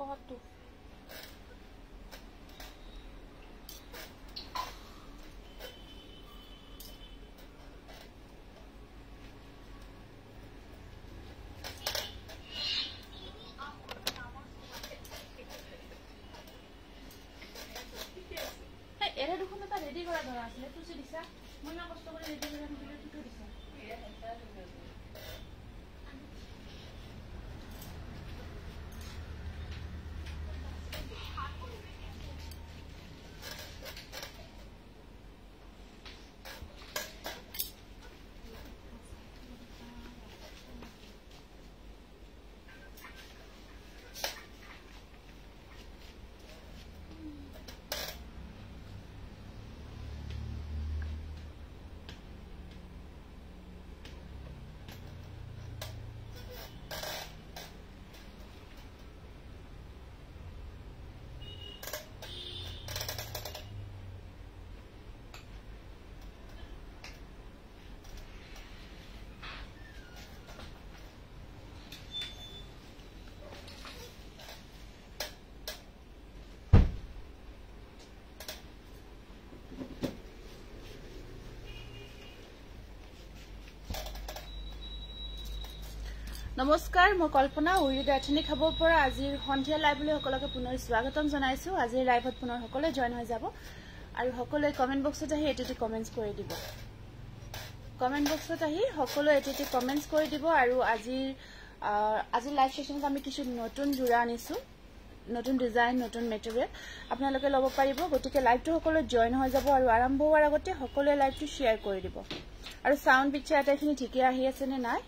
পহতটো এৰে দেখোন এটা ৰেডি কৰা ধৰা আছিলে তুচি দিছা মই না কষ্ট কৰি ৰেডি কৰা দিলে তুটো দিছা নমস্কাৰ মই কল্পনা উৰি দাঠনি খাব পৰা আজিৰ সন্ধিয়া লাইভলৈ সকলোকে পুনৰ স্বাগতম জনাইছো আজিৰ লাইভত পুনৰ সকলোৱে জয়েন হৈ যাব আৰু সকলোৱে কমেন্ট বক্সত আহি এটিটি কমেন্টছ কৰি দিব কমেন্ট বক্সত আহি সকলোৱে এটিটি কমেন্টছ কৰি দিব আৰু আজিৰ লাইভ সেশনত আমি কিছু নতুন জোৰা আনিছো নতুন ডিজাইন নতুন মেটেৰিয়েল আপোনালোকে লব পাৰিব গতিকে লাইভটো সকলোৱে জয়েন হৈ যাব আৰু আৰম্ভ হোৱাৰ আগতে সকলোৱে লাইভটো শেয়াৰ কৰি দিব আৰু সাউন্ড পিকচাৰ আটাইখিনি ঠিকে আহি আছে নে নাই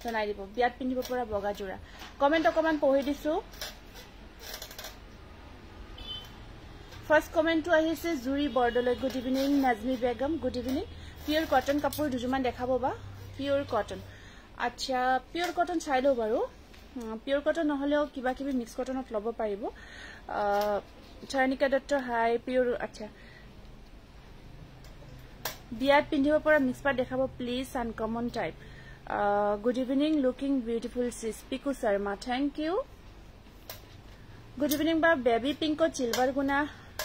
জনাই দিব বিয়াত পিন্ধিব পৰা বগা জোৰা কমেন্ট অকমান পঢ়ি দিছো ফাৰ্স্ট কমেন্টটো আহিছে জুৰি Bordoloi good evening Nazmi Begum good evening pure cotton কাপড় দুজুমান দেখাবো বা পিওর কটন আচ্ছা পিওর কটন চাইলো বাৰু পিওৰ কটন নহলেও কিবা কিবি মিক্স কটনত লব পাৰিব চাৰনিকা দত্ত হাই পিওৰ আচ্ছা বিয়াত পিন্ধিব পৰা মিক্স পাট দেখাবো please uncommon type good evening looking beautiful sis Piku Sharma thank you good evening ba baby pink ko silver guna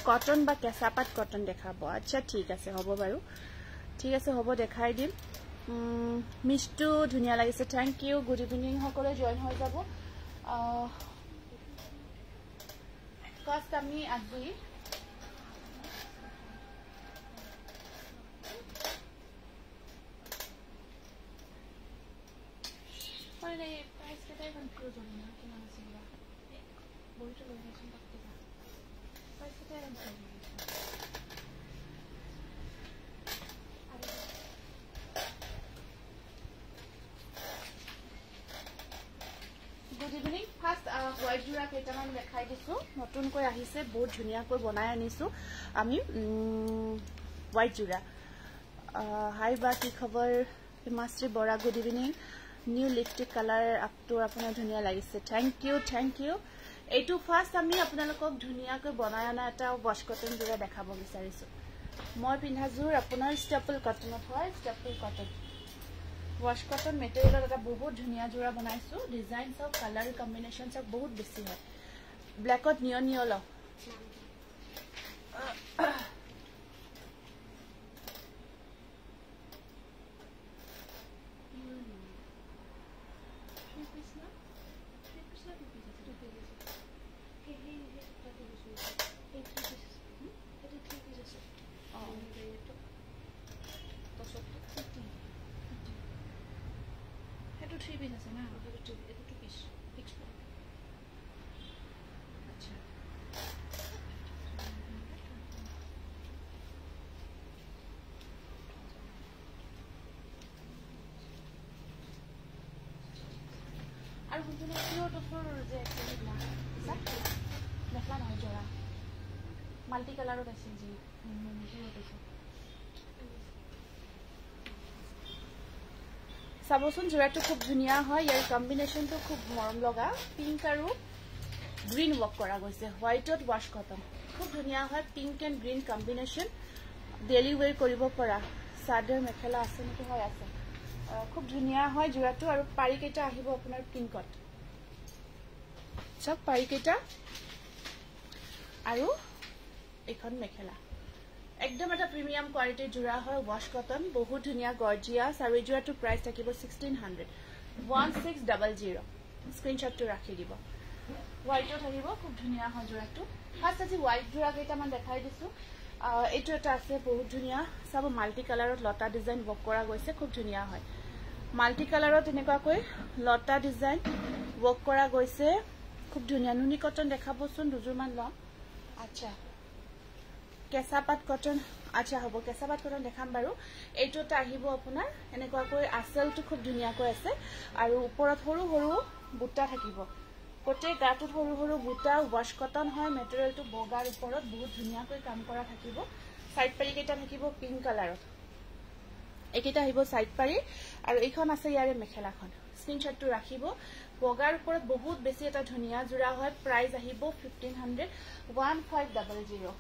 cotton ba kesapat cotton dekhabo acha thik ase hobo baru thik ase hobo dekhai dim mishtu dhunia lagise thank you good evening hokole join hoy jabo first ami আজি Para price kita confuse ho na kina sila. Boito location taktiga. Price kita confuse. Good evening. First white jura ketaman dekhai disu. Notun koi ahise bahut dhuniya koi banai anisu. Ami white jura. Hi ba ki khabar Himastri Bora good evening. New lipstick color up to apuna dhuniya lagise thank you etu first ami apnalokok dhuniya ko banayana eta wash cotton jura dekhabo bisarisu moi pindha jur apunar staple cotton hoy staple cotton wash cotton material eta bahut dhuniya jura banaisu design of color combinations of bahut beshi hoy black ot neon yellow আর বুঝলে pure টপর যে না দেখলা না জোড়া multi কালারত আছে G pure টপর সাবসুন জোড়াটো খুব ধুনিয়া হয় ইয়াৰ কম্বিনেশনটো খুব মৰম লগা পিঙ্ক আৰু গ্ৰীন ওয়াৰ্ক কৰা গৈছে হোয়াইটত ওয়াশ কটন খুব ধুনিয়া হয় pink and green combination daily wear কৰিব পৰা সাদৰ মেখেলা আছে নেকি হয় আছে খুব ধুনিয়া হয় জোড়াটো আৰু পাৰি কেটা আহিব আপোনাৰ পিঙ্কত চক পাৰিকেটা আৰু এখন মেখেলা একদম এটা প্ৰিমিয়াম কোৱালিটিৰ জোৰা হয় ওয়াশ কটন বহুত ধুনিয়া গৰ্জিয়াস আৰু এই জোৰাটো প্ৰাইস থাকিব 1600 1600 স্ক্ৰিনশ্বটটো ৰাখি দিব হোৱাইটও থাকিব খুব ধুনিয়া হয় জোৰাটো ফাৰ্স্ট আজি হোৱাইট জোৰা কেইটামান দেখাই দিছো এইটো এটা আছে বহুত ধুনিয়া সব মাল্টি কালাৰত লতা ডিজাইন বক কৰা গৈছে খুব ধুনিয়া হয় মাল্টি কালাৰত এনেকুৱা কৈ লতা ডিজাইন বক কৰা গৈছে খুব ধুনিয়া নুনি কটন দেখাবচোন দুজুৰমান লম আচ্ছা কেঁচাপাত কটন আচ্ছা হ'ব কেঁচাপাত কটন দেখাম বাৰু এইটোটা আহিব আপোনাৰ এনেকুৱা কৈ আসলটো খুব ধুনিয়া কৈ আছে আৰু ওপৰত সৰু সৰু বুটা থাকিব কোটে গাটো সৰু সৰু বুটা ওয়াশ কটন হয় মেটেৰিয়েলটো বগাৰ ওপৰত বহুত ধুনিয়া কৈ কাম কৰা থাকিব সাইড পাৰি কেটা থাকিব পিংক কালাৰত একেটা আহিব সাইড পাৰি আৰু এইখন আছে ইয়াৰে মেখেলাখন স্ক্ৰিনশ্বটটো ৰাখিব বগাৰ ওপৰত বহুত বেছি এটা ধুনিয়া জোৰা হয় প্ৰাইস আহিব 1500 1500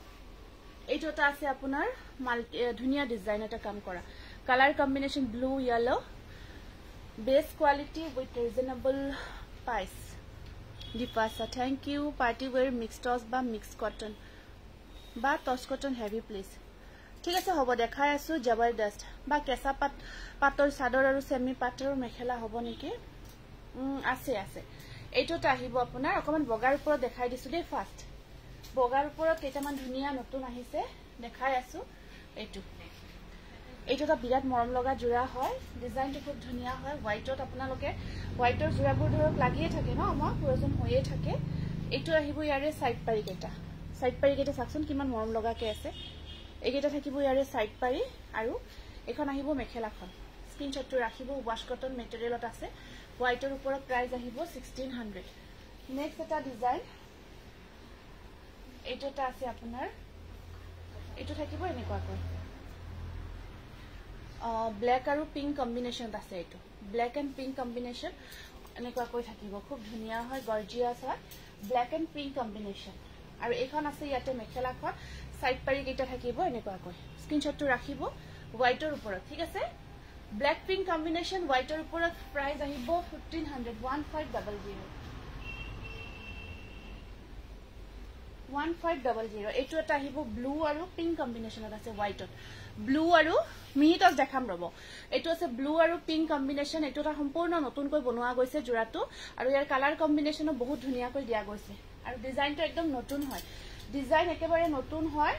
এইটোটা আছে আপোনাৰ মাল্টি ধুনিয়া ডিজাইন এটা কাম কৰা colour combination blue yellow base quality with reasonable price দীপাসা thank you party wear mix টস বা মিক্স কটন বা টস কটন হেভি প্লিজ ঠিক আছে হ'ব দেখাই আছো জবৰদস্ত বা কেঁচা পাতৰ চাদৰ আৰু সেমি পাতৰ মেখেলা হ'ব নেকি আছে আছে এইটোটা আহিব আপোনাৰ অকমান বগাৰ ওপৰত দেখাই দিছো দেই ফাৰ্স্ট বগাৰ ওপৰত কেইটামান ধুনিয়া নতুন আহিছে দেখাই আছো এইটোটা বিৰাট মৰম লগা জোৰা হয় ডিজাইনটো খুব ধুনিয়া হয় হোৱাইটত আপোনালোকে হোৱাইটৰ জোৰাবোৰ ধৰক লাগিয়ে থাকে ন আমাৰ প্ৰয়োজন হৈয়ে থাকে এইটো আহিব ইয়াৰে সাইড পাৰি কেটা চাকচোন কিমান মৰম লগাকে আছে এইকেইটা থাকিব ইয়াৰে সাইড পাৰি আৰু এখন আহিব মেখেলাখন স্ক্ৰিনশ্বটটো ৰাখিব ওয়াশ কটন মেটেৰিয়েলত আছে হোৱাইটৰ ওপৰত প্ৰাইস আহিব 1600 নেক্সট এটা ডিজাইন এইটোটা আছে আপোনাৰ এইটো থাকিব এনেকুৱা কৈ ব্ল্যাক আৰু পিংক কম্বিনেশন আছে এইটো ব্ল্যাক এন্ড পিংক কম্বিনেশন এনেকুৱা কৈ থাকিব খুব ধুনিয়া হয় গৰ্জিয়াস হয় ব্ল্যাক এন্ড পিংক কম্বিনেশন আৰু এইখন আছে ইয়াতে মেখেলাখন সাইড পাৰি কেটা থাকিব এনেকুৱা কৈ স্ক্ৰিনশ্বটটো ৰাখিব হোৱাইটৰ ওপৰত ঠিক আছে ব্ল্যাক পিংক কম্বিনেশন হোৱাইটৰ ওপৰত প্ৰাইস আহিব 1500 1500 এইটো এটা আহিব ব্লু আৰু পিংক কম্বিনেশনত আছে হোৱাইটত ব্লু আৰু মিনিটস দেখাম ৰব এইটো আছে ব্লু আৰু পিংক কম্বিনেশন এইটো এটা সম্পূৰ্ণ নতুনকৈ বনোৱা গৈছে জোৰাটো আৰু ইয়াৰ কালাৰ কম্বিনেশনো বহুত ধুনিয়াকৈ দিয়া গৈছে আৰু ডিজাইনটো একদম নতুন হয় ডিজাইন একেবাৰে নতুন হয়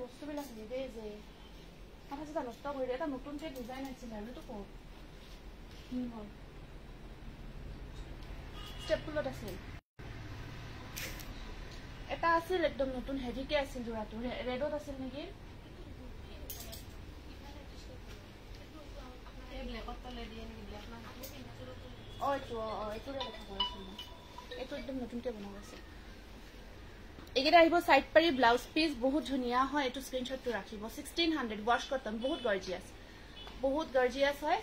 বস্তুবিলাক নিদে যে মাথা চিতা নষ্ট কৰি দিয়ে এটা নতুনকে ডিজাইন আছিল আৰু তো কো স্টেপলত আছিল এটা আছিল একদম নতুন হেভিকে আছিল জোৰাটো ৰেডত আছিল নেকি এই ব্ল্যাকত তলে দিয়ে নেকি ব্ল্যাক না এইটো দেখা পাইছো এইটো একদম নতুনকে বনোৱা আছে একেটা আহিব সাইড পাৰি ব্লাউজ পিস বহুত ধুনিয়া হয় এটো স্ক্ৰিনশ্বটটো ৰাখিব 1600 ওয়াশ কটন বহুত গৰ্জিয়াস হয়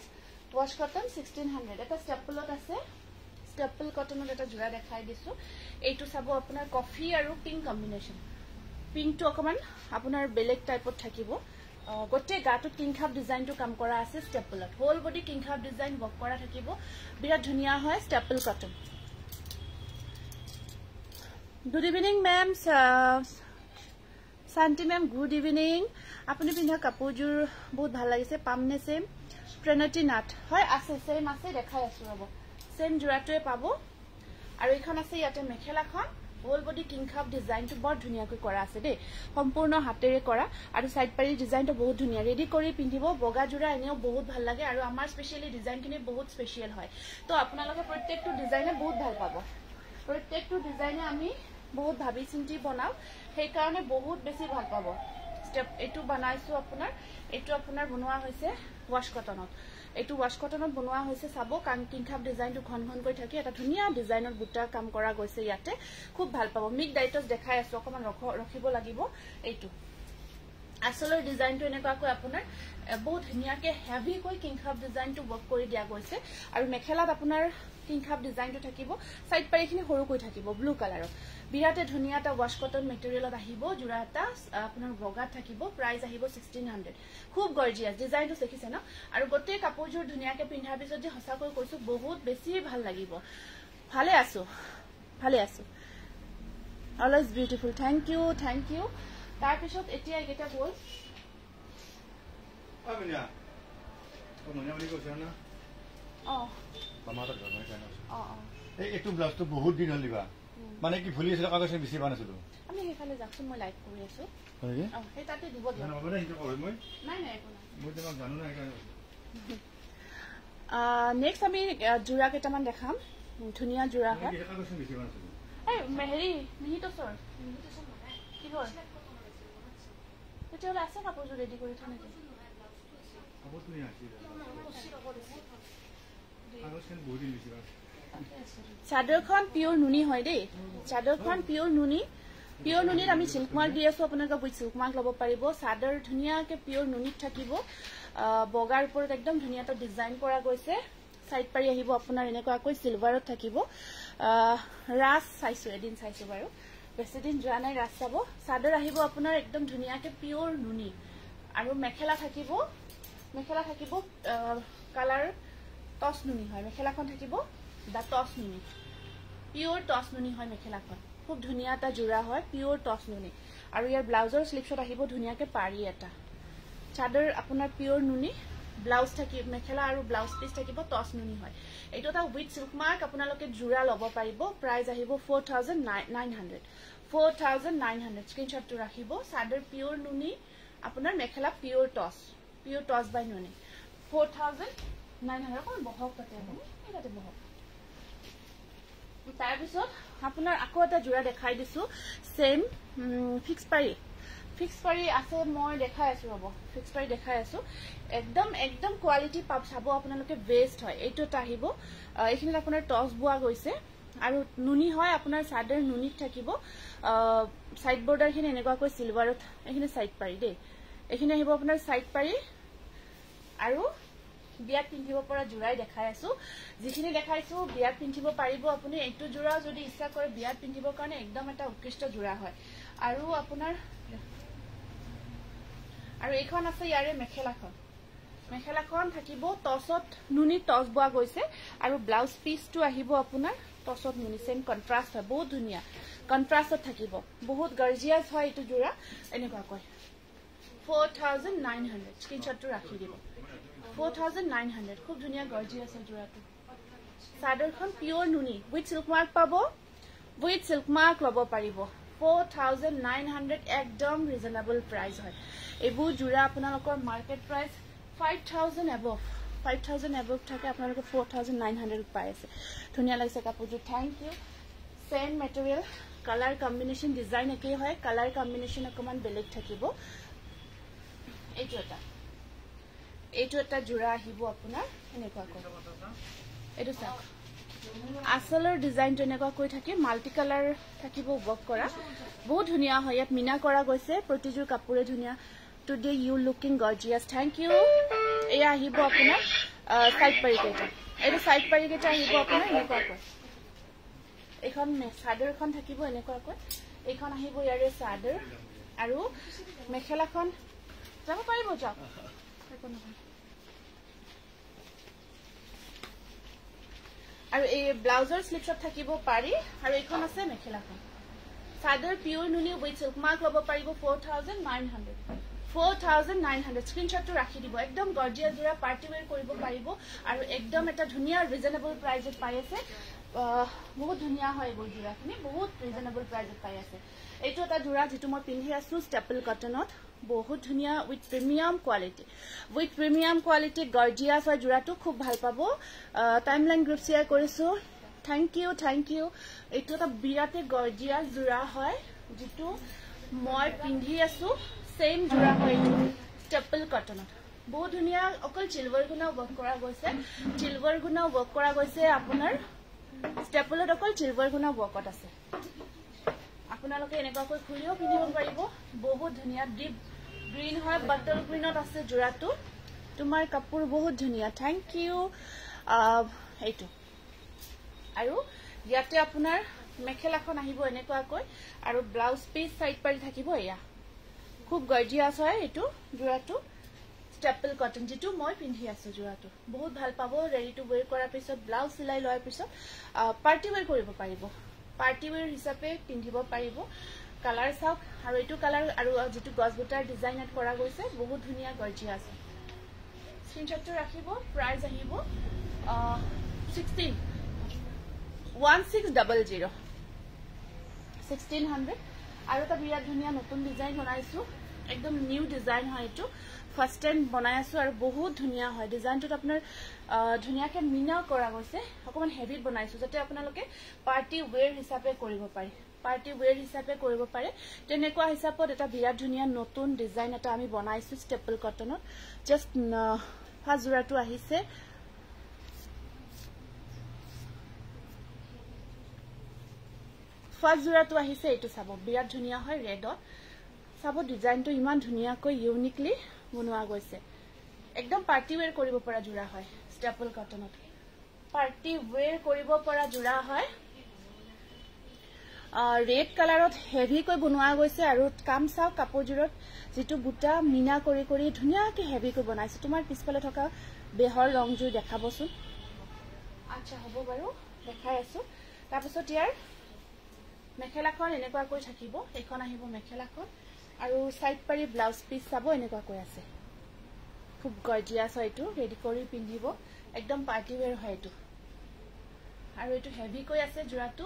ওয়াশ কটন 1600 এটা স্টেপলত আছে স্টেপল কটনত এটা জোৰা দেখাই দিছো এইটো চাব আপোনাৰ কফি আৰু পিংক কম্বিনেশন পিংকটো অকমান আপোনাৰ বেলেগ টাইপত থাকিব গোটে গাটো কিংখাপ ডিজাইনটো কাম কৰা আছে স্টেপলত হোল বডি কিংখাপ ডিজাইন বক কৰা থাকিব বিৰাট ধুনিয়া হয় staple cotton good evening ma'am শান্তি ম্যাম গুড ইভিনিং আপুনি পিন্ধা কাপোৰজোৰ বহুত ভাল লাগিছে পামনে সেম প্ৰণতি নাথ হয় আছে সেম আছে দেখাই আছো ৰব সেম জোৰাটোৱে পাব আৰু এইখন আছে ইয়াতে মেখেলাখন হোল বডি কিংখাপ ডিজাইনটো বৰ ধুনিয়াকৈ কৰা আছে দেই সম্পূৰ্ণ হাতেৰে কৰা আৰু সাইড পাৰি ডিজাইনটো বহুত ধুনিয়া ৰেডি কৰি পিন্ধিব বগা জোৰা এনেও বহুত ভাল লাগে আৰু আমাৰ স্পেশালি ডিজাইনখিনি বহুত স্পেশাল হয় তো আপোনালোকে প্ৰত্যেকটো ডিজাইনে বহুত ভাল পাব প্ৰত্যেকটো ডিজাইনে আমি বহুত ভাবি চিন্তি বনাও সেই কাৰণে বহুত বেছি ভাল পাব স্টেপ এটো বনাইছো আপোনাৰ বনোৱা হৈছে ওয়াশ কটনত এটো ওয়াশ কটনত বনোৱা হৈছে সাব কিংখাপ ডিজাইনটো ঘন কৰি থাকে এটা ধুনিয়া ডিজাইনৰ বুটা কাম কৰা গৈছে ইয়াতে খুব ভাল পাব মিক ডাইটস দেখাই আছো অকমান ৰখিব লাগিব এইটো আসলৰ ডিজাইনটো এনেকুৱাকৈ আপোনাৰ বহুত ধুনিয়াকে হেভি কৈ কিংখাপ ডিজাইনটো ওয়াৰ্ক কৰি দিয়া গৈছে আৰু মেখেলাত আপোনাৰ কিং খাপ ডিজাইনটো থাকিব সাইড পাৰিখিনি সৰুকৈ থাকিব ব্লু কালাৰৰ বিৰাটে ধুনিয়া এটা ওয়াশ কটন মেটেৰিয়েলত আহিব জোৰা এটা আপোনাৰ বগাত থাকিব প্ৰাইস আহিব 1600 খুব গৰ্জিয়াস ডিজাইনটো দেখিছে ন আৰু গোটেই কাপোৰজোৰ ধুনিয়াকে পিন্ধাৰ পিছত যে হসাকৈ কৈছো বহুত বেছি ভাল লাগিব ভালে আছো অলৱেজ বিউটিফুল থ্যাংক ইউ তাৰ পিছত এতিয়া এটা গল আমিনা মনে মনে কৈছ না মামাৰ ঘৰ নাই এই এটো ব্লাউজটো বহুত দিন হলিবা মানে কি ভুলি আছিল কাগজে বেছি বানাছিলো আমি হেফালে যাকছো মই লাইক কৰি আছো হয় হে তাতে দিব দিয়া না বনে হিটো কই মই নাই মই তোমাক জানো না নেক্সট আমি জোৰা কেটামান দেখাম ধুনিয়া জোৰা হয় এই কাগজে বেছি বানাছিলো এই মেহেৰি মিহিটো সৰ কি হ'ল তেতিয়ালে আছে কাপোৰজোৰ ৰেডি কৰি থনে কাপোৰটো আছে কাগজখন বহুত দিন বেছি চাদৰখন পিওৰ নুনি হয় দেই চাদৰখন পিওৰ নুনিত আমি সিল্ক মাৰ্ক দি আছো আপোনালোকে বুই সিল্ক মাৰ্ক ল'ব পাৰিব চাদৰ ধুনিয়াকে পিওৰ নুনিত থাকিব বগাৰ ওপৰত একদম ধুনিয়া এটা ডিজাইন কৰা গৈছে সাইড পাৰি আহিব আপোনাৰ এনেকুৱাকৈ সিলভাৰত থাকিব ৰাস চাইছো এদিন চাইছো বাৰু বেছি দিন যোৱা নাই ৰাস চাব চাদৰ আহিব আপোনাৰ একদম ধুনিয়াকে পিওৰ নুনি আৰু মেখেলা থাকিব কালাৰ টস নুনি হয় মেখেলাখন থাকিব দা টস নুনি পিওৰ টস নুনি হয় মেখেলাখন খুব ধুনিয়া এটা জোৰা হয় পিওৰ টস নুনি আৰু ইয়াৰ ব্লাউজৰ স্লিপছত আহিব ধুনিয়াকে পাৰি এটা চাদৰ আপোনাৰ পিওৰ নুনি ব্লাউজ থাকি মেখেলা আৰু ব্লাউজ পিস থাকিব টস নুনি হয় এইটো এটা উইথ সিল্ক মাৰ্ক আপোনালোকে জোৰা ল'ব পাৰিব প্ৰাইস আহিব 4900 স্ক্ৰিনশ্বটটো ৰাখিব চাদৰ পিওৰ নুনি আপোনাৰ মেখেলা পিওৰ টস বাই নুনি 4900 কোন বহক তাতে এটাতে বহক তাৰ পিছত আপোনাৰ আকৌ এটা জোৰা দেখাই দিছো সেম ফিক্স পাৰি আছে মই দেখাই আছো ৰব ফিক্স পাৰি দেখাই আছো একদম কোৱালিটি পাব চাব আপোনালোকে বেস্ট হয় এইটো এটা আহিব এইখিনিত আপোনাৰ টস বুৱা গৈছে আৰু নুনি হয় আপোনাৰ চাদৰ নুনিত থাকিব সাইড বৰ্ডাৰ খিনি এনেকুৱাকৈ সিলভাৰত এইখিনি সাইড পাৰি দেই এইখিনি আহিব আপোনাৰ সাইড পাৰি আৰু বিয়াত পিন্ধিব পৰা জোৰাই দেখাই আছো যিখিনি দেখাইছো বিয়াত পিন্ধিব পাৰিব আপুনি এইটো জোৰা যদি ইচ্ছা কৰে বিয়াত পিন্ধিবৰ কাৰণে একদম এটা উৎকৃষ্ট জোৰা হয় আৰু আপোনাৰ আৰু এইখন আছে ইয়াৰে মেখেলাখন থাকিব টসত নুনি টস বুৱা গৈছে আৰু ব্লাউজ পিসটো আহিব আপোনাৰ টসত নুনি সেম কন্ট্ৰাস্ট হয় বহুত ধুনিয়া কন্ট্ৰাস্টত থাকিব বহুত গৰ্জিয়াস হয় এইটো জোৰা এনেকুৱাকৈ 4900 স্ক্ৰিনশ্বটটো ৰাখি দিব 4900 খুব ধুনিয়া গৰ্জিয়াস হয় জোৰাটো চাদৰখন পিওৰ নুনি উইথ সিল্ক মাৰ্ক পাব উইথ সিল্ক মাৰ্ক ল'ব পাৰিব 4900 একদম ৰিজনেবল প্ৰাইস হয় এইবোৰ জোৰা আপোনালোকৰ মাৰ্কেট প্ৰাইস 5000 above থাকে আপোনালোকে 4900 পাই আছে ধুনিয়া লাগিছে কাপোৰটো thank you same material colour combination design একেই হয় কালাৰ কম্বিনেশন অকমান বেলেগ থাকিব এইটো এটা জোৰা আহিব আপোনাৰ এনেকুৱাকৈ এইটো চাওক আসলৰ ডিজাইনটো এনেকুৱাকৈ থাকে মাল্টি কালাৰ থাকিব ওৱৰ্ক কৰা বহুত ধুনিয়া হয় ইয়াত মিনা কৰা গৈছে প্ৰতিজোৰ কাপোৰে ধুনিয়া today you looking gorgeous thank you এয়া আহিব আপোনাৰ সাইড পাৰি কেইটা এইটো সাইড পাৰি কেইটা আহিব আপোনাৰ এনেকুৱাকৈ এখন চাদৰখন থাকিব এনেকুৱাকৈ এইখন আহিব ইয়াৰে চাদৰ আৰু মেখেলাখন যাব পাৰিব যাওক আৰু এই ব্লাউজৰ স্লিপছত থাকিব পাৰি আৰু এইখন আছে মেখেলাখন চাদৰ পিওৰ নুনি উইথ সিল্ক মাৰ্ক ল'ব পাৰিব 4900 স্ক্ৰিনশ্বটটো ৰাখি দিব একদম গৰ্জিয়াস জোৰা পাৰ্টি ওয়্যাৰ কৰিব পাৰিব আৰু একদম এটা ধুনিয়া ৰিজনেবল প্ৰাইজত পাই আছে বহুত ধুনিয়া হয় এইবোৰ জোৰাখিনি বহুত ৰিজনেবল প্ৰাইজত পাই আছে এইটো এটা জোৰা যেটো মই পিন্ধি আছো ষ্টেপল কটনত বহুত ধুনিয়া উইথ প্ৰিমিয়াম কোৱালিটি গৰ্জিয়াস হয় জোৰাটো খুব ভাল পাব টাইমলাইন গ্ৰুপ শেয়াৰ কৰিছো থ্যাংক ইউ এইটো এটা বিৰাটে গৰ্জিয়াস জোৰা হয় যেটো মই পিন্ধি আছো সেম জোৰা হয় এইটো ষ্টেপল কটনত বহুত ধুনিয়া অকল চিলভাৰ গুণা ওৱৰ্ক কৰা গৈছে আপোনাৰ ষ্টেপলত অকল চিলভাৰ গুণা ওৱৰ্কত আছে আপোনালোকে এনেকুৱাকৈ খুলিও পিন্ধিব পাৰিব বহুত ধুনিয়া ডিপ গ্ৰীন হয় বাটল গ্ৰীনত আছে জোৰাটো তোমাৰ কাপোৰ বহুত ধুনিয়া থ্যাংক ইউ এইটো আৰু ইয়াতে আপোনাৰ মেখেলাখন আহিব এনেকুৱাকৈ আৰু ব্লাউজ পিস সাইড পাৰি থাকিব এয়া খুব গৰ্জিয়াস হয় এটো জোৰাটো স্টেপল কটন যেটো মই পিন্ধি আছো জোৰাটো বহুত ভাল পাব ৰেডি টু ওয়্যাৰ কৰাৰ পিছত ব্লাউজ সিলাই লোৱাৰ পিছত পাৰ্টি ওয়্যাৰ কৰিব পাৰিব পাৰ্টি ওয়্যাৰ হিচাপে পিন্ধিব পাৰিব কালাৰ চাওক আৰু এটো কালাৰ আৰু যেটো গছবুটাৰ ডিজাইন এট কৰা গৈছে বহুত ধুনিয়া গৰ্জিয়াস স্ক্ৰিনশ্বটটো ৰাখিব প্ৰাইস আহিব 1600 আৰু এটা বিৰাট ধুনিয়া নতুন ডিজাইন বনাইছো একদম নিউ ডিজাইন হয় এটো ফাৰ্স্ট টাইম বনাই আছো আৰু বহুত ধুনিয়া হয় ডিজাইনটো আপোনাৰ ধুনিয়াকে মিনা কৰা গৈছে অকমান হেভি বনাইছো যাতে আপোনালোকে পাৰ্টি ওয়্যাৰ হিচাপে কৰিব পাৰে পাৰ্টি ওয়্যাৰ হিচাপে কৰিব পাৰে তেনেকুৱা হিচাপত এটা বিৰাট ধুনিয়া নতুন ডিজাইন এটা আমি বনাইছো স্টেপল কটনত জাস্ট ফাৰ্স্ট জোৰাটো আহিছে ফাৰ্স্ট জোৰাটো আহিছে এটো চাব বিৰাট ধুনিয়া হয় ৰেডত চাব ডিজাইনটো ইমান ধুনিয়াকৈ ইউনিকলি বনোৱা গৈছে একদম পাৰ্টি ওয়্যাৰ কৰিব পৰা জোৰা হয় স্টেপল কটনত পাৰ্টি ওয়্যাৰ কৰিব পৰা জোৰা হয় ৰেড কালাৰত হেভি কৈ বনোৱা গৈছে আৰু কাম চাও কাপোৰজোৰত যেটো বুটা মিনা কৰি কৰি ধুনিয়াকে হেভি কৈ বনাইছে তোমাৰ পিছফালে থকা বেহৰ ৰংজোৰ দেখাবচোন আচ্ছা হ'ব বাৰু দেখাই আছো তাৰপিছত ইয়াৰ মেখেলাখন এনেকুৱা কৈ থাকিব এখন আহিব মেখেলাখন আৰু সাইড পাৰি ব্লাউজ পিস চাব এনেকুৱা কৈ আছে খুব গৰ্জিয়াস হয় এটো ৰেডি কৰি পিন্ধিব একদম পাৰ্টি ওয়্যাৰ হয় এটো আৰু এটো হেভি কৈ আছে জোৰাটো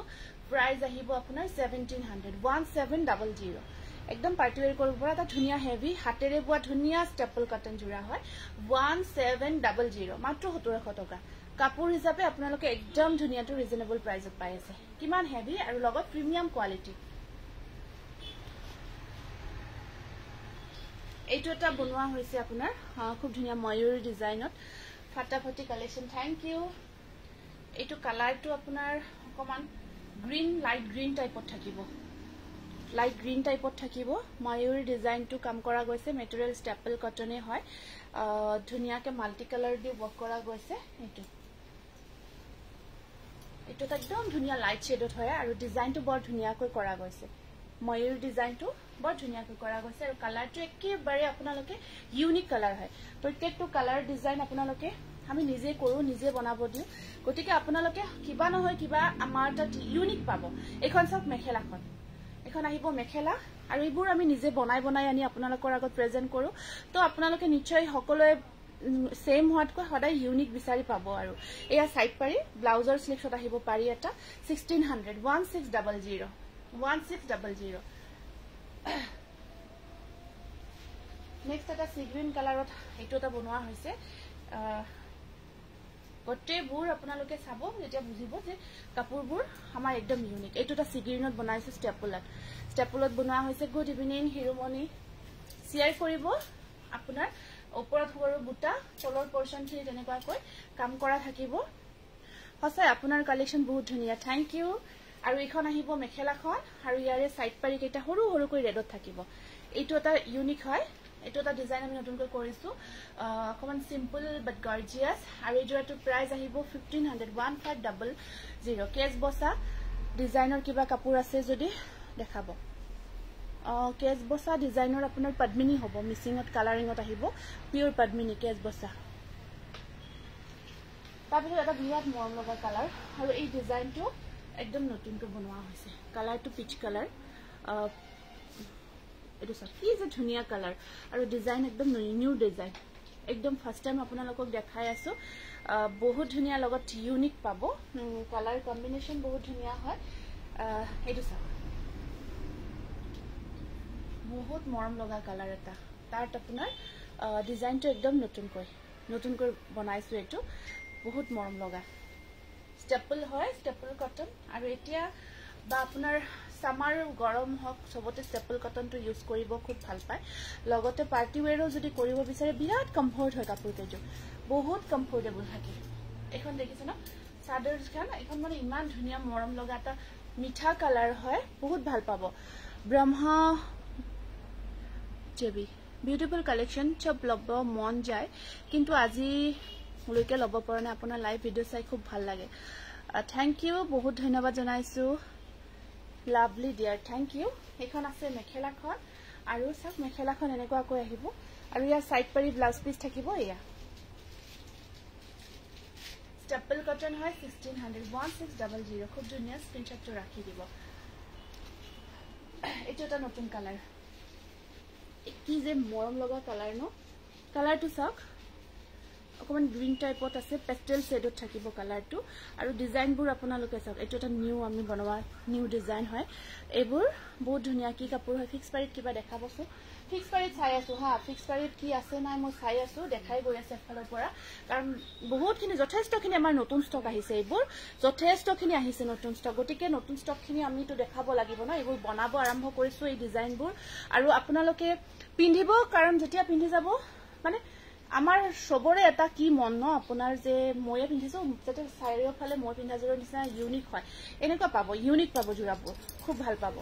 প্ৰাইস আহিব আপোনাৰ 1700 একদম পাৰ্টি ওয়্যাৰ কৰিব পৰা এটা ধুনিয়া হেভি হাতেৰে বোৱা ধুনিয়া স্টেপল কটন জোৰা হয় 1700 মাত্ৰ 1700 টকা কাপোৰ হিচাপে আপোনালোকে একদম ধুনিয়াটো ৰিজনেবল প্ৰাইসত পাই আছে কিমান হেভি আৰু লগত প্ৰিমিয়াম কোৱালিটি এইটো এটা বনোৱা হৈছে আপোনাৰ খুব ধুনিয়া ময়ূৰ ডিজাইনত ফাটাফাটি কালেকশন থ্যাংক ইউ এইটো কালাৰটো আপোনাৰ অকমান গ্ৰীন লাইট গ্ৰীন টাইপত থাকিব লাইট গ্ৰীন টাইপত থাকিব ময়ূৰ ডিজাইনটো কাম কৰা গৈছে মেটেৰিয়েল স্টেপল কটনে হয় ধুনিয়াকে মাল্টি কালাৰ দি ওয়াৰ্ক কৰা গৈছে এইটো এটা একদম ধুনিয়া লাইট শেডত হয় আৰু ডিজাইনটো বৰ ধুনিয়াকৈ কৰা গৈছে ময়ূৰ ডিজাইনটো বৰ ধুনিয়াকৈ কৰা গৈছে আৰু কালাৰটো একেবাৰে আপোনালোকে ইউনিক কালাৰ হয় প্ৰত্যেকটো কালাৰ ডিজাইন আপোনালোকে আমি নিজে কৰো নিজে বনাব দিও গতিকে আপোনালোকে কিবা নহয় কিবা আমাৰ তাত ইউনিক পাব এখন সব মেখেলাখন এখন আহিব মেখেলা আৰু এইবোৰ আমি নিজে বনাই আনি আপোনালোকৰ আগত প্ৰেজেন্ট কৰো তো আপোনালোকে নিশ্চয় সকলোৱে সেম হোৱাতকৈ সদায় ইউনিক বিচাৰি পাব আৰু এয়া সাইড পাৰি ব্লাউজৰ স্লিভছত আহিব পাৰি এটা 1600 নেক্সট এটা সি গ্ৰীন কালাৰত এইটো এটা বনোৱা হৈছে গোটেইবোৰ আপোনালোকে চাব যেতিয়া বুজিব যে কাপোৰবোৰ আমাৰ একদম ইউনিক এইটো এটা সি গ্ৰীনত বনাইছে স্টেপলত বনোৱা হৈছে গুড ইভিনিং হিৰোমণি শেয়াৰ কৰিব আপোনাৰ ওপৰত সৰু বুটা তলৰ পৰ্চনখিনি তেনেকুৱাকৈ কাম কৰা থাকিব হসাই আপোনাৰ কালেকশন বহুত ধুনিয়া থ্যাংক ইউ আৰু এখন আহিব মেখেলাখন আৰু ইয়াৰে সাইড পাৰি কেইটা সৰু সৰুকৈ ৰেডত থাকিব এইটো এটা ইউনিক হয় এইটো এটা ডিজাইন আমি নতুনকৈ কৰিছো অকমান সিম্পল বাট গৰ্জিয়াস আৰু এই জোৰাটো প্ৰাইস আহিব 1500 কেজ বসা ডিজাইনৰ কিবা কাপোৰ আছে যদি দেখাব কেজ বসা ডিজাইনৰ আপোনাৰ পদ্মিনী হ'ব মিছিংত কালাৰিংত আহিব পিওৰ পদ্মিনী কেজ বসা তাৰপিছত এটা বিৰাট মৰম লগা কালাৰ আৰু এই ডিজাইনটো একদম নতুনকৈ বনোৱা হৈছে কালাৰটো পিচ কালাৰ এটো সব কি যে ধুনিয়া কালাৰ আৰু ডিজাইন একদম নিউ ডিজাইন একদম ফাৰ্স্ট টাইম আপোনালোকক দেখাই আছো বহুত ধুনিয়া লগত ইউনিক পাব কালাৰ কম্বিনেশন বহুত ধুনিয়া হয় এটো সব বহুত মৰম লগা কালাৰ এটা তাত আপোনাৰ ডিজাইনটো একদম নতুনকৈ বনাইছো এটো বহুত মৰম লগা স্টেপল হয় স্টেপল কটন আৰু এতিয়া বা আপোনাৰ সামাৰ গৰম হক সবতে স্টেপল কটনটো ইউজ কৰিব খুব ভাল পায় লগতে পাৰ্টি ওয়্যাৰও যদি কৰিব বিচাৰে বিৰাট কমফৰ্ট হয় কাপোৰ কেইযোৰ বহুত কমফৰ্টেবল থাকে এখন দেখিছে ন চাদৰখন এখন মানে ইমান ধুনিয়া মৰম লগা এটা মিঠা কালাৰ হয় বহুত ভাল পাব ব্ৰহ্মা জেবি বিউটিফুল কালেকশন চব লব মন যায় কিন্তু আজি লৈকে লব পৰা নাই আপোনাৰ লাইভ ভিডিও চাই খুব ভাল লাগে থ্যাংক ইউ বহুত ধন্যবাদ জনাইছো লাভলি ডিয়াৰ থ্যাংক ইউ এখন আছে মেখেলাখন আৰু সব মেখেলাখন এনেকুৱা কৈ আহিব আৰু ইয়া সাইড পাৰি ব্লাউজ পিস থাকিব ইয়া স্টেপল কটন হয় 1600 1600 খুব ধুনিয়া স্ক্রিনশটটো ৰাখি দিব এটা এটা নতুন কালাৰ কি যে মৰম লগা কালাৰ ন কালাৰটো সক অকমান গ্ৰীন টাইপত আছে পেস্টেল শেডত থাকিব কালাৰটো আৰু ডিজাইনবোৰ আপোনালোকে সক এটা এটা নিউ আমি বনোৱা নিউ ডিজাইন হয় এবোৰ বহুত ধুনিয়া কি কাপোৰ হয় ফিক্স পাৰিত কিবা দেখাবছো ফিক্স পাৰিত চাই আছো হা ফিক্স পাৰিত কি আছে নাই মই চাই আছো দেখাই গৈ আছে ফলৰ পৰা কাৰণ বহুতখিনি যথেষ্টখিনি আমাৰ নতুন ষ্টক আহিছে এবোৰ যথেষ্টখিনি আহিছে নতুন ষ্টক গটিকে নতুন ষ্টকখিনি আমি তো দেখাব লাগিব না এবোৰ বনাব আৰম্ভ কৰিছো এই ডিজাইনবোৰ আৰু আপোনালোকে পিন্ধিব কাৰণ যেতিয়া পিন্ধি যাব মানে আমাৰ সবৰে এটা কি মন ন আপোনাৰ যে ময়ে পিন্ধিছো যেতে চাইৰিও ফালে মই পিন্ধাজৰ নিচিনা ইউনিক হয় এনেকুৱা পাব ইউনিক পাব জুৰাবোৰ খুব ভাল পাব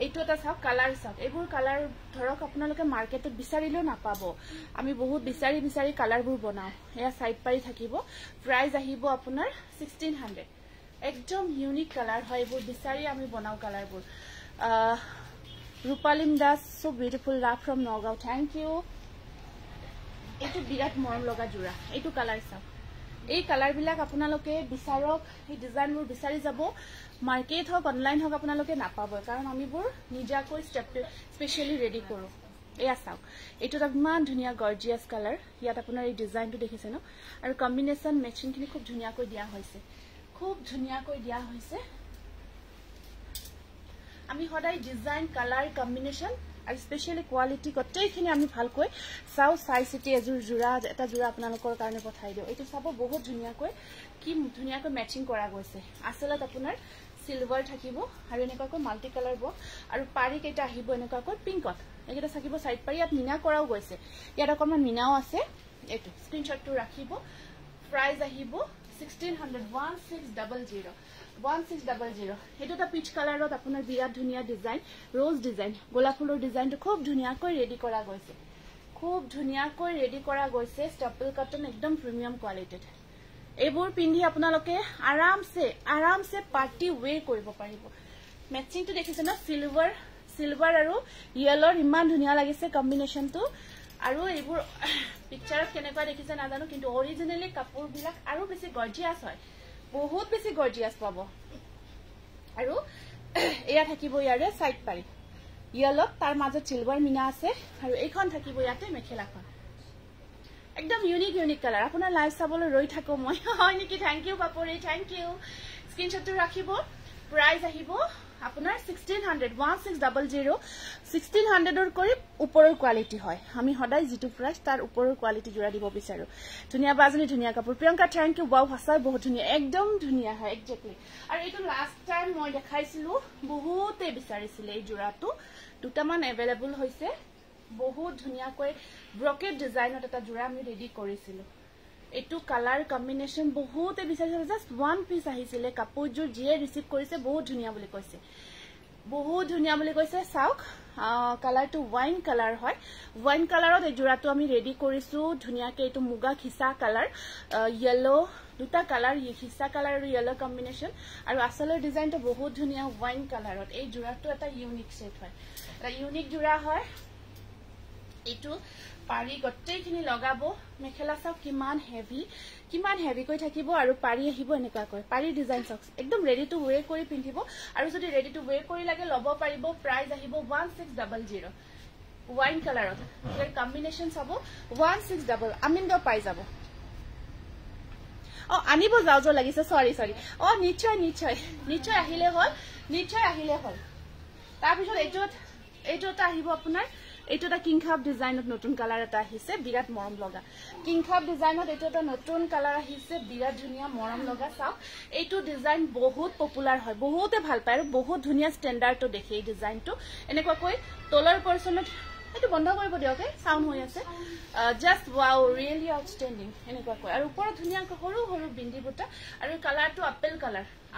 এইটো এটা চাওক কালাৰ চাওক এইবোৰ কালাৰ ধৰক আপোনালোকে মাৰ্কেটত বিচাৰিলেও নাপাব আমি বহুত বিচাৰি কালাৰবোৰ বনাও এয়া সাইড পাৰি থাকিব প্ৰাইস আহিব আপোনাৰ 1600 একদম ইউনিক কালাৰ হয় এইবোৰ বিচাৰি আমি বনাও কালাৰবোৰ Rupalim Das so beautiful love from Nagaon thank you এইটো বিৰাট মৰম লগা জোৰা এইটো কালাৰ চাওক এই কালাৰ বিলাক আপোনালোকে বিচাৰক এই ডিজাইনবোৰ বিচাৰি যাব মাৰ্কেট হক অনলাইন হক আপোনালোকে নাপাব কাৰণ আমিবোৰ নিজাকৈ স্পেশালি ৰেডি কৰো এয়া চাওক এইটো ইমান ধুনিয়া গৰ্জিয়াস কালাৰ ইয়াত আপোনাৰ এই ডিজাইনটো দেখিছে ন আৰু কম্বিনেশন ম্যাচিং খিনি খুব ধুনিয়াকৈ দিয়া হৈছে আমি সদায় ডিজাইন কালাৰ কম্বিনেশন আৰু স্পেশালি কোৱালিটি কটেইখিনি আমি ভালকৈ চাও চাই চিটি এজুৰ জুৰা এটা জুৰা আপোনালোকৰ কাৰণে পঠাই দিও এইটো চাব বহুত ধুনিয়াকৈ কি ধুনিয়াকৈ ম্যাচিং কৰা গৈছে আসলত আপোনাৰ সিলভাৰ থাকিব আৰু এনেকুৱাকৈ মাল্টি কালাৰ ব আৰু পাৰি কেইটা আহিব এনেকুৱাকৈ পিংকত এইটা থাকিব সাইড পাৰি ইয়াত মিনা কৰাও গৈছে ইয়াত অকমান মিনাও আছে এইটো স্ক্ৰিনশটটো ৰাখিব প্ৰাইস আহিব 1600 1600 এইটো এটা পিচ কালাৰত আপোনাৰ বিৰাট ধুনিয়া ডিজাইন ৰোজ ডিজাইন গোলাপ ফুলৰ ডিজাইনটো খুব ধুনিয়াকৈ ৰেডি কৰা গৈছে স্টেপল কটন একদম প্ৰিমিয়াম কোৱালিটিত এইবোৰ পিন্ধি আপোনালোকে আৰামছে পাৰ্টি ওয়ে কৰিব পাৰিব ম্যাচিংটো দেখিছে না সিলভাৰ আৰু ইয়েলৰ ইমান ধুনিয়া লাগিছে কম্বিনেশনটো আৰু এইবোৰ পিকচাৰত কেনেকুৱা দেখিছে নাজানো কিন্তু অৰিজিনালি কাপোৰ বিলাক আৰু বেছি গৰ্জিয়াস হয় বহুত বেছি গৰ্জিয়াস পাব আৰু এয়া থাকিব ইয়াৰে সাইড পাৰি ইয়েলো তাৰ মাজত সিলভাৰ মিনা আছে আৰু এইখন থাকিব ইয়াতে মেখেলাখন একদম ইউনিক কালাৰ আপোনাৰ লাইভ চাবলৈ ৰৈ থাকো মই হয় নেকি থ্যাংক ইউ পাপৰি থ্যাংক ইউ স্ক্ৰিনশটটো ৰাখিব প্ৰাইস আহিব আপোনাৰ 1600 1600 ৰ কৰি ওপৰৰ কোৱালিটি হয় আমি সদায় জিতু প্ৰাইস তাৰ ওপৰৰ কোৱালিটি জোৰা দিব বিচাৰো ধুনিয়া বাজনী ধুনিয়া কাপোৰ প্ৰিয়ংকা থ্যাংক ইউ বাও হাসাই বহুত ধুনিয়া একদম ধুনিয়া হয় এক্স্যাক্টলি আৰু এইটো লাষ্ট টাইম মই দেখাইছিলো বহুতে বিচাৰিছিলে এই জোৰাটো দুটামান अवेलेबल হৈছে বহুত ধুনিয়াকৈ ব্ৰকেট ডিজাইনত এটা জোৰা আমি ৰেডি কৰিছিলো এটু কালাৰ কম্বিনেশন বহুতে বিচাৰিছিল জাস্ট ওয়ান পিস আহিছিলে কাপোৰজোৰ যিয়ে ৰিসিভ কৰিছে বহুত ধুনিয়া বুলি কৈছে সাওক কালাৰটো ওয়াইন কালাৰ হয় ওয়াইন কালাৰত এই জোৰাটো আমি ৰেডি কৰিছো ধুনিয়াকৈ এটো মুগা খিসা কালাৰ ইয়েলো দুটা কালাৰ খিসা কালাৰ আৰু ইয়েলো কম্বিনেশন আৰু আসলৰ ডিজাইনটো বহুত ধুনিয়া ওয়াইন কালাৰত এই জোৰাটো এটা ইউনিক সেট হয় এটা ইউনিক জোৰা হয় এটো পাৰি গটেইখিনি লগাব মেখেলা চাওক কিমান হেভি কৈ থাকিব আৰু পাৰি আহিব এনেকুৱাকৈ পাৰি ডিজাইন চাওক একদম ৰেডি টু ওয়ে কৰি পিন্ধিব আৰু যদি ৰেডি টু ওয়ে কৰি লাগে লব পাৰিব প্ৰাইস আহিব 1600 ওয়াইন কালাৰত ইয়াৰ কম্বিনেশন চাব 1600 আমিনগাঁও পাই যাব আনিব যাও লাগিছে সৰি নিশ্চয় আহিলে হল তাৰ পিছত এইটো এটা আহিব আপোনাৰ এইটো এটা কিং খাপ ডিজাইনত নতুন কালাৰ এটা আহিছে বিৰাট মৰম লগা কিং খাপ ডিজাইনত এইটো এটা নতুন কালাৰ আহিছে বিৰাট ধুনিয়া মৰম লগা চাও এইটো ডিজাইন বহুত পপুলাৰ হয় বহুতে ভাল পায় আৰু বহুত ধুনিয়া ষ্টেণ্ডাৰ্ডটো দেখে এই ডিজাইনটো এনেকুৱা কৈ তলৰ পৰ্চনত এটো বন্ধ কৰিব দিওকে সাউন্ড হৈ আছে জাস্ট ওয়াও ৰিয়েলি আউটস্ট্যান্ডিং এনেকুৱা কৈ আৰু ওপৰত ধুনিয়া সৰু বিন্দি বুটা আৰু কালাৰটো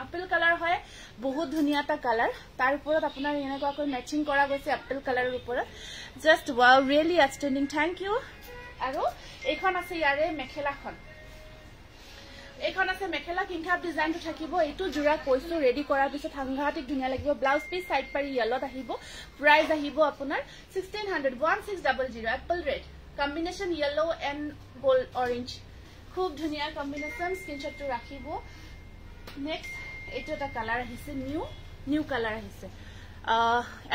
আপেল কালাৰ হয় বহুত ধুনিয়া এটা কালাৰ তাৰ ওপৰত আপোনাৰ এনেকুৱা কৈ ম্যাচিং কৰা গৈছে আপেল কালাৰৰ ওপৰত just wow really outstanding thank you আৰু এইখন আছে ইয়াৰে মেখেলাখন এইখন আছে মেখেলা কিংখাপ ডিজাইনটো থাকিব এইটো জোৰা কৈছো ৰেডি কৰাৰ পিছত সাংঘাতিক ধুনীয়া লাগিব ব্লাউজ পিস সাইড পাৰি ইয়েলত আহিব প্ৰাইস আহিব আপোনাৰ 1600 1600 apple red combination yellow and gold orange খুব ধুনীয়া কম্বিনেশন স্ক্ৰিনশ্বটটো ৰাখিব নেক্সট এইটো এটা কালাৰ আহিছে নিউ কালাৰ আহিছে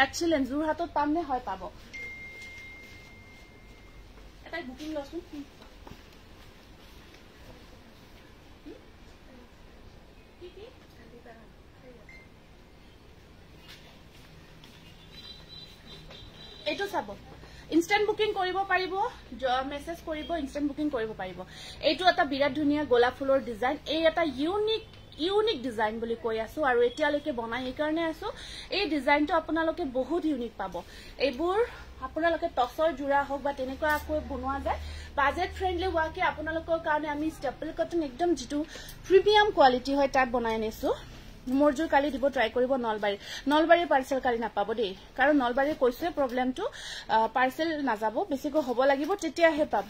এক্সেলেন্ট জোৰহাটত পামনে হয় পাব এটা বুকিং লছন এইটো চাব ইনস্ট্যান্ট বুকিং কৰিব পাৰিব মেসেজ কৰিব ইনস্ট্যান্ট বুকিং কৰিব পাৰিব এইটো এটা বিৰাট ধুনীয়া গোলাপ ফুলৰ ডিজাইন এই এটা ইউনিক ডিজাইন বুলি কৈ আছো আৰু এতিয়ালৈকে বনাই এই কাৰণে আছো এই ডিজাইনটো আপোনালোকে বহুত ইউনিক পাব এইবোৰ আপোনালোকে টছৰ জোৰা হওক বা তেনেকুৱা আকৌ বনোৱা যায় বাজেট ফ্ৰেন্ডলি হোৱাকে আপোনালোকৰ কাৰণে আমি ষ্টেপল কটন একদম যেটো প্ৰিমিয়াম কোৱালিটি হয় তাত বনাই আনিছো মোৰজুৰ কালি দিব ট্ৰাই কৰিব নলবাৰী পাৰ্সেল কালি নাপাব দেই কাৰণ নলবাৰী কৈছে প্ৰবলেমটো পাৰ্সেল নাযাব বেছিকৈ হ'ব লাগিব তেতিয়াহে পাব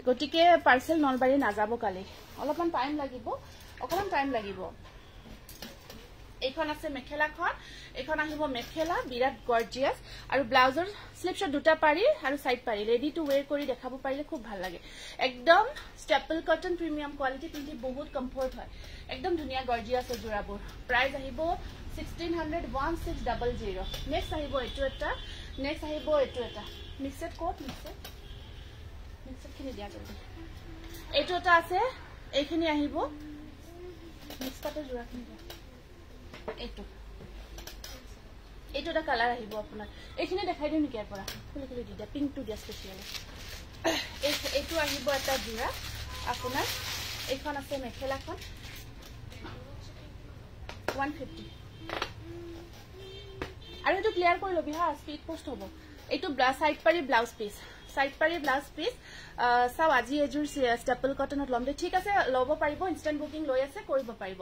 গতিকে পাৰ্সেল নলবাৰী নাযাব কালি অলপমান টাইম লাগিব এইখন আছে মেখেলাখন এইখন আহিব মেখেলা বিৰাট গৰ্জিয়াস আৰু ব্লাউজৰ স্লিপশট দুটা পাৰি আৰু সাইড পাৰি ৰেডি টু ওয়্যাৰ কৰি দেখাব পাৰিলে খুব ভাল লাগে একদম ষ্টেপল কটন প্ৰিমিয়াম কোৱালিটি পিন্ধি বহুত কমফৰ্ট হয় একদম ধুনীয়া গৰ্জিয়াস জোৰাবোৰ প্ৰাইস আহিব 1600 1600 নেক্সট আহিব এইটো এটা মিক্সড কোট মিক্সড খিনি দিয়া জলদি এইটো এটা আছে এইখিনি আহিব মিক্স কাটৰ জোৰাখিনি দিয়া এইটো এটা কালাৰ আহিব আপোনাৰ এইখিনি দেখাই দিম নেকি পৰা খুলি দি দিয়া পিংক টু দিয়া স্পেশালি এইটো আহিব এটা জোৰা আপোনাৰ এইখন আছে মেখেলাখন 150 আৰু এটো ক্লিয়াৰ কৰি লবি হা স্পিড পোষ্ট হ'ব এইটো সাইড পাৰি ব্লাউজ পিস সাও আজি এজুৰ ষ্টেপল কটনত লম দে ঠিক আছে লব পাৰিব ইনস্ট্যান্ট বুকিং লৈ আছে কৰিব পাৰিব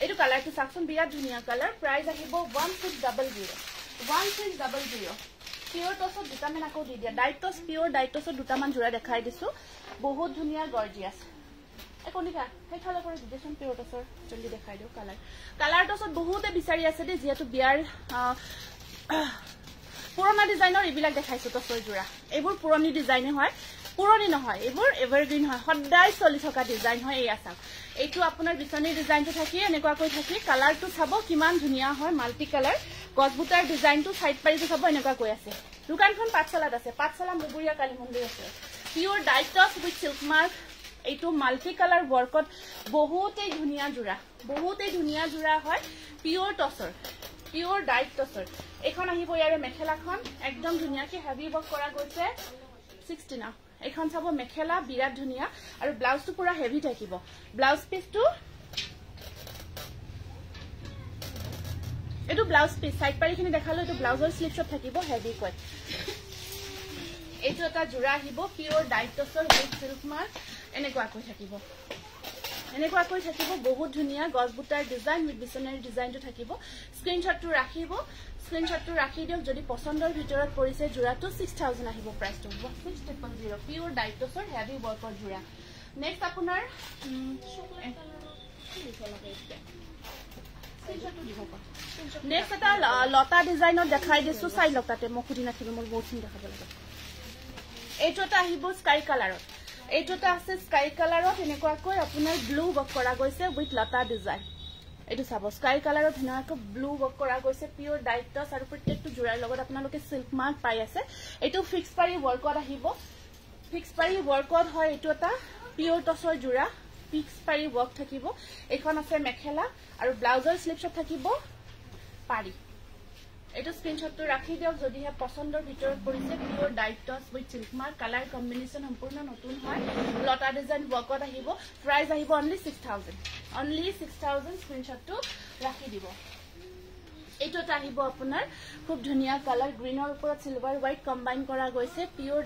এইটো কালাৰটো সাকচোন বিৰাট ধুনীয়া কালাৰ প্ৰাইস আহিব 1600 পিওৰ টসত দুটামান আকৌ দি দিয়া ডাইটস পিওৰ ডাইটসত দুটামান জোৰা দেখাই দিছো বহুত ধুনীয়া গৰ্জিয়াস একনিকা হেইফালে কৰি দিছন পিওৰ টসৰ জলদি দেখাই দিও কালাৰ টসত বহুতে বিচাৰি আছে দে যেহেতু বিয়াৰ পুৰণা ডিজাইনৰ ইবিলাক দেখাইছো টসৰ জোৰা এইবোৰ পুৰণি ডিজাইনে হয় পুৰণি নহয় এইবোৰ এভাৰগ্ৰীন হয় সদায় চলি থকা ডিজাইন হয় এই আছাম এইটো আপোনাৰ বিছনি ডিজাইনটো থাকি এনেকুৱা কৈ থাকি কালাৰটো চাব কিমান ধুনীয়া হয় মাল্টি কালাৰ গছবুটাৰ ডিজাইনটো সাইড পাৰিটো চাব এনেকুৱা কৈ আছে দোকানখন পাঠশালাত আছে পাঠশালা মুগুৰিয়া কালী মন্দিৰ আছে পিওৰ ডাইটস উইথ সিল্ক মাৰ্ক এইটো মাল্টি কালাৰ ওয়াৰ্কত বহুতেই ধুনীয়া জোৰা হয় পিওৰ ডাইট টসৰ এখন আহিব ইয়াৰে মেখেলাখন একদম ধুনীয়াকে হেভি ওয়াৰ্ক কৰা গৈছে 16 এখন চাব মেখেলা বিৰাট ধুনীয়া আৰু ব্লাউজটো পুৰা হেভি থাকিব ব্লাউজ পিসটো এটো ব্লাউজ পিস সাইড পাৰিখিনি দেখালো এটো ব্লাউজৰ স্লিপশট থাকিব হেভি কয় এইটো এটা জোৰা আহিব pure diet টসৰ with silk mark এনেকুৱা কৈ থাকিব বহুত ধুনীয়া গছবুটাৰ ডিজাইন উইথ বিছনাৰী ডিজাইনটো থাকিব স্ক্ৰিনশ্বটটো ৰাখি দিওক যদি পছন্দৰ ভিতৰত পৰিছে জোৰাটো 6000 আহিব প্ৰাইসটো 6000 পিওৰ ডাইট টসৰ হেভি ওয়াৰ্কৰ জোৰা নেক্সট আপোনাৰ নেক্সট এটা লতা ডিজাইনত দেখাই দিছো চাই লতাতে মই খুদি নাখিলো মোৰ বহুত চিন্তা দেখাব লাগে এইটো এটা আহিব স্কাই কালাৰত এইটো এটা আছে স্কাই কালাৰত এনেকুৱাকৈ আপোনাৰ ব্লু ওয়াৰ্ক কৰা গৈছে উইথ লতা ডিজাইন এইটো চাব স্কাই কালাৰত ধুনীয়াকৈ ব্লু ওয়াৰ্ক কৰা গৈছে পিওৰ ডাইট টস আৰু প্ৰত্যেকটো জোৰাৰ লগত আপোনালোকে সিল্ক মাৰ্ক পাই আছে এইটো ফিক্স পাৰি ওয়াৰ্কত আহিব ফিক্স পাৰি ওয়াৰ্কত হয় এইটো এটা পিওৰ টসৰ জোৰা ফিক্স পাৰি ওয়াৰ্ক থাকিব এখন আছে মেখেলা আৰু ব্লাউজৰ স্লিপশট থাকিব পাৰি এইটো স্ক্ৰিনশটটো ৰাখি দিওক যদি হে পছন্দৰ ভিতৰত পৰিছে পিওৰ ডাইট টস with silk mark colour combination সম্পূৰ্ণ নতুন হয় লতা ডিজাইন ওয়াৰ্কত আহিব প্ৰাইস আহিব অনলি 6000 স্ক্ৰিনশটটো ৰাখি দিব এইটো এটা আহিব আপোনাৰ খুব ধুনীয়া কালাৰ গ্ৰীনৰ ওপৰত সিলভাৰ হোৱাইট কম্বাইন কৰা গৈছে পিওৰ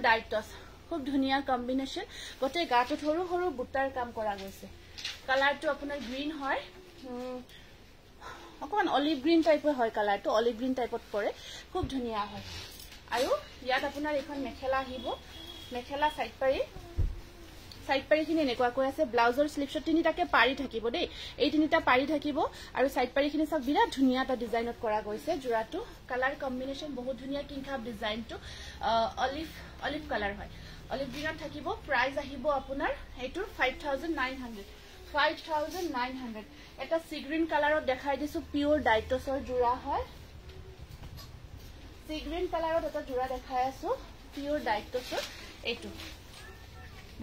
ডাইট টস খুব ধুনীয়া কম্বিনেশন গটে গাটো সৰু সৰু বুটাৰ কাম কৰা গৈছে কালাৰটো আপোনাৰ গ্ৰীন হয় অকমান অলিভ গ্ৰীন টাইপৰ হয় কালাৰটো অলিভ গ্ৰীন টাইপত পৰে খুব ধুনীয়া হয় আৰু ইয়াত আপোনাৰ এখন মেখেলা আহিব মেখেলা সাইড সাইড পাৰিখিনি এনেকুৱাকৈ আছে ব্লাউজৰ স্লিভছত তিনিটাকে পাৰি থাকিব দেই এই তিনিটা পাৰি থাকিব আৰু সাইড পাৰিখিনি সব বিৰাট ধুনীয়া এটা ডিজাইনত কৰা গৈছে জোৰাটো কালাৰ কম্বিনেশন বহুত ধুনীয়া কিংখাপ ডিজাইনটো অলিভ কালাৰ হয় অলিভ গ্ৰীনত থাকিব প্ৰাইস আহিব আপোনাৰ এইটোৰ 5900 এটা সি গ্ৰীন কালাৰত দেখাই দিছো পিওৰ ডাইটছৰ জোৰা হয় সি গ্ৰীন কালাৰত এটা জোৰা দেখাই আছো পিওৰ ডাইটছৰ এইটো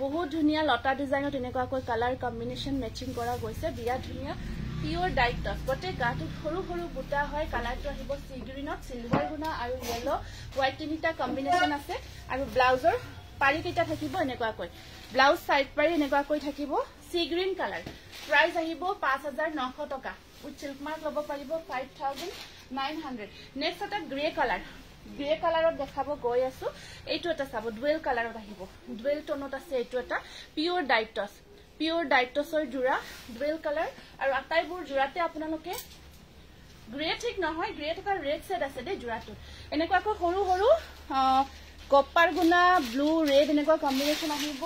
বহুত ধুনীয়া লতা ডিজাইনত এনেকুৱাকৈ কালাৰ কম্বিনেশন মেচিং কৰা গৈছে বিৰাট ধুনীয়া পিওৰ ডাইটছ গটে গাটো সৰু সৰু বুটা হয় কালাৰটো আহিব সি গ্ৰীনত সিলভাৰ গুণা আৰু ইয়েলো হোৱাইট তিনিটা কম্বিনেশন আছে আৰু ব্লাউজৰ পাৰি কেইটা থাকিব এনেকুৱাকৈ ব্লাউজ সাইড পাৰি এনেকুৱাকৈ থাকিব সি গ্ৰীন কালাৰ প্ৰাইস আহিব 5900 টকা উইথ সিল্ক মাৰ্ক লব পাৰিব 5900 নেক্সট এটা গ্ৰে কালাৰত দেখাব গৈ আছো এইটো এটা চাব ডুৱেল কালাৰত আহিব ডুৱেল টোনত আছে এইটো এটা পিওৰ ডাইটছৰ জোৰা ডুৱেল কালাৰ আৰু আটাইবোৰ জোৰাতে আপোনালোকে গ্ৰে ঠিক নহয় গ্ৰে থকা ৰেড সেট আছে দে জোৰাটো এনেকুৱাকৈ সৰু সৰু কপাৰ গুণা ব্লু ৰেড এনেকুৱা কম্বিনেশন আহিব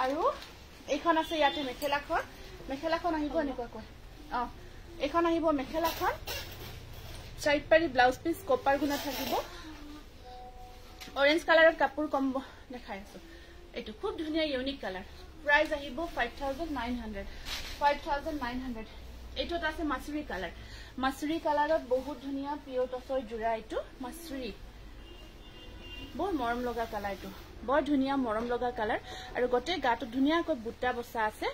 আৰু এইখন আছে ইয়াতে মেখেলাখন আহিব এনেকুৱাকৈ এইখন আহিব মেখেলাখন সাইড পাৰি ব্লাউজ পিস কপাৰ গুণা থাকিব অৰেঞ্জ কালাৰত কাপোৰ কম্বো দেখাই আছো এইটো খুব ধুনীয়া ইউনিক কালাৰ প্ৰাইস আহিব 5900 এইটো আছে মাছুৰী কালাৰত বহুত ধুনীয়া পিওৰ টছৰ জোৰা এইটো মাছুৰী বৰ মৰম লগা কালাৰটো বৰ ধুনীয়া মৰম লগা কালাৰ আৰু গটে গাটো ধুনীয়াকৈ বুটা বসা আছে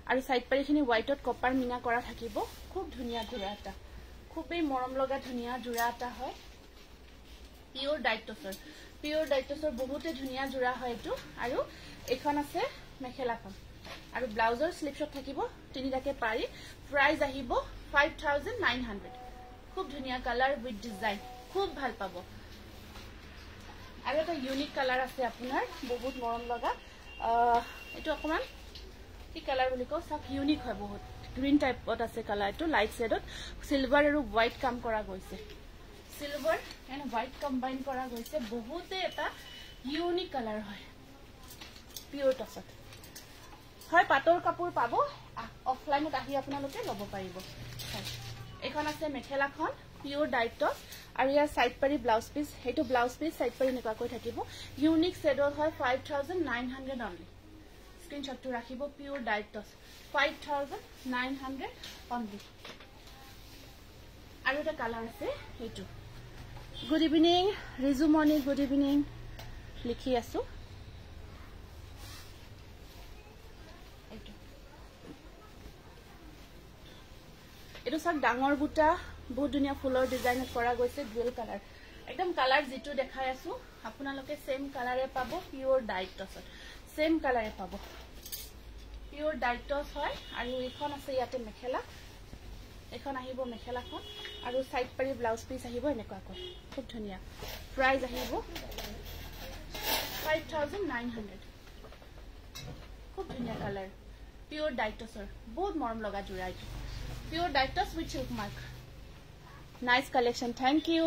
আৰু সাইড পাৰিখিনি হোৱাইটত কপাৰ মিনা কৰা থাকিব খুব ধুনীয়া জোৰা এটা খুবেই মৰম লগা ধুনীয়া জোৰা এটা হয় পিওৰ ডাইটছৰ বহুতে ধুনীয়া জোৰা হয় এইটো আৰু এখন আছে মেখেলাখন আৰু ব্লাউজৰ স্লিভছত থাকিব তিনিটাকে পাৰি প্ৰাইস আহিব 5900 খুব ধুনীয়া কালাৰ উইথ ডিজাইন খুব ভাল পাব আৰু এটা ইউনিক কালাৰ আছে আপোনাৰ বহুত মৰম লগা এইটো অকমান কি কালাৰ বুলি কও সব ইউনিক হয় বহুত গ্ৰীন টাইপত আছে কালাৰটো লাইট শেডত সিলভাৰ আৰু হোৱাইট কাম কৰা গৈছে সিলভাৰ এন্ড হোৱাইট কম্বাইন কৰা গৈছে বহুতে এটা ইউনিক কালাৰ হয় পিওৰ টছত হয় পাটৰ কাপোৰ পাব অফলাইনত আহি আপোনালোকে লব পাৰিব এখন আছে মেখেলাখন পিওৰ ডাইটছ আৰু ইয়াৰ সাইড পাৰি ব্লাউজ পিস হেটো ব্লাউজ পিস সাইড পাৰি নেকাকৈ থাকিব ইউনিক শেডৰ হয় 5900 অনলি স্ক্ৰিনশ্বটটো ৰাখিব পিওৰ ডাইটছ 5900 অনলি আৰু এটা কালাৰ আছে হেটো good evening Riju morning good evening লিখি আছো এটো সব ডাঙৰ বুটা বহুত ধুনীয়া ফুলৰ ডিজাইন কৰা গৈছে ডুৱেল কালাৰ একদম কালাৰ যেটো দেখাই আছো আপোনালোকে সেম কালাৰে পাব পিওৰ ডাইটছত সেম কালাৰে পাব পিওৰ ডাইটছ হয় আৰু এখন আছে ইয়াতে মেখেলা এখন আহিব মেখেলাখন আৰু সাইড পাৰি ব্লাউজ পিস আহিব এনেকুৱাকৈ খুব ধুনীয়া প্ৰাইস আহিব 5900 খুব ধুনীয়া কালাৰ পিওৰ ডাইটছৰ বহুত মৰম লগা জোৰা এইটো পিওৰ ডাইটছ with silk mark nice collection thank you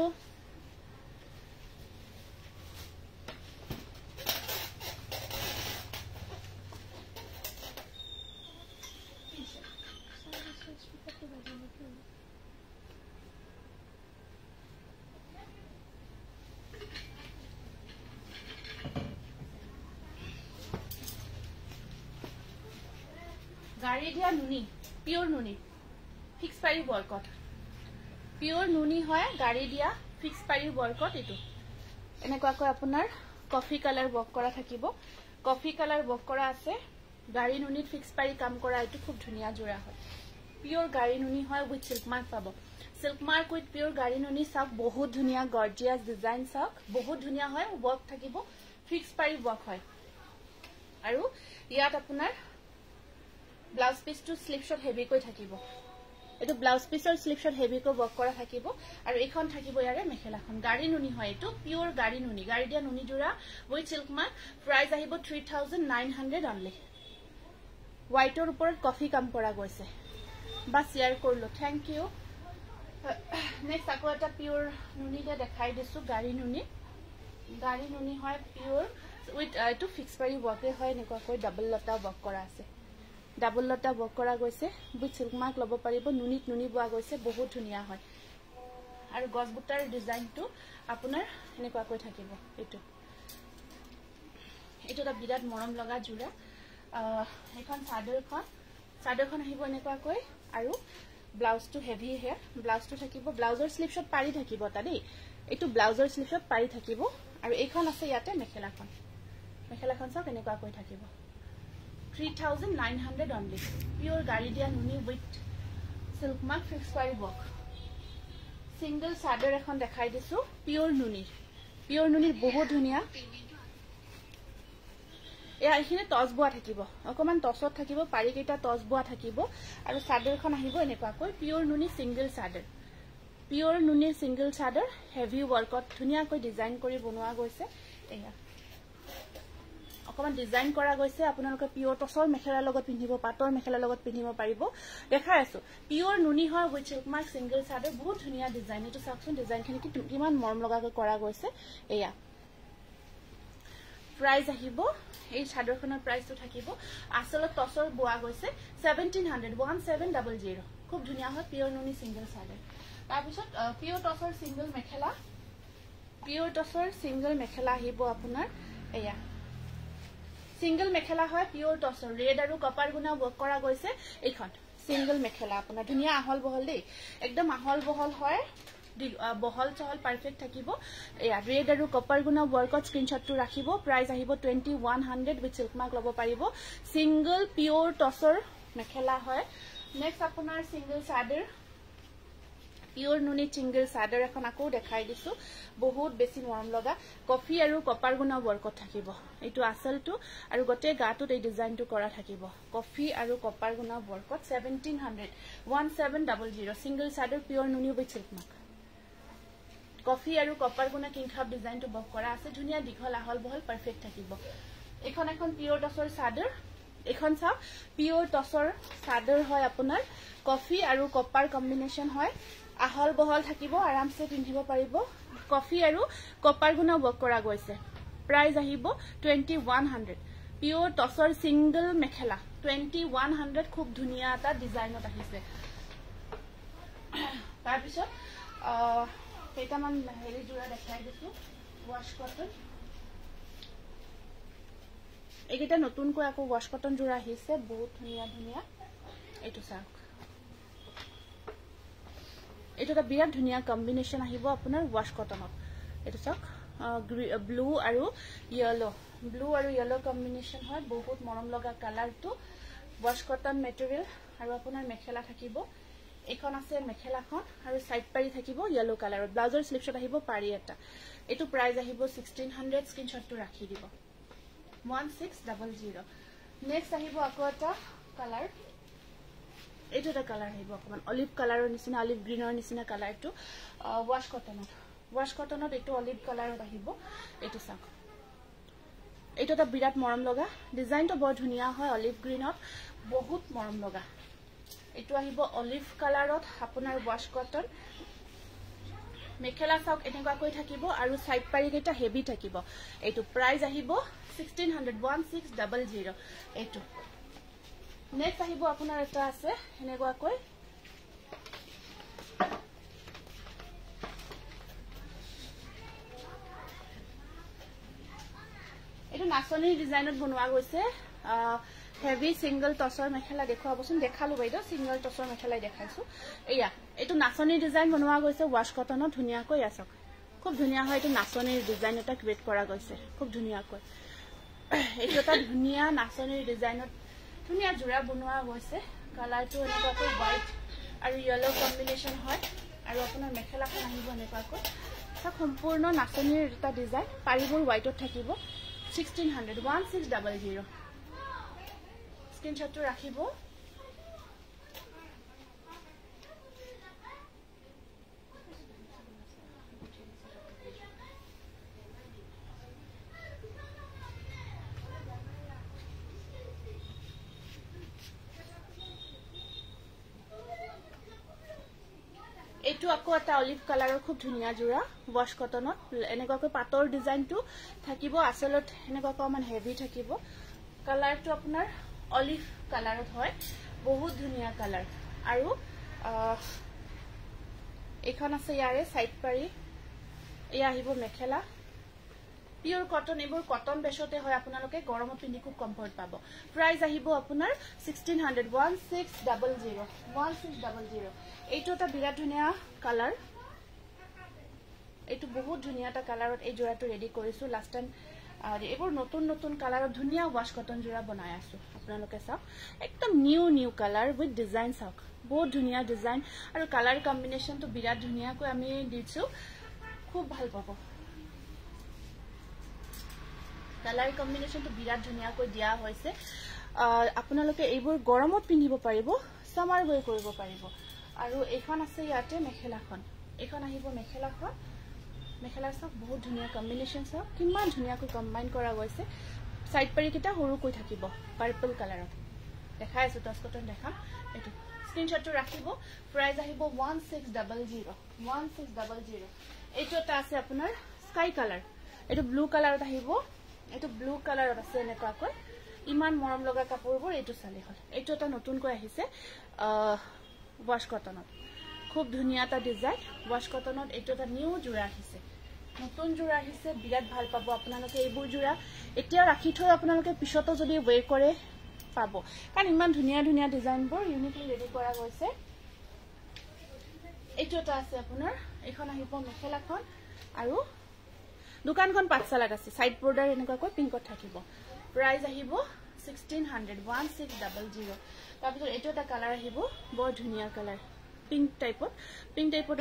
গাড়ি দিয়া নুনি পিওৰ নুনি ফিক্স পাৰি বয়কট পিওৰ নুনি হয় গাড়ি দিয়া ফিক্স পাৰি বয়কট এটো এনেকুৱাকৈ আপোনাৰ কফি কালাৰ বক কৰা থাকিব কফি কালাৰ বক কৰা আছে গাড়ি নুনিত ফিক্স পাৰি কাম কৰা এটো খুব ধুনীয়া জোৰা হয় পিওর গাড়ি নুনি হয় উইথ সিল্ক মার্ক পাব সিল্ক মার্ক উইথ পিওর গাড়ি নুনি সব বহুত ধুনীয়া গর্জিয়াস ডিজাইন সব বহুত ধুনীয়া হয় ওয়ার্ক থাকিব ফিক্স পাৰি ওয়াৰ্ক হয় আৰু ইয়াত আপোনাৰ ব্লাউজ পিসটো স্লিভছত হেভি কৈ থাকিব এটো ব্লাউজ পিসৰ স্লিভছত হেভি কৈ ওয়াৰ্ক কৰা থাকিব আৰু এখন থাকিব ইয়াৰে মেখেলাখন গাড়ি নুনি হয় এটো পিওৰ গাড়ি নুনি গাড়ি দিয়া নুনি জোৰা উইথ সিল্ক মাৰ্ক প্ৰাইস আহিব 3900 অনলি হোয়াইটৰ ওপৰত কফি কাম কৰা গৈছে বা শেয়াৰ কৰিলো থ্যাংক ইউ নেক্সট আকৌ এটা পিওর নুনি দে দেখাই দিছো গাড়ি নুনি হয় পিওর উইথ এইটো ফিক্স পাৰি ৱৰ্কে হয় এনেকুৱাকৈ ডাবল লতা ৱৰ্ক কৰা আছে ডাবল লতা ৱৰ্ক কৰা গৈছে উইথ চিল্ক মাৰ্ক ল'ব পাৰিব নুনিত নুনি বোৱা গৈছে বহুত ধুনীয়া হয় আৰু গছবুটাৰ ডিজাইনটো আপোনাৰ এনেকুৱাকৈ থাকিব এইটো এটা বিৰাট মৰম লগা জোৰা এখন চাদৰখন আহিব এনেকুৱাকৈ আৰু ব্লাউজটো হেভি হেয়াৰ ব্লাউজটো থাকিব ব্লাউজৰ স্লিভছত পাৰি থাকিব তা দেই এইটো ব্লাউজৰ স্লিভছত পাৰি থাকিব আৰু এইখন আছে ইয়াতে মেখেলাখন চাওক এনেকুৱাকৈ থাকিব 3900 অনলি পিওৰ গাড়ী দিয়া নুনি উইথ সিল্ক মাৰ্ক ফিক্স পাৰি ৱৰ্ক সিঙ্গল চাদৰ এখন দেখাই দিছো পিওৰ নুনিৰ বহুত ধুনীয়া এয়া এইখিনি টচ বোৱা থাকিব অকমান টচত থাকিব পাৰি কেইটা টচ বোৱা থাকিব আৰু চাদৰখন আহিব এনেকুৱাকৈ পিওৰ নুনি সিঙ্গল চাদৰ হেভি ৱৰ্কত ধুনীয়াকৈ ডিজাইন কৰি বনোৱা গৈছে এয়া অকমান ডিজাইন কৰা গৈছে আপোনালোকে পিওৰ টচৰ মেখেলাৰ লগত পিন্ধিব পাটৰ মেখেলাৰ লগত পিন্ধিব পাৰিব দেখাই আছো পিওৰ নুনি হয় উইথ চিল্ক মাৰ্ক সিঙ্গল চাদৰ বহুত ধুনীয়া ডিজাইন এটো চাওকচোন ডিজাইনখিনি কিমান মৰম লগাকৈ কৰা গৈছে এয়া প্ৰাইস আহিব এই চাদৰখনৰ প্ৰাইসটো থাকিব আসলত টচৰ বোৱা গৈছে 1700 খুব ধুনীয়া হয় পিওৰ নুনি সিঙ্গল চাদৰ তাৰ পিছত পিওৰ টচৰ সিঙ্গল মেখেলা আহিব আপোনাৰ এয়া সিঙ্গল মেখেলা হয় পিওৰ টসৰ ৰেড আৰু কপাৰ গুনা ৱৰ্ক কৰা গৈছে এইখন সিঙ্গল মেখেলা আপোনাৰ ধুনীয়া আহল বহল দেই একদম আহল বহল হয় বহল চহল পারফেক্ট থাকিব এয়া ৰেড আৰু কপাৰ গুনা ৱৰ্কত স্ক্ৰিনশ্বটটো ৰাখিব প্ৰাইস আহিব 2100 উইথ সিল্ক মাৰ্ক ল'ব পাৰিব সিঙ্গল পিওৰ টসৰ মেখেলা হয় নেক্সট আপোনাৰ সিঙ্গল চাদৰ পিওৰ নুনি সিঙ্গল চাদৰ এখন আকৌ দেখাই দিছো বহুত বেছি মৰম লগা কফি আৰু কপাৰ গুনা ৱৰ্কত থাকিব এইটো আসলটো আৰু গটে গাটোত এই ডিজাইনটো কৰা থাকিব কফি আৰু কপাৰ গুনা ৱৰ্কত 1700 সিঙ্গল চাদৰ পিওৰ নুনি উইথ সিল্ক মাৰ্ক কফি আৰু কপাৰ গুনা কিংখাপ ডিজাইনটো ৱৰ্ক কৰা আছে ধুনীয়া দীঘল আহল বহল পাৰফেক্ট থাকিব এখন পিওৰ টসৰ চাদৰ এখন চাওক পিওৰ টসৰ চাদৰ হয় আপোনাৰ কফি আৰু কপাৰ কম্বিনেশন হয় আহল বহল থাকিব আৰামসে পিন্ধিব পাৰিব কফি আৰু কপাৰ গুনা ৱৰ্ক কৰা গৈছে প্ৰাইস আহিব 2100 পিওৰ টসৰ সিঙ্গল মেখেলা 2100 খুব ধুনীয়া এটা ডিজাইনত আহিছে তাৰ পিছত কেইটামান হেৰি জোৰা দেখাই দিছো ওয়াশ কটন এইকেইটা নতুনকৈ আকৌ ওয়াশ কটন জোৰা আহিছে বহুত ধুনীয়া এইটো চাওক এইটো এটা বিৰাট ধুনীয়া কম্বিনেশন আহিব আপোনাৰ ওয়াশ কটনত এইটো চাওক ব্লু আৰু ইয়েলো কম্বিনেশন হয় বহুত মৰম লগা কালাৰটো ওয়াশ কটন মেটেৰিয়েল আৰু আপোনাৰ মেখেলা থাকিব এখন আছে মেখেলাখন আৰু সাইড পাৰি থাকিব ইয়েলো কালাৰত ব্লাউজৰ স্লিভছত আহিব পাৰি এটা এটো প্ৰাইস আহিব 1600 স্ক্ৰিনশ্বটটো ৰাখি দিব 1600 নেক্সট আহিব আকৌ এটা কালাৰ এইটো এটা কালাৰ আহিব অকমান অলিভ কালাৰৰ নিচিনা অলিভ গ্ৰীনৰ নিচিনা কালাৰটো ওয়াশ কটনত এইটো অলিভ কালাৰত আহিব এইটো চাওক এইটো এটা বিৰাট মৰম লগা ডিজাইনটো বৰ ধুনীয়া হয় অলিভ গ্ৰীনত বহুত মৰম লগা এইটো আহিব অলিভ কালাৰত আপোনাৰ ওয়াশ কটন মেখেলা চাওক এনেকুৱাকৈ থাকিব আৰু সাইড পাৰি কেইটা হেভি থাকিব এইটো প্ৰাইস আহিব 1600 এইটো নেক্সট আহিব আপোনাৰ এটা আছে এনেকুৱাকৈ এইটো নাচনিৰ ডিজাইনত বনোৱা গৈছে হেভি সিঙ্গল টসৰ মেখেলা দেখুৱাবচোন দেখালো বাইদেউ সিঙ্গল টসৰ মেখেলাই দেখাইছো এয়া এইটো নাচনিৰ ডিজাইন বনোৱা গৈছে ওয়াশ কটনত ধুনীয়াকৈ আছে খুব ধুনীয়া হয় এইটো নাচনিৰ ডিজাইন এটা ক্ৰিয়েট কৰা গৈছে খুব ধুনীয়াকৈ এইটো এটা ধুনীয়া নাচনিৰ ডিজাইনত ধুনীয়া জোৰা বনোৱা গৈছে কালাৰটো এনেকুৱাকৈ হোৱাইট আৰু ইয়েলো কম্বিনেশন হয় আৰু আপোনাৰ মেখেলাখন আহিব এনেকুৱাকৈ সম্পূৰ্ণ নাচনিৰ এটা ডিজাইন পাৰিবোৰ হোৱাইটত থাকিব 1600 স্ক্ৰিনশটটো ৰাখিব এইটো আকৌ এটা অলিভ কালাৰৰ খুব ধুনীয়া জোৰা ৱাশ কটনত এনেকুৱাকৈ পাতৰ ডিজাইনটো থাকিব আচলত এনেকুৱাকৈ মান হেভি থাকিব কালাৰটো আপোনাৰ অলিভ কালাৰত হয় বহুত ধুনীয়া কালাৰ আৰু এইখন আছে ইয়াৰে সাইড পাৰি এয়া আহিব মেখেলা পিওৰ কটন এবোৰ কটন বেশতে হয় আপোনালোকে গৰমত পিন্ধি খুব কমফৰ্ট পাব প্ৰাইস আহিব আপোনাৰ 1600 1600 এইটো এটা বিৰাট ধুনীয়া কালাৰ এইটো বহুত ধুনীয়া এটা কালাৰত এই জোৰাটো ৰেডি কৰিছো লাষ্ট টাইম এবোৰ নতুন নতুন কালাৰত ধুনীয়া ৱাশ কটন জোৰা বনাই আছো আপোনালোকে চাওক একদম নিউ কালাৰ উইথ ডিজাইন চাওক বহুত ধুনীয়া ডিজাইন আৰু কালাৰ কম্বিনেশনটো বিৰাট ধুনীয়াকৈ আমি দিছো খুব ভাল পাব কালাৰ কম্বিনেশনটো বিৰাট ধুনীয়াকৈ দিয়া হৈছে আপোনালোকে এইবোৰ গৰমত পিন্ধিব পাৰিব সামাৰ গৈ কৰিব পাৰিব আৰু এইখন আছে ইয়াতে মেখেলাখন এইখন আহিব মেখেলাখন মেখেলাৰ সব বহুত ধুনীয়া কম্বিনেশন সব কিমান ধুনীয়াকৈ কম্বাইন কৰা গৈছে সাইড পাৰি কিটা সৰু কৈ থাকিব পাৰ্পল কালাৰত দেখাই আছো টচ কটন দেখাম এটো স্ক্ৰিনশ্বটটো ৰাখিব প্ৰাইস আহিব 1600 এইটো এটা আছে আপোনাৰ স্কাই কালাৰ এটো ব্লু কালাৰত আহিব এটো ব্লু কালাৰত আছে এনেকুৱাকৈ ইমান মৰম লগা কাপোৰবোৰ এইটো চালে হল এইটো এটা নতুনকৈ আহিছে ৱাশ কটনত খুব ধুনীয়া এটা ডিজাইন ৱাশ কটনত এইটো এটা নিউ জোৰা আহিছে নতুন জোৰা আহিছে বিৰাট ভাল পাব আপোনালোকে এইবোৰ জোৰা এতিয়া ৰাখি থৈ আপোনালোকে পিছতো যদি ওয়ে কৰে পাব কাৰণ ইমান ধুনীয়া ধুনীয়া ডিজাইনবোৰ ইউনিকলি ৰেডি কৰা গৈছে এইটো এটা আছে আপোনাৰ এখন আহিব মেখেলাখন আৰু দোকানখন পাঠশালাত আছে সাইড বৰ্ডাৰ এনেকুৱাকৈ পিংকত থাকিব প্ৰাইস আহিব 1600 তাৰপিছত এইটো এটা কালাৰ আহিব বৰ ধুনীয়া কালাৰ পিংক টাইপত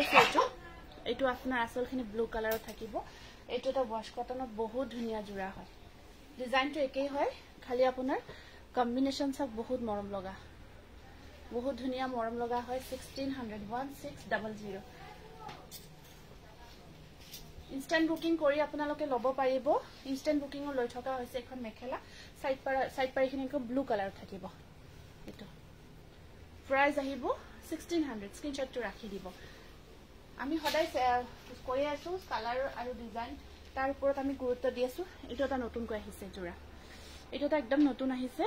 আছে এইটো আপোনাৰ আসলখিনি ব্লু কালাৰত থাকিব এইটো এটা ৱাশ কটনত বহুত ধুনীয়া জোৰা হয় ডিজাইনটো একেই হয় খালি আপোনাৰ কম্বিনেশন সব বহুত মৰম লগা বহুত ধুনীয়া মৰম লগা হয় 1600 ইনস্ট্যান্ট বুকিং কৰি আপোনালোকে লব পাৰিব ইনস্ট্যান্ট বুকিং লৈ থকা হৈছে এখন মেখেলা সাইড পাৰিখিনিক ব্লু কালাৰ থাকিব এটো প্ৰাইস আহিব 1600 স্ক্ৰিনশ্বটটো ৰাখি দিব আমি সদায় কৈ আছো কালাৰ আৰু ডিজাইন তাৰ ওপৰত আমি গুৰুত্ব দি আছো এটো এটা নতুনকৈ আহিছে জোৰা এটো এটা একদম নতুন আহিছে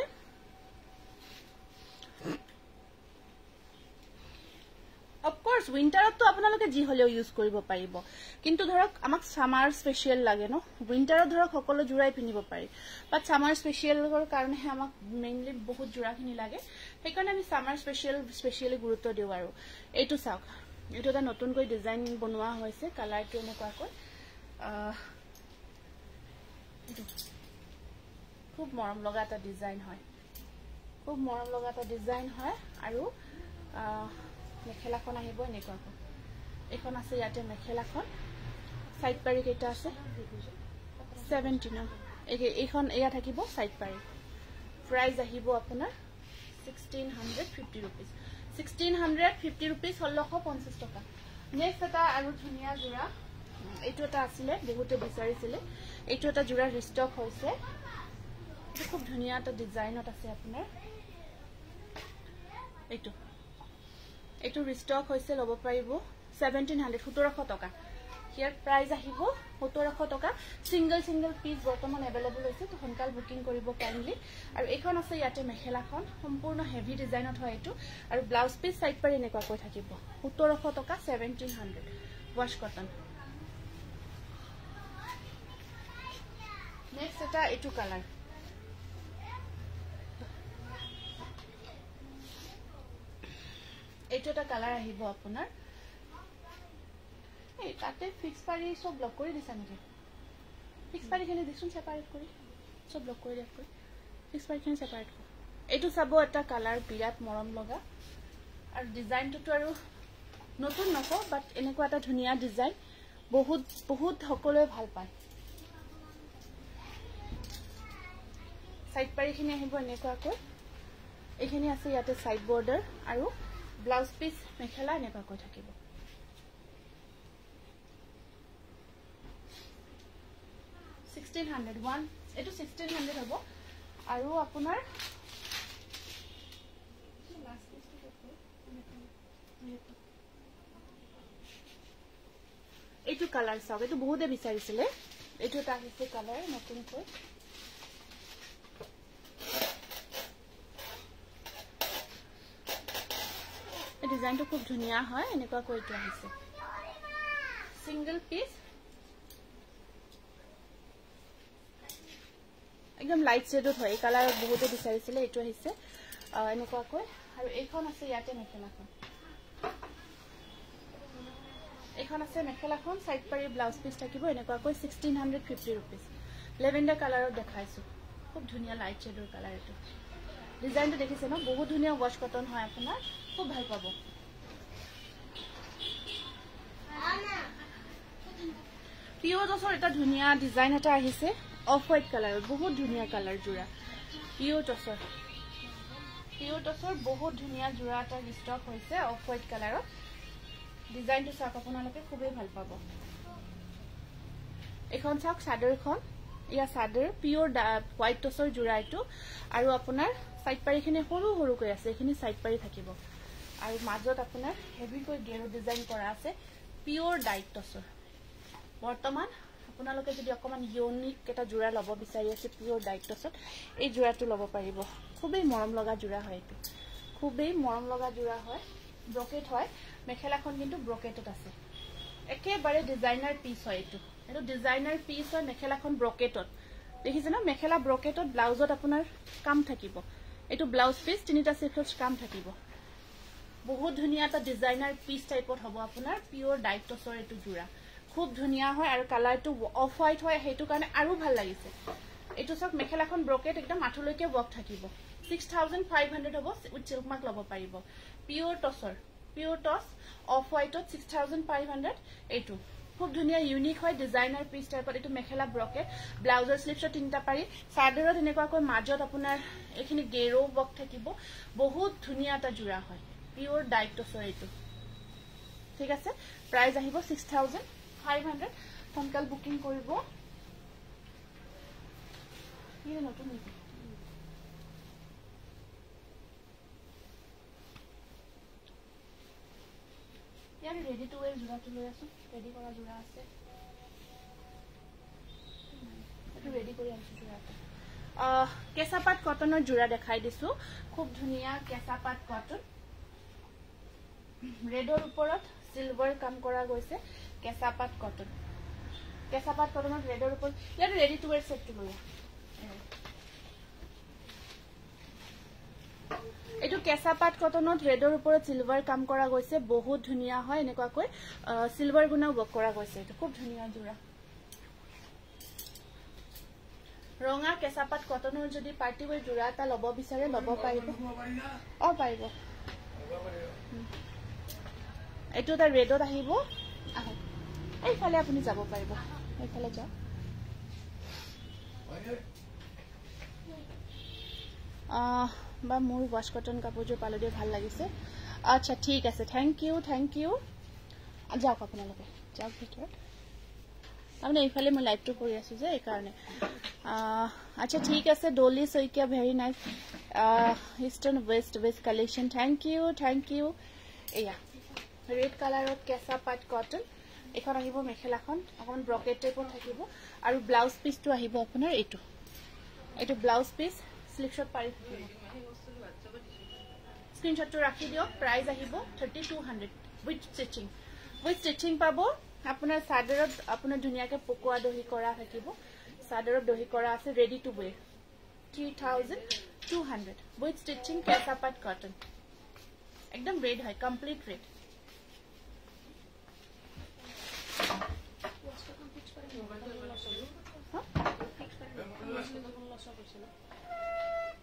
Of course, winter to আপোনালোকে জি হলেও ইউজ কৰিব পাৰিব কিন্তু ধৰক আমাক সামাৰ স্পেশাল লাগে ন উইন্টাৰত ধৰক সকলো জোৰাই পিনিব পাৰি বাট সামাৰ স্পেশালৰ কাৰণে আমাক মেইনলি বহুত জোৰাখিনি লাগে সেইকাৰণে আমি সামাৰ স্পেশালি গুৰুত্ব দিও আৰু এইটো চাওক এইটো এটা নতুনকৈ ডিজাইন বনোৱা হৈছে কালাৰটো এনেকুৱাকৈ খুব মৰম লগা এটা ডিজাইন হয় আৰু মেখেলাখন আহিব এনেকুৱাকৈ এখন আছে ইয়াতে মেখেলাখন সাইড পাৰি কেইটা আছে 17 এইখন এয়া থাকিব সাইড পাৰি প্ৰাইস আহিব আপোনাৰ 1650 rupees 1650 rupees 1650 টকা নেক্সট এটা আৰু ধুনীয়া জোৰা এইটো এটা আছিল বহুতে বিচাৰিছিল এইটো এটা জোৰা ৰিষ্টক হৈছে খুব ধুনীয়া এটা ডিজাইনত আছে আপোনাৰ এইটো ৰিষ্টক হৈছে লব পাৰিব 1700 টকা হিয়াৰ প্ৰাইস আহিব 1700 টকা সিঙ্গল পিস বৰ্তমান अवेलेबल হৈছে তো সোনকাল বুকিং কৰিব কাইন্ডলি আৰু এইখন আছে ইয়াতে মেখেলাখন সম্পূৰ্ণ হেভি ডিজাইনত হয় এটো আৰু ব্লাউজ পিস সাইড পাৰি এনেকুৱাকৈ থাকিব 1700 টকা 1700 ৱাশ কটন নেক্সট এটা এটো কালাৰ এইটো এটা কালাৰ আহিব আপোনাৰ এই তাতে ফিক্স পাৰি সব ব্লক কৰি দিছা নেকি ফিক্স পাৰি খিনি দিছুন সেপাৰেট কৰি সব ব্লক কৰি দিয়ক ফিক্স পাৰি খিনি সেপাৰেট কৰি এইটো চাব এটা কালাৰ বিৰাট মৰম লগা আৰু ডিজাইনটো আৰু নতুন নকো বাট এনেকুৱা এটা ধুনীয়া ডিজাইন বহুত সকলোৱে ভাল পায় সাইড পাৰি খিনি আহিব এনেকুৱাকৈ এইখিনি আছে ইয়াতে সাইড বৰ্ডাৰ আৰু ব্লাউজ পিস মেখেলা এনেকুৱাকৈ থাকিব 1600 এটো 1600 হ'ব আৰু আপোনাৰ এইটো কালাৰ চাওক এইটো বহুতে বিচাৰিছিলে এইটো এটা আহিছে কালাৰ নতুনকৈ এই ডিজাইনটো খুব ধুনীয়া হয় এনেকুৱা কৈ এইটো আহিছে সিঙ্গল পিস একদম লাইট শেডত হয় কালাৰ বহুতে বিচাৰিছিলে এইটো আহিছে এনেকুৱা কৈ আৰু এইখন আছে ইয়াতে মেখেলাখন এখন আছে মেখেলাখন সাইড পাৰি ব্লাউজ পিস থাকিব এনেকুৱা কৈ 1650 रुपीस লেভেন্ডাৰ কালাৰত দেখাইছো খুব ধুনীয়া লাইট শেডৰ কালাৰ এটো ডিজাইনটো দেখিছে ন বহুত ধুনীয়া ওয়াশ কটন হয় আপোনাৰ খুব ভাল পাব পিওৰ টসৰ এটা ধুনীয়া ডিজাইন এটা আহিছে অফ হোয়াইট কালাৰ বহুত ধুনীয়া কালাৰ জোৰা পিওৰ টসৰ বহুত ধুনীয়া জোৰা এটা ষ্টক হৈছে অফ হোয়াইট কালাৰত ডিজাইনটো চাওক আপোনালোকে খুবেই ভাল পাব এখন চাওক চাদৰখন ইয়া চাদৰ পিওৰ হোয়াইট টসৰ জোৰা এটো আৰু আপোনাৰ সাইড পাৰিখিনি সৰু সৰুকৈ আছে এখিনি সাইড পাৰি থাকিব আৰু মাজত আপোনাৰ হেভি কৈ গেৰো ডিজাইন কৰা আছে পিওৰ ডাইট টসৰ বৰ্তমান আপোনালোকে যদি অকমান ইউনিক এটা জোৰা লব বিচাৰি আছে পিওৰ ডাইট টসত এই জোৰাটো লব পাৰিব খুবেই মৰম লগা জোৰা হয় এটো খুবেই মৰম লগা জোৰা হয় ব্ৰকেট হয় মেখেলাখন কিন্তু ব্ৰকেটত আছে একেবাৰে ডিজাইনাৰ পিস হয় এটো ডিজাইনাৰ পিস হয় মেখেলাখন ব্ৰকেটত দেখিছে না মেখেলা ব্ৰকেটত ব্লাউজত আপোনাৰ কাম থাকিব এটো ব্লাউজ পিস তিনিটা সিফলছ কাম থাকিব বহুত ধুনীয়া এটা ডিজাইনাৰ পিস টাইপত হ'ব আপোনাৰ পিওৰ ডাইট টসৰ এটো জোৰা খুব ধুনীয়া হয় আৰু কালাৰটো অফ হোয়াইট হয় হেতু কাৰণে আৰু ভাল লাগিছে এটো সব মেখেলাখন ব্ৰকেট একদম মাথলৈকে ওয়াৰ্ক থাকিব 6500 হ'ব উইথ সিল্ক মাৰ্ক লব পাৰিব পিওৰ টস অফ হোয়াইটত 6500 এটো খুব ধুনীয়া ইউনিক হয় ডিজাইনাৰ পিস টাইপত এটো মেখেলা ব্ৰকেট ব্লাউজৰ স্লিভছত তিনটা পাৰি চাদৰত এনেকুৱাকৈ মাজত আপোনাৰ এখিনি গেৰো ওয়াৰ্ক থাকিব বহুত ধুনীয়া এটা জোৰা হয় পিওৰ ডাইট টসৰ এটো ঠিক আছে প্ৰাইস আহিব 6500 সোনকাল বুকিং কৰিব ইয়ে নতুন নেকি ইয়াৰ ৰেডি টু ওয়্যাৰ জোৰাটো লৈ আছো ৰেডি কৰা জোৰা আছে এটো ৰেডি কৰি আছো জোৰাটো কেঁচাপাত কটনৰ জোৰা দেখাই দিছো খুব ধুনীয়া কেঁচাপাত কটন ৰেডৰ ওপৰত সিলভাৰ কাম কৰা গৈছে কেঁচাপাত কটনত ৰেডৰ ওপৰত ইয়াৰ ৰেডি টু ওয়্যাৰ সেটটো লৈ এটো কেঁচাপাত কটনত ৰেডৰ ওপৰত সিলভাৰ কাম কৰা গৈছে বহুত ধুনীয়া হয় এনেকুৱাকৈ সিলভাৰ গুণাও ওয়াৰ্ক কৰা গৈছে এটো খুব ধুনীয়া জোৰা ৰঙা কেঁচাপাত কটনৰ যদি পাৰ্টি ওয়্যাৰ জোৰা এটা লব বিচাৰে লব পাৰিব পাৰিব এটো এটা ৰেডত আহিব এইফালে আপুনি যাব পাৰিব এইফালে যাওক বা মোৰ ওয়াশ কটন কাপোৰযোৰ পালদে ভাল লাগিছে আচ্ছা ঠিক আছে থ্যাংক ইউ যাওক আপোনালোকে যাওক ভিতৰত আমি এইফালে মই লাইভটো কৰি আছো যে এই কাৰণে আচ্ছা ঠিক আছে Dolly Saikia very nice eastern west collection thank you এয়া ৰেড কালাৰত কেঁচাপাত কটন এখন আহিব মেখেলাখন অকমান ব্ৰকেট টাইপৰ থাকিব আৰু ব্লাউজ পিসটো আহিব আপোনাৰ এটো ব্লাউজ পিস স্লিভছত পাৰি থাকিব স্ক্ৰিনশ্বটটো ৰাখি দিয়ক প্ৰাইস আহিব 3200 উইথ ষ্টিচিং পাব আপোনাৰ চাদৰত আপোনাৰ ধুনীয়াকৈ পকোৱা দহি কৰা থাকিব চাদৰত দহি কৰা আছে ready to wear 3200 with stitching কেঁচাপাত কটন একদম ৰেড হয় কমপ্লিট ৰেড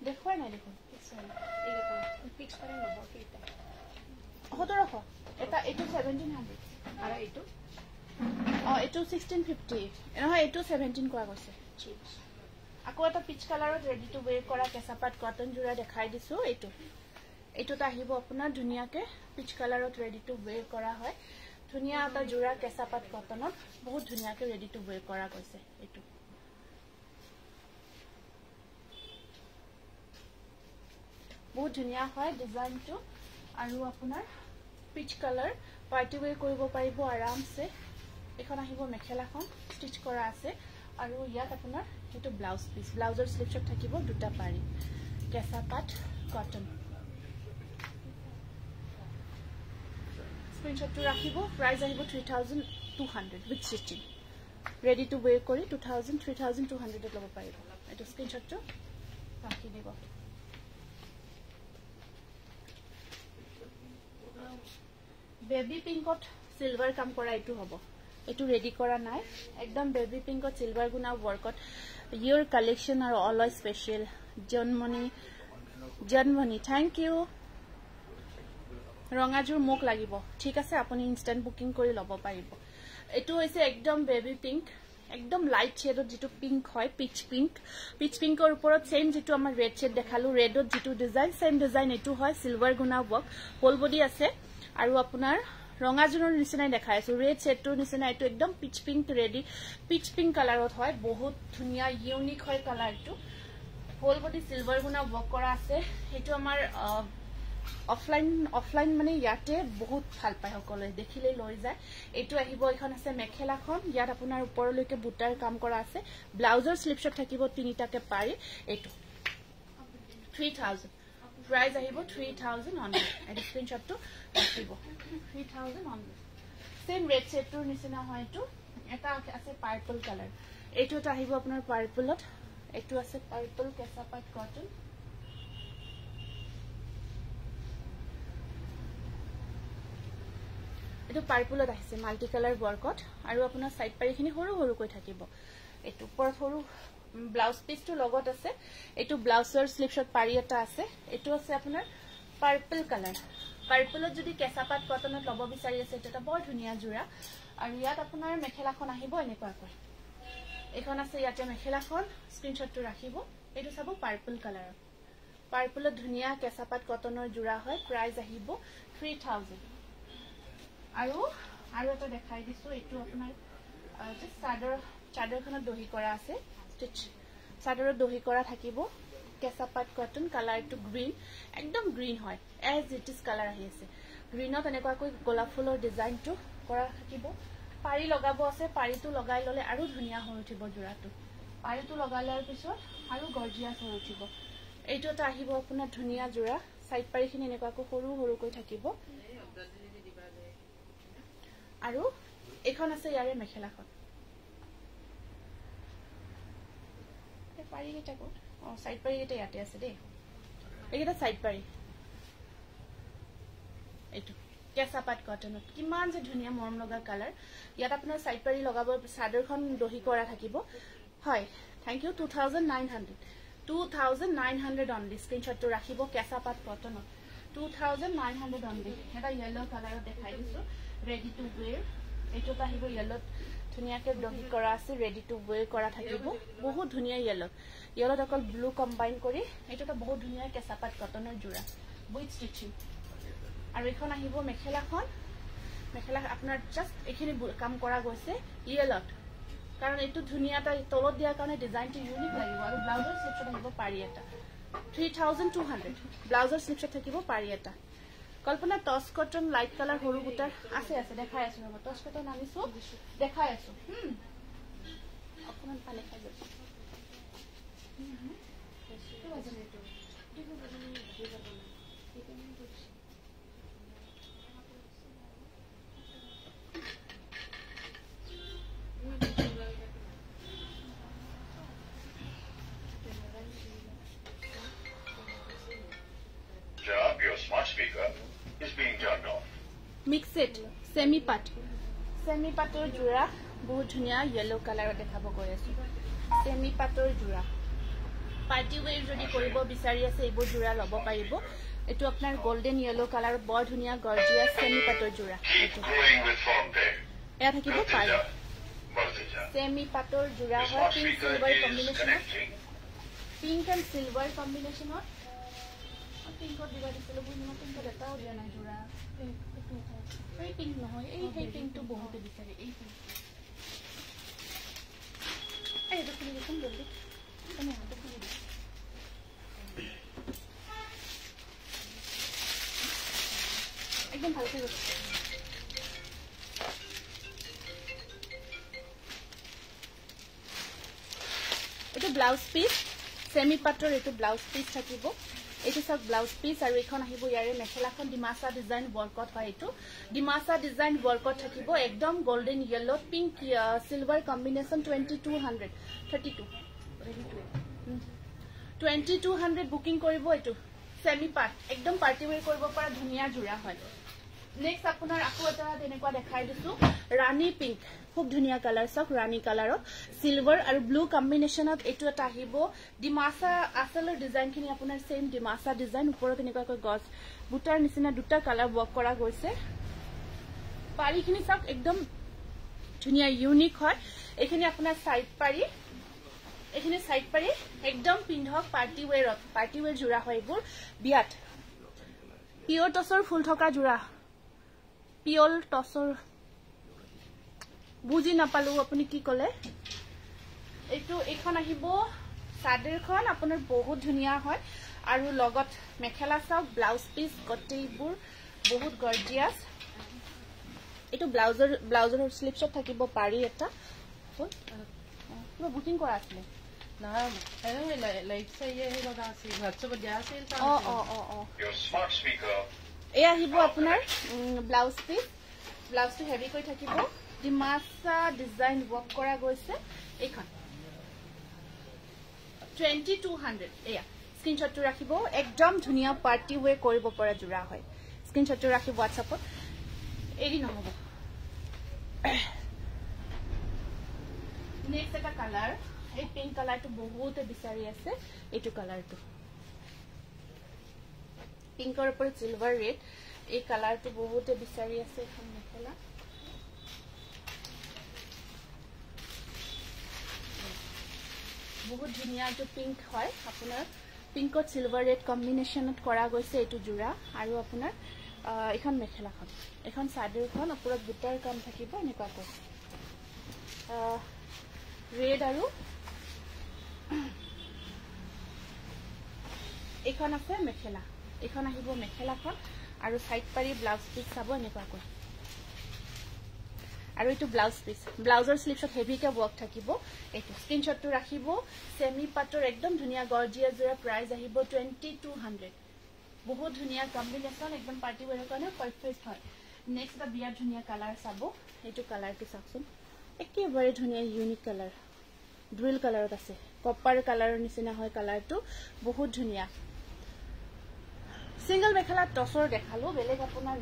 দেখুৱাই নাই দেখোন এটা এইটো 1700 আৰু এইটো এইটো 1650 নহয় এইটো 17 কোৱা গৈছে আকৌ এটা পিচ কালাৰত ৰেডি টু ওয়্যাৰ কৰা কেঁচাপাত কটন জোৰা দেখাই দিছো এইটোটা আহিব আপোনাৰ ধুনীয়াকৈ পিচ কালাৰত ৰেডি টু ওয়্যাৰ কৰা হয় ধুনীয়া এটা জোৰা কেঁচাপাত কটনত বহুত ধুনীয়াকৈ ৰেডি টু ওয়্যাৰ কৰা গৈছে এইটো বহুত ধুনীয়া হয় ডিজাইনটো আৰু আপোনাৰ পিচ কালাৰ পাৰ্টি ওয়্যাৰ কৰিব পাৰিব আৰামছে এখন আহিব মেখেলাখন ষ্টিচ কৰা আছে আৰু ইয়াত আপোনাৰ এটো ব্লাউজ পিস ব্লাউজৰ স্লিপছত থাকিব দুটা পাৰি কেঁচা পাট কটন স্ক্ৰিনশ্বটটো ৰাখিব প্ৰাইস আহিব 3200 with stitching ready to wear কৰি 2000 3200 লব পাৰিব এটো স্ক্ৰিনশ্বটটো ৰাখি দিব বেবি পিংকত সিলভাৰ কাম কৰা এটো হ'ব এটো ৰেডি কৰা নাই একদম বেবি পিংকত সিলভাৰ গুনা ওয়াৰ্কত your collection are always special জন্মনি থ্যাংক ইউ ৰঙাজুৰ মোক লাগিব ঠিক আছে আপুনি ইনস্ট্যান্ট বুকিং কৰি লব পাৰিব এটো হৈছে একদম বেবি পিংক একদম লাইট শেডত যেটো পিংক হয় পিচ পিংকৰ ওপৰত সেম যেটো আমাৰ ৰেড শেড দেখালো ৰেডত যেটো ডিজাইন সেম ডিজাইন এটো হয় সিলভাৰ গুনা ওয়াৰ্ক হোল বডি আছে আৰু আপোনাৰ ৰঙাজুৰৰ নিচিনাই দেখাই আছো ৰেড শেডটোৰ নিচিনা এটো একদম peach pink ready peach pink কালাৰত হয় বহুত ধুনিয়া ইউনিক হয় কালাৰটো হোল বডি সিলভাৰ গুনা ওয়াৰ্ক কৰা আছে এটো আমাৰ অফলাইন মানে ইয়াতে বহুত ভাল পায় সকলে দেখিলে লৈ যায় এটো আহিব এখন আছে মেখেলাখন ইয়াত আপোনাৰ ওপৰলৈকে বুটাৰ কাম কৰা আছে ব্লাউজৰ স্লিপছত থাকিব তিনিটাকে পাৰি এটো 3000 প্ৰাইস আহিব 3000 অনলি এটো স্ক্ৰিনশ্বটটো ৰাখিব 3000 অনলি সেম ৰেড শেডটোৰ নিচিনা হয় এটো এটা আছে পাৰ্পল কালাৰ এটোটা আহিব আপোনাৰ পাৰ্পলত এটো আছে পাৰ্পল কেঁচা পাট কটন এটো পাৰ্পলত আহিছে মাল্টি কালাৰ ওয়াৰ্কত আৰু আপোনাৰ সাইড পাৰিখিনি সৰু কৈ থাকিব এটো ওপৰত সৰু ব্লাউজ পিসটো লগত আছে এটো ব্লাউজৰ স্লিপছত পাৰি এটা আছে এটো আছে আপোনাৰ পাৰ্পল কালাৰ পাৰ্পলত যদি কেঁচা পাট কটনত লব বিচাৰি আছে এটা বৰ ধুনিয়া জোৰা আৰু ইয়াত আপোনাৰ মেখেলাখন আহিব এনেকুৱাকৈ এখন আছে ইয়াতে মেখেলাখন স্ক্ৰিনশ্বটটো ৰাখিব এটো চাব পাৰ্পল কালাৰ পাৰ্পলত ধুনিয়া কেঁচা পাট কটনৰ জোৰা হয় প্ৰাইস আহিব 3000 আৰু এটা দেখাই দিছো এটো আপোনাৰ চাদৰখনত দহি কৰা আছে স্টিচ চাদৰত দহি কৰা থাকিব কেঁচা পাট কটন কালাৰটো গ্ৰীন একদম গ্ৰীন হয় এজ ইট ইজ কালাৰ আহি আছে গ্ৰীনত এনেকুৱাকৈ গোলাপ ফুলৰ ডিজাইনটো কৰা থাকিব পাৰি লগাব আছে পাৰিটো লগাই ললে আৰু ধুনিয়া হৈ উঠিব জোৰাটো পাৰিটো লগালাৰ পিছত আৰু গৰ্জিয়াস হৈ উঠিব এইটো এটা আহিব আপোনাৰ ধুনিয়া জোৰা সাইড পাৰিখিনি এনেকুৱাকৈ সৰু থাকিব আৰু এখন আছে ইয়াৰে মেখেলাখন এই পাৰি কেটা কোট সাইড পাৰি এটা ইয়াতে আছে দেই এইটা সাইড পাৰি এটো কেঁচা পাট কটনত কিমান যে ধুনিয়া মৰম লগা কালাৰ ইয়াত আপোনাৰ সাইড পাৰি লগাব চাদৰখন দহি কৰা থাকিব হয় থ্যাংক ইউ 2900 অনলি স্ক্ৰিনশ্বটটো ৰাখিব কেঁচা পাট কটনত 2900 অনলি এটা ইয়েলো কালাৰত দেখাই দিছো ready to wear এটো আহিব ইয়েলত ধুনিয়াকে দহি কৰা আছে ready to wear কৰা থাকিব বহুত ধুনিয়া ইয়েলত অকল ব্লু কম্বাইন কৰি এটোটা বহুত ধুনিয়া কেঁচা পাট কটনৰ জোৰা উইথ স্টিচিং আৰু এখন আহিব মেখেলা আপোনাৰ জাস্ট এখিনি কাম কৰা গৈছে ইয়েলত কাৰণ এটো ধুনিয়াটা তলত দিয়া কাৰণে ডিজাইনটো ইউনিক লাগিব আৰু ব্লাউজৰ স্লিপছত আহিব পাৰি এটা 3200 ব্লাউজৰ স্লিপছত থাকিব পাৰি এটা কল্পনা টস কটন লাইট কালাৰ হৰু বুটাৰ আছে দেখাই আছো ৰব টস কটন আনিছো দেখাই আছো অকমান পালে খাই যাব Your smart speaker is being turned off. Mix it semi pator jura বহুত ধুনিয়া yellow color দেখাব গৈ আছে semi pator jura party wear যদি কৰিব বিচাৰি আছে এইবোৰ জোৰা লব পাৰিব এটো আপোনাৰ গোল্ডেন yellow color বৰ ধুনিয়া গৰ্জিয়াস semi pator jura এয়া থাকিব পাৰি semi pator jura হয় pink and silver combination pink or diva diselo buno pink or eta dia na jura ei pink no hoy ei pink to bahut bisare ei pink ei to kuni দেখুন জলদি তুমি হাতে খুলে দাও একদম ভালো করে ব্লাউজ পিস সেমি পাটৰ এটো ব্লাউজ পিস থাকিব এটো সব ব্লাউজ পিস আৰু এখন আহিব ইয়াৰে মেখেলাখন ডিমাসা ডিজাইন ওয়ার্কত হয় এটো ডিমাসা ডিজাইন ওয়ার্কত থাকিব একদম golden yellow pink silver combination 2200 32 2200 booking কৰিব এটো সেমি পাট একদম পাৰ্টি ওয়্যাৰ কৰিব পৰা ধুনিয়া জোৰা হয় নেক্সট আপোনাৰ আকৌ এটা তেনেকুৱা দেখাই দিছো ৰাণী পিঙ্ক খুব ধুনিয়া কালাৰ সক ৰানী কালাৰত সিলভাৰ আৰ ব্লু কম্বিনেশনত এটো এটা আহিব ডিমাসা আসলৰ ডিজাইনখিনি আপোনাৰ সেম ডিমাসা ডিজাইন ওপৰত এনেকুৱা গছ বুটাৰ নিচিনা দুটা কালাৰ ওয়াৰ্ক কৰা গৈছে পাৰিখিনি সক একদম ধুনিয়া ইউনিক হয় এখিনি আপোনাৰ সাইড পাৰি এখিনি সাইড পাৰি একদম পিন্ধক পাৰ্টি ওয়্যাৰ জোৰা হয় এবোৰ বিয়াত পিওৰ টসৰ ফুল থকা জোৰা পিওৰ টসৰ বুজি নাপালো আপুনি কি কলে এটো এখন আহিব সাদেৰখন আপোনাৰ বহুত ধুনিয়া হয় আৰু লগত মেখেলা সব ব্লাউজ পিস গটেইবোৰ বহুত গৰ্জিয়াস এটো ব্লাউজৰ স্লিপছত থাকিব পাৰি এটা কিবা বুকিং কৰা আছিল না লাইট চাইয়ে লগা আছিল হোৱাটছএপত দিয়া আছিল Your smart speaker. এই আহিব আপোনাৰ ব্লাউজটো হেভি কৰি থাকিব ডিমাসা ডিজাইন ওয়াৰ্ক কৰা গৈছে এইখন 2200 এয়া স্ক্ৰিনশটটো ৰাখিব একদম ধুনিয়া পাৰ্টি ওয়্যাৰ কৰিব পৰা জোৰা হয় স্ক্ৰিনশটটো ৰাখিব হোৱাটছএপত এৰি নহব নেক্সট এটা কালাৰ এই পিঙ্ক কালাৰটো বহুত বিচাৰি আছে এইটো কালাৰটো পিঙ্কৰ ওপৰত সিলভাৰ ৰেড এই কালাৰটো বহুত বিচাৰি আছে এখন মেখেলা বহুত ধুনিয়া এটো পিঙ্ক হয় আপোনাৰ পিঙ্কত সিলভাৰ ৰেড কম্বিনেশনত কৰা গৈছে এটো জোৰা আৰু আপোনাৰ এখন মেখেলাখন এখন সাদেৰখন ওপৰত বুটাৰ কাম থাকিব এনেকুৱা কৈ ৰেড আৰু এখন আছে মেখেলা এখন আহিব মেখেলাখন আৰু সাইড পাৰি ব্লাউজ পিস চাব এনেকুৱা কৈ আৰু এটো ব্লাউজ পিস ব্লাউজৰ স্লিপছত হেভিকে ওয়াৰ্ক থাকিব এটো স্ক্ৰিনশটটো ৰাখিব সেমি পাটৰ একদম ধুনিয়া গৰ্জিয়াস জোৰা প্ৰাইস আহিব 2200 বহুত ধুনিয়া কম্বিনেশন একদম পাৰ্টি ওয়্যাৰৰ কাৰণে পাৰফেক্ট হয় নেক্সট এটা বিয়া ধুনিয়া কালাৰ চাব এটো কালাৰটো চাকচোন একেবাৰে ধুনিয়া ইউনিক কালাৰ ড্ৰিল কালাৰত আছে কপাৰ কালাৰৰ নিচিনা হয় কালাৰটো বহুত ধুনিয়া সিঙ্গল মেখেলা টসৰ দেখালো বেলেগ আপোনাৰ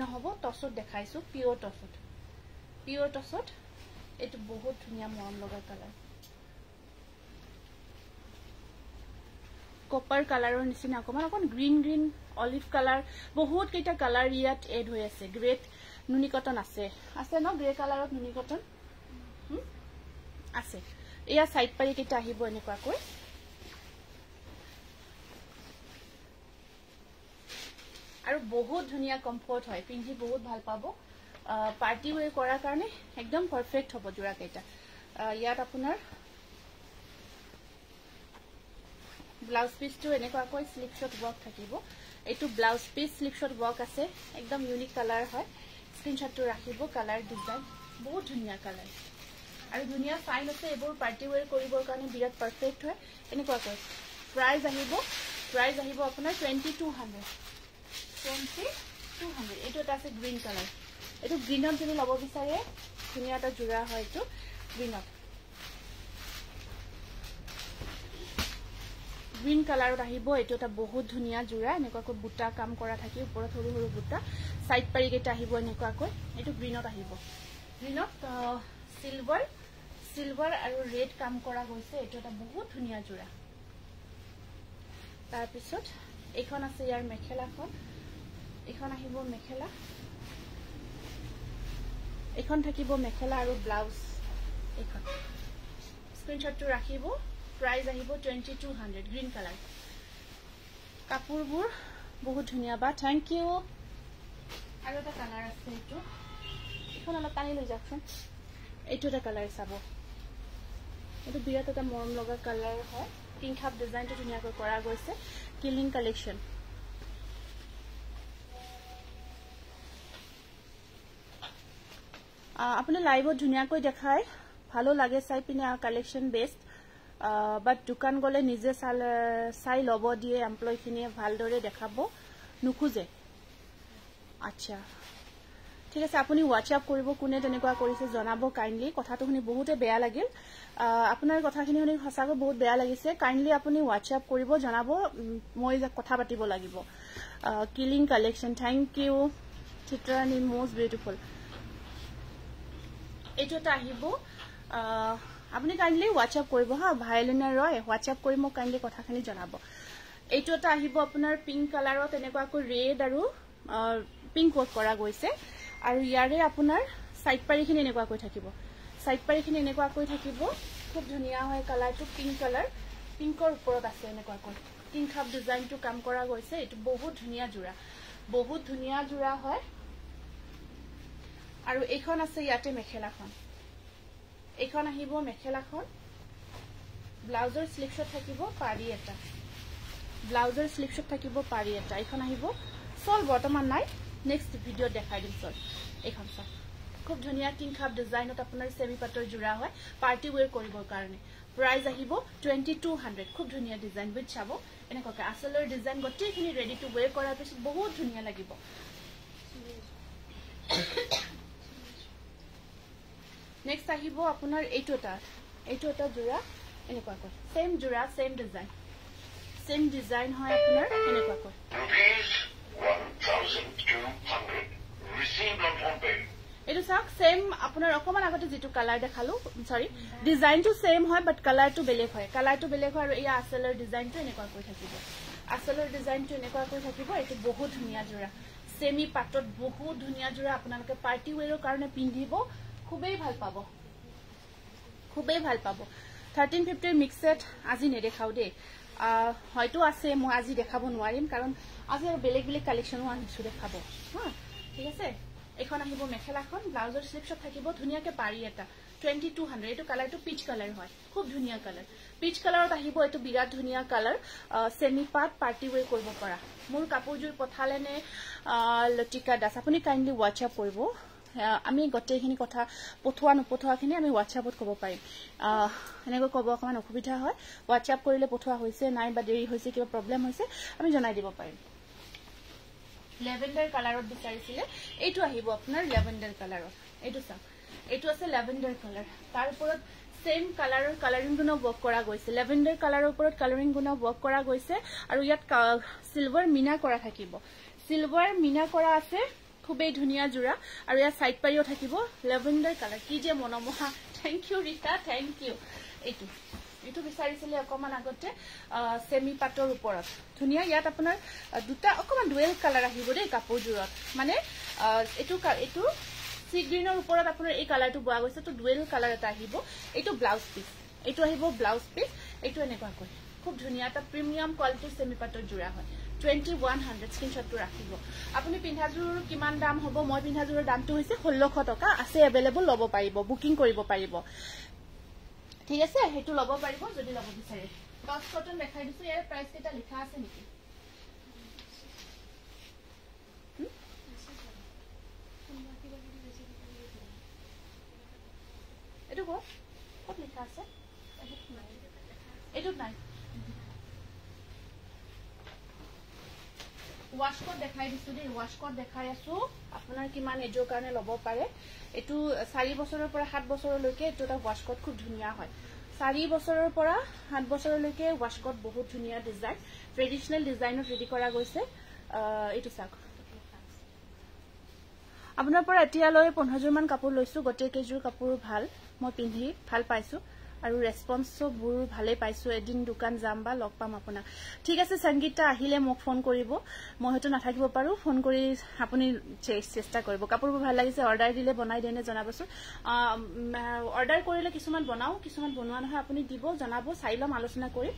নহব টসত দেখাইছো পিওৰ টসত এটো বহুত ধুনিয়া মৰম লগা কালাৰ কপাৰ কালাৰৰ নিচিনা অকন গ্ৰীন অলিভ কালাৰ বহুত কেইটা কালাৰ ইয়াত এড হৈ আছে গ্ৰেট নুনি কটন আছে ন গ্ৰে কালাৰত নুনি কটন আছে এয়া সাইড পাৰি কেইটা আহিব এনেকুৱা কৈ আৰু বহুত ধুনিয়া কমফৰ্ট হয় পিন্ধি বহুত ভাল পাব পাৰ্টি ওয়্যাৰ কৰাৰ কাৰণে একদম পাৰফেক্ট হ'ব জোৰা কেইটা ইয়াত আপোনাৰ ব্লাউজ পিসটো এনেকুৱা কৈ স্লিপছত ওয়াৰ্ক থাকিব এটো ব্লাউজ পিস স্লিপছত ওয়াৰ্ক আছে একদম ইউনিক কালাৰ হয় স্ক্ৰিনশটটো ৰাখিব কালাৰ ডিজাইন বহুত ধুনিয়া কালাৰ আৰু ধুনিয়া ফাইন আছে এবোৰ পাৰ্টি ওয়্যাৰ কৰিবৰ কাৰণে বিৰাট পাৰফেক্ট হয় এনেকুৱা কৈ প্ৰাইস আহিব আপোনাৰ 2200 এটো এটা আছে গ্ৰীন কালাৰ এটো গ্ৰীনত যদি লব বিচাৰে ধুনিয়া এটা জোৰা হয় এটো গ্ৰীনত গ্ৰীন কালাৰত আহিব এটো এটা বহুত ধুনিয়া জোৰা এনেকুৱাকৈ বুটা কাম কৰা থাকি ওপৰত সৰু সৰু বুটা সাইড পাৰি কেইটা আহিব এনেকুৱাকৈ এটো গ্ৰীনত আহিব গ্ৰীনত সিলভাৰ আৰু ৰেড কাম কৰা গৈছে এটো এটা বহুত ধুনিয়া জোৰা তাৰ পিছত এখন আছে ইয়াৰ মেখেলাখন এখন আহিব মেখেলা এখন থাকিব মেখেলা আৰু ব্লাউজ এখন স্ক্ৰিনশটটো ৰাখিব প্ৰাইস আহিব 2200 গ্ৰীন কালাৰ কাপোৰবোৰ বহুত ধুনিয়া বা থ্যাংক ইউ আৰু এটা কালার আছে এটো এখন অলপ টানি লৈ যাওকচোন এটো এটা কালার চাব এটো বিৰাট এটা মৰম লগা কালাৰ হয় পিঙ্ক হাফ ডিজাইনটো ধুনিয়াকৈ কৰা গৈছে কিলিং কালেকশন আপুনি লাইভত ধুনিয়াকৈ দেখায় ভালো লাগে চাই পিনে কালেকশন বেস্ট বাট দোকান গ'লে নিজে চাই ল'ব দিয়ে এমপ্লয়খিনিয়ে ভালদৰে দেখাব নোখোজে আচ্ছা ঠিক আছে আপুনি হোৱাটছআপ কৰিব কোনে তেনেকুৱা কৰিছে জনাব কাইণ্ডলি কথাটো শুনি বহুতে বেয়া লাগিল আপোনাৰ কথাখিনি শুনি সঁচাকৈ বহুত বেয়া লাগিছে কাইণ্ডলি আপুনি হোৱাটছআপ কৰিব জনাব মই কথা পাতিব লাগিব killing collection thank you Chitrani most beautiful এইটো এটা আহিব আপুনি কাইণ্ডলি হোৱাটছআপ কৰিব হা ভাইলিনা ৰয় হোৱাটছআপ কৰি মোক কাইণ্ডলি কথাখিনি জনাব এইটো এটা আহিব আপোনাৰ পিংক কালাৰত এনেকুৱাকৈ ৰেড আৰু পিংক ৱৰ্ক কৰা গৈছে আৰু ইয়াৰে আপোনাৰ সাইড পাৰিখিনি এনেকুৱাকৈ থাকিব সাইড পাৰিখিনি এনেকুৱাকৈ থাকিব খুব ধুনীয়া হয় কালাৰটো পিংক কালাৰ পিংকৰ ওপৰত আছে এনেকুৱাকৈ কিং খাপ ডিজাইনটো কাম কৰা গৈছে এইটো বহুত ধুনীয়া জোৰা হয় আৰু এইখন আছে ইয়াতে মেখেলাখন এইখন আহিব মেখেলাখন ব্লাউজৰ স্লিপছত থাকিব পাৰি এটা এইখন আহিব সল বৰ্তমান নাই নেক্সট ভিডিঅ দেখাই দিম সল এইখন সল খুব ধুনীয়া কিং খাপ ডিজাইনত আপোনাৰ সেমি পাটৰ জোৰা হয় পাৰ্টি ওয়্যাৰ কৰিবৰ কাৰণে প্ৰাইস আহিব 2200 খুব ধুনীয়া ডিজাইন বিট চাব এনেকৈ আসলৰ ডিজাইন গটেইখিনি ৰেডি টু ওয়্যাৰ কৰাৰ পিছত বহুত ধুনীয়া লাগিব নেক্সট আহিব আপোনাৰ এইটো এটা জোৰা এনেকুৱাকৈ সেম জোৰা সেম ডিজাইন হয় আপোনাৰ এনেকুৱাকৈ এইটো চাওক সেম আপোনাৰ অকমান আগতে যেটো কালাৰ দেখালো সৰি ডিজাইনটো সেম হয় বাট কালাৰটো বেলেগ হয় আৰু এই আসলৰ ডিজাইনটো এনেকুৱাকৈ থাকিব এইটো বহুত ধুনীয়া জোৰা সেমি পাটত বহুত ধুনীয়া জোৰা আপোনালোকে পাৰ্টি ওয়্যাৰৰ কাৰণে পিন্ধিব খুবেই ভাল পাব 1350 মিক্সড আজি নেদেখাও দে হয়তো আছে মই আজি দেখাব নোৱাৰিম কাৰণ আজি আৰু বেলেগ কালেকশনো আনিছো দেখাব হা ঠিক আছে এখন আহিব মেখেলাখন ব্লাউজৰ স্লিপছত থাকিব ধুনীয়াকে পাৰি এটা 2200 এটো কালাৰটো পিচ কালাৰ হয় খুব ধুনীয়া কালাৰ পিচ কালাৰত আহিব এটো বিৰাট ধুনীয়া কালাৰ সেমি পাট পাৰ্টি ওয়্যাৰ কৰিব পৰা মোৰ কাপোৰজোৰ পঠালে নে লতিকা দাস আপুনি কাইণ্ডলি হোৱাটছআপ কৰিব আমি গটেইখিনি কথা পঠোৱা নপঠোৱাখিনি আমি হোৱাটছআপত ক'ব পাৰিম এনেকৈ ক'ব অকমান অসুবিধা হয় হোৱাটছআপ কৰিলে পঠোৱা হৈছে নাই বা দেৰি হৈছে কিবা প্ৰবলেম হৈছে আমি জনাই দিব পাৰিম লেভেণ্ডাৰ কালাৰত বিচাৰিছিলে এইটো আহিব আপোনাৰ লেভেণ্ডাৰ কালাৰত এইটো চাওক এইটো আছে লেভেণ্ডাৰ কালাৰ তাৰ ওপৰত সেম কালাৰৰ কালাৰিং গুণ ওয়াৰ্ক কৰা গৈছে লেভেণ্ডাৰ কালাৰৰ ওপৰত কালাৰিং গুণ ওয়াৰ্ক কৰা গৈছে আৰু ইয়াত সিলভাৰ মিনা কৰা থাকিব সিলভাৰ মিনা কৰা আছে খুবেই ধুনীয়া জোৰা আৰু ইয়াত সাইড পাৰিও থাকিব লেভেণ্ডাৰ কালাৰ কি যে মনোমোহা thank you Rita thank you এইটো বিচাৰিছিলে অকমান আগতে সেমি পাটৰ ওপৰত ধুনীয়া ইয়াত আপোনাৰ দুটা অকমান ডুৱেল কালাৰ আহিব দেই কাপোৰজোৰত মানে এইটো সি গ্ৰীনৰ ওপৰত আপোনাৰ এই কালাৰটো বোৱা গৈছে তো ডুৱেল কালাৰ এটা আহিব এইটো ব্লাউজ পিস এইটো আহিব ব্লাউজ পিস এইটো এনেকুৱাকৈ খুব ধুনীয়া এটা প্ৰিমিয়াম কোৱালিটিৰ সেমি পাটৰ জোৰা হয় 2100 স্ক্ৰিনশ্বটটো ৰাখিব আপুনি পিন্ধাজোৰ কিমান দাম হ'ব মই পিন্ধাজোৰৰ দামটো হৈছে 1600 টকা আছে अवेलेबल ল'ব পাৰিব বুকিং কৰিব পাৰিব ঠিক আছে হেতু ল'ব পাৰিব যদি ল'ব বিচাৰে টপ কটন দেখাই দিছো ইয়াৰ প্ৰাইস কেটা লিখা আছে নেকি এটো কত লিখা আছে এটো নাই ওয়াশকট দেখাই দিছো দেই ওয়াশকট দেখাই আছো আপোনাৰ কিমান এজৰ কাৰণে ল'ব পাৰে এটো 4 বছৰৰ পৰা 7 বছৰলৈকে এটো এটা ওয়াশকট খুব ধুনীয়া হয় 4 বছৰৰ পৰা 7 বছৰলৈকে ওয়াশকট বহুত ধুনীয়া ডিজাইন ট্ৰেডিশনাল ডিজাইনত ৰেডি কৰা গৈছে এটো চাওক আপোনাৰ পৰা এতিয়ালৈ 15000 মান কাপোৰ লৈছো গটে কেজুৰ কাপোৰ ভাল মই পিন্ধি ভাল পাইছো আৰু ৰেসপন্সও বুৰ ভালে পাইছো এদিন দোকান যাম বা লগ পাম আপোনাক ঠিক আছে সংগীতা আহিলে মোক ফোন কৰিব মই হয়তো নাথাকিব পাৰো ফোন কৰি আপুনি চেষ্টা কৰিব কাপোৰবোৰ ভাল লাগিছে অৰ্ডাৰ দিলে বনাই দেনে জনাবচোন অৰ্ডাৰ কৰিলে কিছুমান বনাও কিছুমান বনোৱা নহয় আপুনি দিব জনাব চাইলম আলোচনা কৰি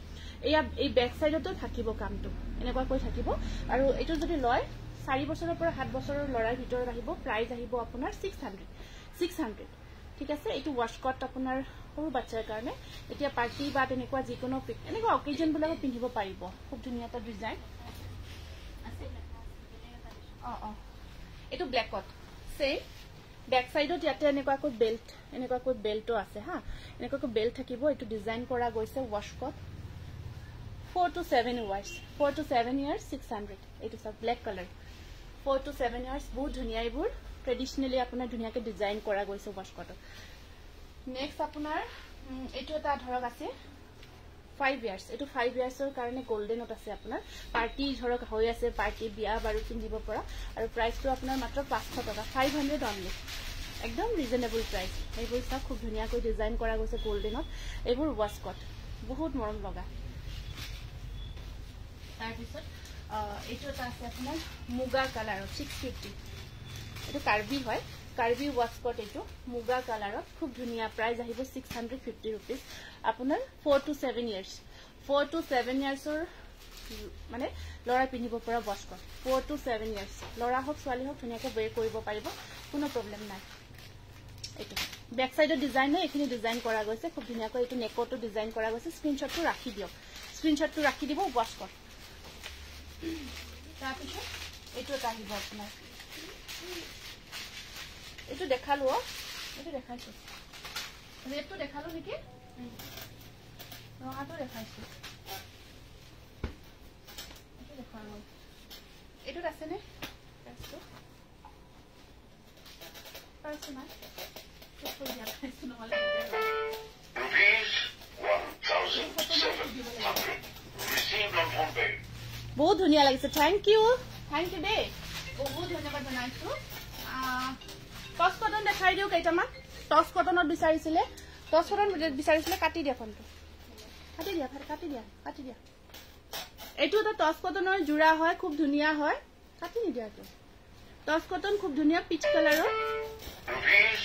এই বেক সাইডতো থাকিব কামটো এনেকুৱা কৈ থাকিব আৰু এটো যদি লয় 4 বছৰৰ পৰা 7 বছৰৰ লৰাৰ ভিতৰত আহিব প্ৰাইস আহিব আপোনাৰ 600 ঠিক আছে এটো ওয়াশকট আপোনাৰ সৰু বাচ্চাৰ কাৰণে এতিয়া পাৰ্টি বা তেনেকুৱা যিকোনো এনেকুৱা অকেজন বিলাক পিন্ধিব পাৰিব খুব ধুনীয়া এটা ডিজাইন আছে এটো ব্ল্যাকত সেম ব্যাক সাইডত ইয়াতে এনেকুৱাকৈ বেল্টো আছে হা এনেকুৱাকৈ বেল্ট থাকিব এটো ডিজাইন কৰা গৈছে ওয়াশকট 4 to 7 years 4 to 7 years 600 এটো সব ব্ল্যাক কালার 4 to 7 years বহুত ধুনিয়া এবোৰ ট্ৰেডিশনালি আপোনাৰ ধুনিয়াকে ডিজাইন কৰা গৈছে ওয়াশকট নেক্সট আপোনাৰ এটো এটা ধৰক আছে 5 years এটো 5 yearsৰ কাৰণে গোল্ডেনত আছে আপোনাৰ পাৰ্টি ধৰক হৈ আছে পাৰ্টি বিয়া বাৰু পিন্ধিব পৰা আৰু প্ৰাইসটো আপোনাৰ মাত্ৰ 500 টকা 500 অনলি একদম ৰিজনেবল প্ৰাইস এইবোৰ সব খুব ধুনিয়াকৈ ডিজাইন কৰা গৈছে গোল্ডেনত এইবোৰ ওয়াশকট বহুত মৰম লগা তাৰ পিছত এটো এটা আছে আপোনাৰ মুগা কালাৰ 650 এটো কাৰ্বি হয় কাৰ্বি ওয়াশকট এটো মুগা কালাৰত খুব ধুনিয়া প্ৰাইস আহিব 650 रुपीस আপোনাৰ 4 to 7 years 4 to 7 yearsৰ মানে লৰা পিন্ধিব পৰা ওয়াশকট 4 to 7 years লৰা হক ছোৱালী হক ধুনিয়াকৈ বেৰ কৰিব পাৰিব কোনো প্ৰবলেম নাই এটো ব্যাক সাইডৰ ডিজাইন হয় এখিনি ডিজাইন কৰা গৈছে খুব ধুনিয়াকৈ এটো নেকটো ডিজাইন কৰা গৈছে স্ক্ৰিনশ্বটটো ৰাখি দিও স্ক্ৰিনশ্বটটো ৰাখি দিব ওয়াশকট তাৰ পিছত এটো এটা আহিব আপোনাৰ এটো দেখালো এটো দেখাইছো ৰেটটো দেখালো নেকি ৰঙাটো দেখাইছো এটো দেখালো এটো আছে নে টেক্সটো পাৰ্সোনাল টেক্সটো দিয়া আছে নহলে received on phone pay. বহুত ধুনিয়া লাগিছে থ্যাংক ইউ দে বহুত ধন্যবাদ জনাইছো টস কটন দেখাই দিও কেইটামান টস কটনত বিচাৰিছিলে কাটি দিয়া ফোনটো কাটি দিয়া এইটো তো টস কটনৰ জোৰা হয় খুব ধুনিয়া হয় কাটি নিদিয়া তো টস কটন খুব ধুনিয়া পিচ কালাৰৰ Rupees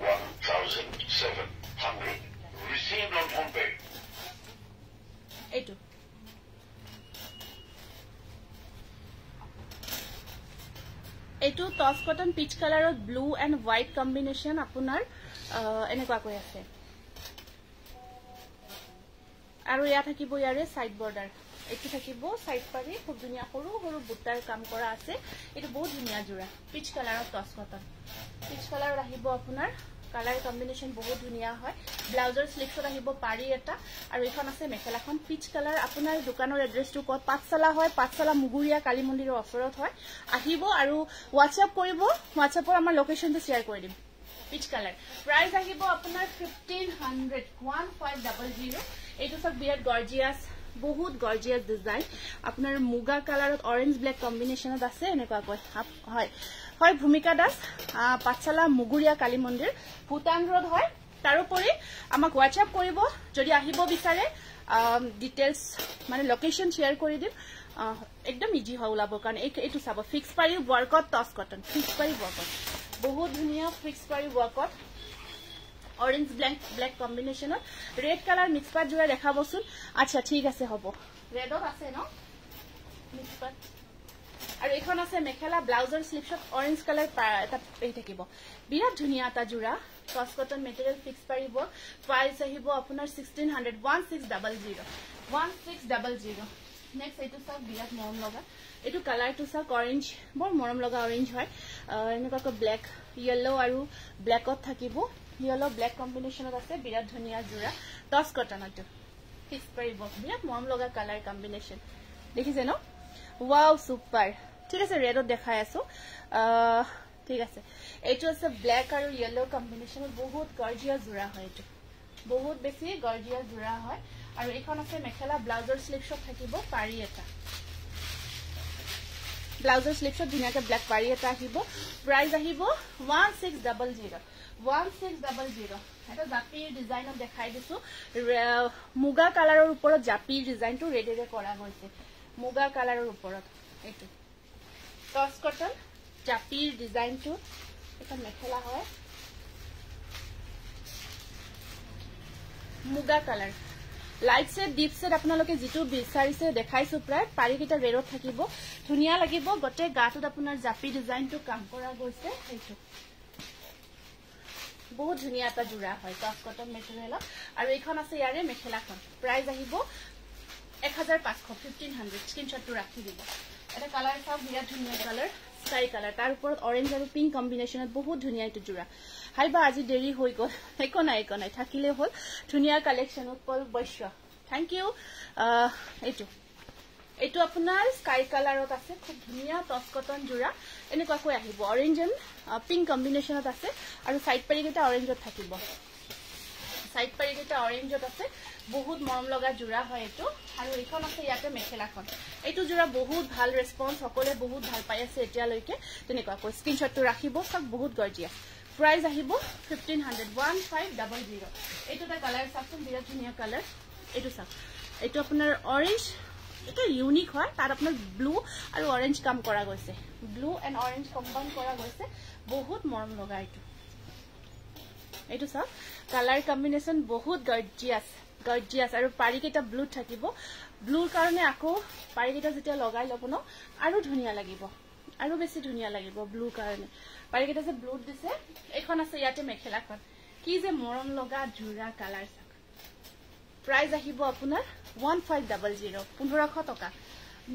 1,700 received on phone pay. এইটো এটো টস কটন পিচ কালাৰত ব্লু এন্ড হোৱাইট কম্বিনেশন আপোনাৰ এনেকুৱা কৈ আছে আৰু ইয়া থাকিব ইয়াৰে সাইড বৰ্ডাৰ এটো থাকিব সাইড পাৰি খুব ধুনিয়া সৰু সৰু বুটাৰ কাম কৰা আছে এটো বহুত ধুনিয়া জোৰা পিচ কালাৰত টস কটন পিচ কালাৰত আহিব আপোনাৰ কালাৰ কম্বিনেশন বহুত ধুনিয়া হয় ব্লাউজৰ স্লিভছত আহিব পাৰি এটা আৰু এখন আছে মেখেলাখন পিচ কালাৰ আপোনাৰ দোকানৰ এড্ৰেছটো কত পাঁচশালা হয় পাঁচশালা মুগুৰিয়া কালী মন্দিৰৰ ওচৰত হয় আহিব আৰু WhatsApp কৰিব WhatsAppৰ আমাৰ লোকেশনটো শেয়াৰ কৰি দিম পিচ কালাৰ প্ৰাইস আহিব আপোনাৰ 1500 এইটো সব বিৰাট গৰ্জিয়াস বহুত গৰ্জিয়াস ডিজাইন আপোনাৰ মুগা কালাৰত অৰেঞ্জ ব্ল্যাক কম্বিনেশনত আছে এনেকুৱা কয় হয় ভূমিকা দাস পাঁচশালা মুগুৰিয়া কালী মন্দিৰ ভূটান ৰোড হয় তাৰোপৰি আমাক WhatsApp কৰিব যদি আহিব বিচাৰে ডিটেইলছ মানে লোকেশন শেয়াৰ কৰি দিম একদম ইজি হয় ওলাব কাৰণ এইটো চাব ফিক্স পাৰি ওয়াৰ্কত টস কটন ফিক্স পাৰি ওয়াৰ্কত বহুত ধুনিয়া ফিক্স পাৰি ওয়াৰ্কত অৰেঞ্জ ব্ল্যাক কম্বিনেশনত ৰেড কালাৰ মিক্স পাট জোৰা দেখাবচোন আচ্ছা ঠিক আছে হ'ব ৰেডত আছে ন মিক্স পাট আৰু এখন আছে মেখেলা ব্লাউজৰ স্লিভছত অৰেঞ্জ কালাৰ এটা এই থাকিব বিৰাট ধুনিয়া এটা জোৰা টস কটন মেটেৰিয়েল ফিক্স পাৰিব প্ৰাইস আহিব আপোনাৰ 1600 নেক্সট এইটো সব বিৰাট মৰম লগা এইটো কালাৰটো সব অৰেঞ্জ বৰ মৰম লগা অৰেঞ্জ হয় এনেকুৱা ব্ল্যাক ইয়েলো আৰু ব্ল্যাকত থাকিব ইয়েলো ব্ল্যাক কম্বিনেশনত আছে বিৰাট ধুনিয়া জোৰা টস কটনটো ফিক্স পাৰিব বিৰাট মৰম লগা কালাৰ কম্বিনেশন দেখিছে ন ওয়াও সুপাৰ ঠিক আছে ৰেডত দেখাই আছো ঠিক আছে এইটো আছে ব্ল্যাক আৰু ইয়েলো কম্বিনেশনত বহুত গৰ্জিয়াস জোৰা হয় এইটো বহুত বেছি গৰ্জিয়াস জোৰা হয় আৰু এখন আছে মেখেলা ব্লাউজৰ স্লিভছত থাকিব পাৰি এটা ব্লাউজৰ স্লিভছত ধুনিয়াকে ব্ল্যাক পাৰি এটা আহিব প্ৰাইস আহিব 1600 এটা জাপিৰ ডিজাইনত দেখাই দিছো মুগা কালাৰৰ ওপৰত জাপিৰ ডিজাইনটো ৰেডেৰে কৰা গৈছে মুগা কালাৰৰ ওপৰত এইটো টস কটন জাপিৰ ডিজাইনটো এটা মেখেলা হয় মুগা colour light set deep set আপোনালোকে যেটো বিচাৰিছে দেখাইছো প্ৰায় পাৰিকিটা ৰেডত থাকিব ধুনিয়া লাগিব গটে গাটোত আপোনাৰ জাপি ডিজাইনটো কাম কৰা গৈছে এইটো বহুত ধুনিয়া এটা জোৰা হয় টস কটন মেটেৰিয়েল আৰু এইখন আছে ইয়াৰে মেখেলাখন প্ৰাইস আহিব 1500 স্ক্ৰিনশ্বটটো ৰাখি দিব এটা কালাৰ সব বিৰাট ধুনিয়া কালাৰ স্কাই কালাৰ তাৰ ওপৰত অৰেঞ্জ আৰু পিংক কম্বিনেশ্যনত বহুত ধুনীয়া এইটো জোৰা হাইবা আজি দেৰি হৈ গ'ল একো নাই থাকিলে হ'ল ধুনীয়া collection Utpal Baishya thank you এইটো আপোনাৰ স্কাই কালাৰত আছে খুব ধুনীয়া টচ কটন জোৰা এনেকুৱাকৈ আহিব অৰেঞ্জ এণ্ড পিংক কম্বিনেশ্যনত আছে আৰু সাইড পাৰিকেইটা অৰেঞ্জত থাকিব সাইড পাৰিকেইটা অৰেঞ্জত আছে বহুত মৰম লগা জোৰা হয় এইটো আৰু এইখন আছে ইয়াতে মেখেলাখন এইটো জোৰা বহুত ভাল ৰেসপন্স সকলে বহুত ভাল পাই আছে এতিয়ালৈকে তেনেকুৱাকৈ স্ক্ৰিনশ্বটটো ৰাখিব সব বহুত গৰ্জিয়াছ প্ৰাইস আহিব 1500 1500 এইটো এটা কালাৰ চাচোন বিৰাট ধুনীয়া কালাৰ এইটো চাওক এইটো আপোনাৰ অৰেঞ্জ এটা ইউনিক হয় তাৰ আপনাৰ ব্লু আৰ অৰেঞ্জ কাম কৰা গৈছে ব্লু এন্ড অৰেঞ্জ কম্বাইন কৰা গৈছে বহুত মৰম লগা এইটো সব কালার কম্বিনেশন বহুত গর্জিয়াস আর পারিকেটা ব্লু থাকিব ব্লুর কারণে আকো পারিকেটা যেতিয়া লগাই লব ন আৰু ধুনিয়া লাগিব আৰু বেছি ধুনিয়া লাগিব ব্লু কাৰণে পাৰিকেটা যে ব্লু দিছে এখন আছে ইয়াতে মেখেলাখন কি যে মৰম লগা জোৰা কালাৰ প্ৰাইস আহিব আপোনাৰ 1500 1500 টকা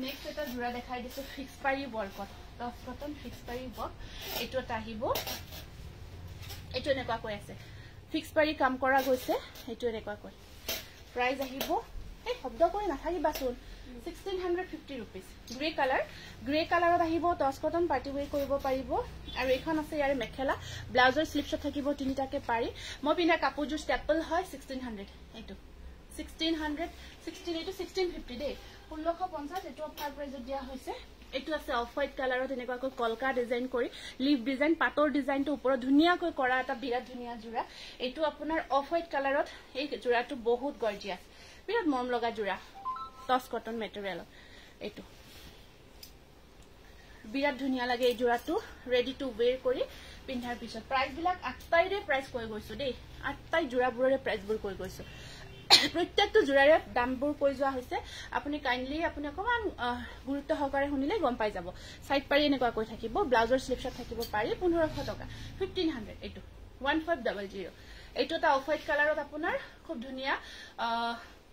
নেক্সট এটা জোৰা দেখাই দিছো ফিক্স পাৰি বৰ্কত 10 কটন ফিক্স পাৰি বৰ্ক এইটো এটা আহিব এইটো এনেকুৱা কৈ আছে ফিক্স পাৰি কাম কৰা গৈছে এইটো এনেকুৱা কৈ প্ৰাইস আহিব এই শব্দ কৰি নাথাকিবাচোন 1650 rupees গ্ৰে কালাৰত আহিব 10 কটন পাৰ্টি ৱেৰ কৰিব পাৰিব আৰু এখন আছে ইয়াৰ মেখেলা ব্লাউজৰ স্লিপছত থাকিব তিনিটাকে পাৰি মই পিনা কাপোৰজোৰ ষ্টেপল হয় 1600 এইটো 1600 16 এইটো 1650 দে 1650 এটো অফাৰ প্ৰাইজত দিয়া হৈছে এটো আছে অফ হোৱাইট কালাৰত এনেকুৱাকৈ কলকা ডিজাইন কৰি লিভ ডিজাইন পাটৰ ডিজাইনটো ওপৰত ধুনীয়াকৈ কৰা এটা বিৰাট ধুনীয়া জোৰা এটো আপোনাৰ অফ হোৱাইট কালাৰত এই জোৰাটো বহুত গৰ্জিয়াস বিৰাট মৰম লগা জোৰা টচ কটন মেটেৰিয়েল এটো বিৰাট ধুনীয়া লাগে এই জোৰাটো ৰেডি টু ওয়্যাৰ কৰি পিন্ধাৰ পিছত প্ৰাইস বিলাক আটাইৰে প্ৰাইস কৈ গৈছো দেই আটাই জোৰাবোৰৰে প্ৰাইসবোৰ কৈ গৈছো প্ৰত্যেকটো জোৰাৰে দামবোৰ কৈ যোৱা হৈছে আপুনি কাইন্ডলি আপুনি অকমান গুৰুত্ব সহকাৰে শুনিলে গম পাই যাব সাইড পাৰি এনেকুৱা কৈ থাকিব ব্লাউজৰ স্লিপছত থাকিব পাৰি 1500 টকা 1500 এইটো 1500 এইটো এটা অফ হোৱাইট কালাৰত আপোনাৰ খুব ধুনীয়া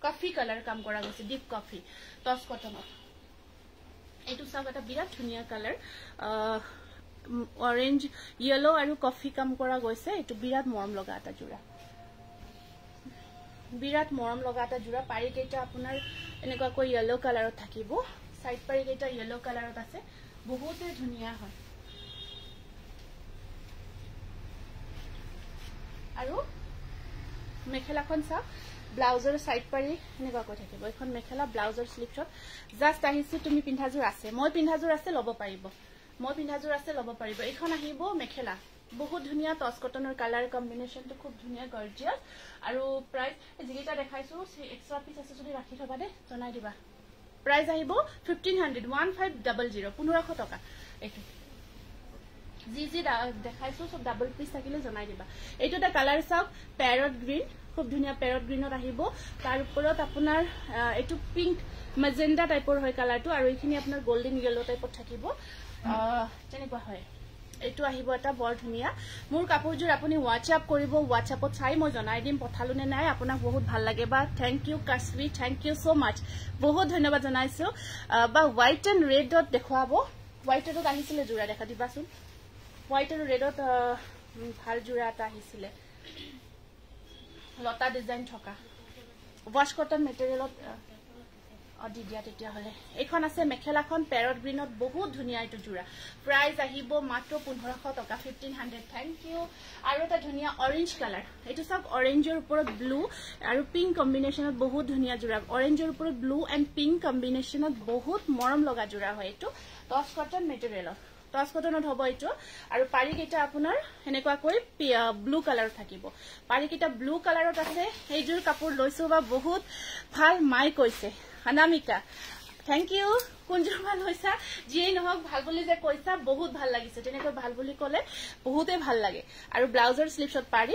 কফি কালাৰ কাম কৰা গৈছে ডিপ কফি টচ কটনত এইটো চাওক এটা বিৰাট ধুনীয়া কালাৰ অৰেঞ্জ ইয়েলো আৰু কফি কাম কৰা গৈছে এইটো বিৰাট মৰম লগা এটা জোৰা বিৰাট মৰম লগা এটা জোৰা পাৰি কেইটা আপোনাৰ এনেকুৱা কৈ ইয়েলো কালাৰত থাকিব সাইড পাৰি কেইটা ইয়েলো কালাৰত আছে বহুতে ধুনীয়া হয় আৰু মেখেলাখন চাওক ব্লাউজৰ সাইড পাৰি এনেকুৱা কৈ থাকিব এখন মেখেলা ব্লাউজৰ স্লিপছত জাস্ট আহিছে তুমি পিন্ধাজোৰ আছে মই পিন্ধাজোৰ আছে ল'ব পাৰিব এখন আহিব মেখেলা বহুত ধুনীয়া টচ কটনৰ কালাৰ কম্বিনেশনটো খুব ধুনীয়া গৰ্জিয়াস আৰু প্ৰাইস যিটা দেখাইছো এক্সট্ৰা পিস আছে যদি ৰাখি থবা দে জনাই দিবা প্ৰাইস আহিব 1500 1500 টকা এইটো জি দেখাইছো সব ডাবল পিস থাকিলে জনাই দিবা এইটো এটা কালাৰ চাওক প্যাৰট গ্ৰীন খুব ধুনীয়া প্যাৰট গ্ৰীনত আহিব তাৰ ওপৰত আপোনাৰ এইটো পিংক মেজেন্ডা টাইপৰ হয় কালাৰটো আৰু এইখিনি আপোনাৰ গোল্ডেন ইয়েলো টাইপত থাকিব তেনেকুৱা হয় এইটো আহিব এটা বৰ ধুনীয়া মোৰ কাপোৰজোৰ আপুনি WhatsApp কৰিব WhatsAppত চাই মই জনাই দিম পঠালুনে নাই আপোনাক বহুত ভাল লাগে বা thank you Kashvi thank you so much বহুত ধন্যবাদ জনাইছো বা হোৱাইট এণ্ড ৰেডত দেখুৱাব হোৱাইটত আহিছিলে জোৰা দেখা দিবাচোন হোৱাইট আৰু ৰেডত ভাল জোৰা এটা আহিছিলে লতা ডিজাইন থকা ওয়াশ কটন মেটেৰিয়েলত দি দিয়া তেতিয়া হলে এখন আছে মেখেলাখন প্যাৰট গ্ৰীনত বহুত ধুনীয়া এইটো জোৰা প্ৰাইস আহিব মাত্ৰ 1500 টকা 1500 থ্যাংক ইউ আৰু এটা ধুনীয়া অৰেঞ্জ কালাৰ এইটো সব অৰেঞ্জৰ ওপৰত ব্লু আৰু পিংক কম্বিনেশনত বহুত ধুনীয়া জোৰা অৰেঞ্জৰ ওপৰত ব্লু এণ্ড পিংক কম্বিনেশনত বহুত মৰম লগা জোৰা হয় এইটো টচ কটন মেটেৰিয়েলত টচ কটনত হ'ব এইটো আৰু পাৰি কেইটা আপোনাৰ এনেকুৱা কৈ ব্লু কালাৰ থাকিব পাৰি কেইটা ব্লু কালাৰত আছে এইজোৰ কাপোৰ লৈছো বা বহুত ভাল মাই কৈছে অনামিকা থ্যাংক ইউ কোনজোৰ ভাল হৈছা যিয়ে নহওক ভাল বুলি যে কৈছা বহুত ভাল লাগিছে তেনেকৈ ভাল বুলি ক'লে বহুতে ভাল লাগে আৰু ব্লাউজৰ স্লিপছত পাৰি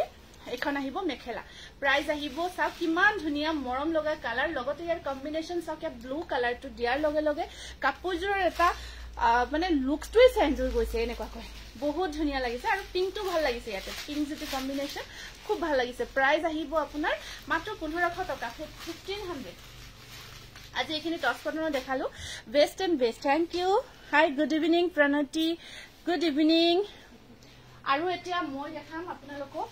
এখন আহিব মেখেলা প্ৰাইস আহিব চাওক কিমান ধুনীয়া মৰম লগা কালাৰ লগতে ইয়াৰ কম্বিনেশন চাওক ব্লু কালাৰটো দিয়াৰ লগে লগে কাপোৰজোৰৰ এটা মানে লুকসটোই চেঞ্জ হৈ গৈছে এনেকুৱা কৈ বহুত ধুনীয়া লাগিছে আৰু পিংকটো ভাল লাগিছে ইয়াতে পিংক যেটো কম্বিনেশন খুব ভাল লাগিছে প্ৰাইস আহিব আপোনাৰ মাত্ৰ 1500 টকা 1500 আজি এইখিনি টছ কটনৰ দেখালো best and best thank you hi good evening Pranati good evening আৰু এতিয়া মই দেখাম আপোনালোকক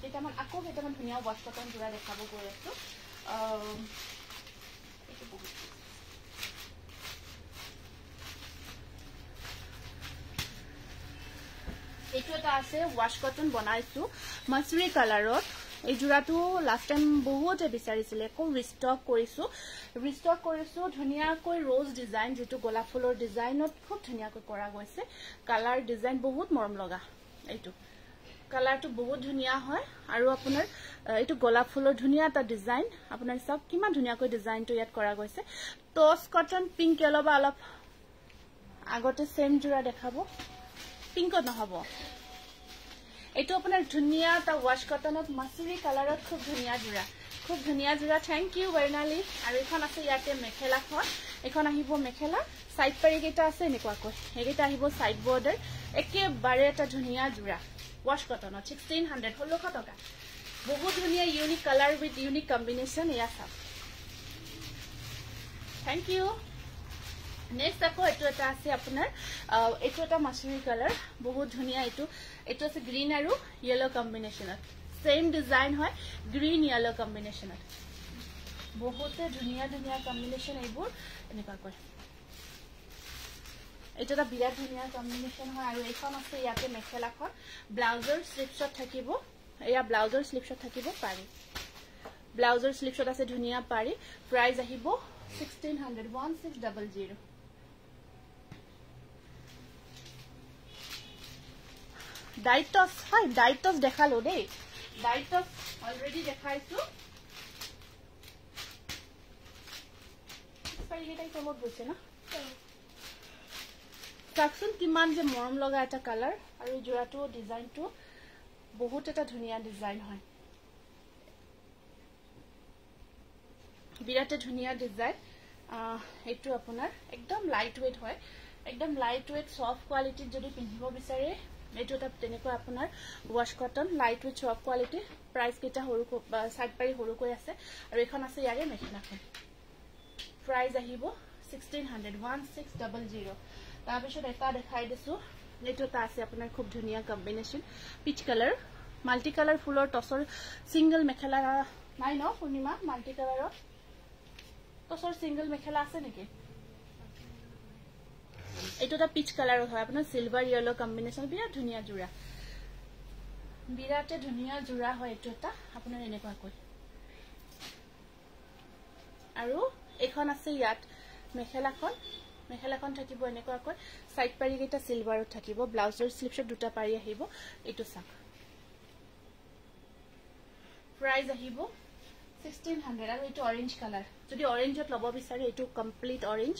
কেইটামান ধুনীয়া ৱাছ কটন যোৰা দেখাব গৈ আছো এইটো এটা আছে ৱাছ কটন বনাইছো মাছৰি কালাৰত এই জোৰাটো লাষ্ট টাইম বহুত বিচাৰিছিলে আকৌ ৰিষ্টক কৰিছো ধুনীয়াকৈ ৰোজ ডিজাইন যেটো গোলাপ ফুলৰ ডিজাইনত খুব ধুনীয়াকৈ কৰা গৈছে কালাৰ ডিজাইন বহুত মৰম লগা এইটো কালাৰটো বহুত ধুনীয়া হয় আৰু আপোনাৰ এইটো গোলাপ ফুলৰ ধুনীয়া এটা ডিজাইন আপোনাৰ সব কিমান ধুনীয়াকৈ ডিজাইনটো ইয়াত কৰা গৈছে টছ কটন পিংক ইয়েলো বা অলপ আগতে সেম জোৰা দেখাব পিংকত নহব এইটো আপোনাৰ ধুনীয়া এটা ৱাছ কটনত মাছৰি কালাৰত খুব ধুনীয়া জোৰা থ্যাংক ইউ বৰ্ণালী আৰু এখন আছে ইয়াতে মেখেলাখন এখন আহিব মেখেলা সাইড পাৰি কেইটা আছে এনেকুৱাকৈ এইকেইটা আহিব সাইড বৰ্ডাৰ একেবাৰে এটা ধুনীয়া জোৰা ৱাছ কটনত 1600 টকা বহুত ধুনীয়া unique colour with unique combination এয়া চাওক থ্যাংক ইউ নেক্সট আকৌ এইটো এটা আছে আপোনাৰ এইটো এটা মাছৰি কালাৰ বহুত ধুনীয়া এইটো আছে গ্ৰীন আৰু ইয়েলো কম্বিনেশ্যনত সেম ডিজাইন হয় গ্ৰীন ইয়েলো কম্বিনেশ্যনত বহুত ধুনীয়া কম্বিনেশ্যন এইবোৰ এনেকুৱাকৈ এইটো এটা বিৰাট ধুনীয়া কম্বিনেশ্যন হয় আৰু এইখন আছে ইয়াতে মেখেলাখন ব্লাউজৰ স্লিপছত থাকিব এয়া ব্লাউজৰ স্লিপছত থাকিব পাৰি ব্লাউজৰ স্লিপছত আছে ধুনীয়া পাৰি প্ৰাইস আহিব 1600 ডাইটস হয় ডাইটস দেখালো দেই ডাইটস অলৰেডি দেখাইছো পাইগেটাই কমত গৈছে না চাকচোন কিমান যে মৰম লগা এটা কালাৰ আৰু জোৰাটো ডিজাইনটো বহুত এটা ধুনীয়া ডিজাইন হয় বিৰাট ধুনীয়া ডিজাইন এইটো আপোনাৰ একদম লাইট ওয়েট হয় একদম লাইট ওয়েট সফট কোৱালিটিত যদি পিন্ধিব বিচাৰে এইটো এটা তেনেকৈ আপোনাৰ wash cotton light weight soft quality price কেইটা সৰু সাইড পাৰি সৰুকৈ আছে আৰু এখন আছে ইয়াৰে মেখেলাখন প্ৰাইস আহিব 1600 তাৰ পিছত এটা দেখাই দিছো এইটো এটা আছে আপোনাৰ খুব ধুনীয়া combination peach colour multi colour ফুলৰ টছৰ সিঙ্গেল মেখেলা নাই ন পূৰ্ণিমা মাল্টি কালাৰৰ টছৰ সিঙ্গেল মেখেলা আছে নেকি এইটো এটা পিচ কালাৰ হয় আপোনাৰ সিলভাৰ ইয়েলো কম্বিনেশ্যন বিৰাট ধুনীয়া জোৰা হয় এইটো এটা আপোনাৰ এনেকুৱাকৈ আৰু এখন আছে ইয়াত মেখেলাখন থাকিব এনেকুৱাকৈ সাইড পাৰি কেইটা সিলভাৰত থাকিব ব্লাউজৰ স্লিপছত দুটা পাৰি আহিব এইটো চাক প্ৰাইস আহিব 1600 আৰু এইটো অৰেঞ্জ কালাৰ যদি অৰেঞ্জত লব বিচাৰে এইটো complete orange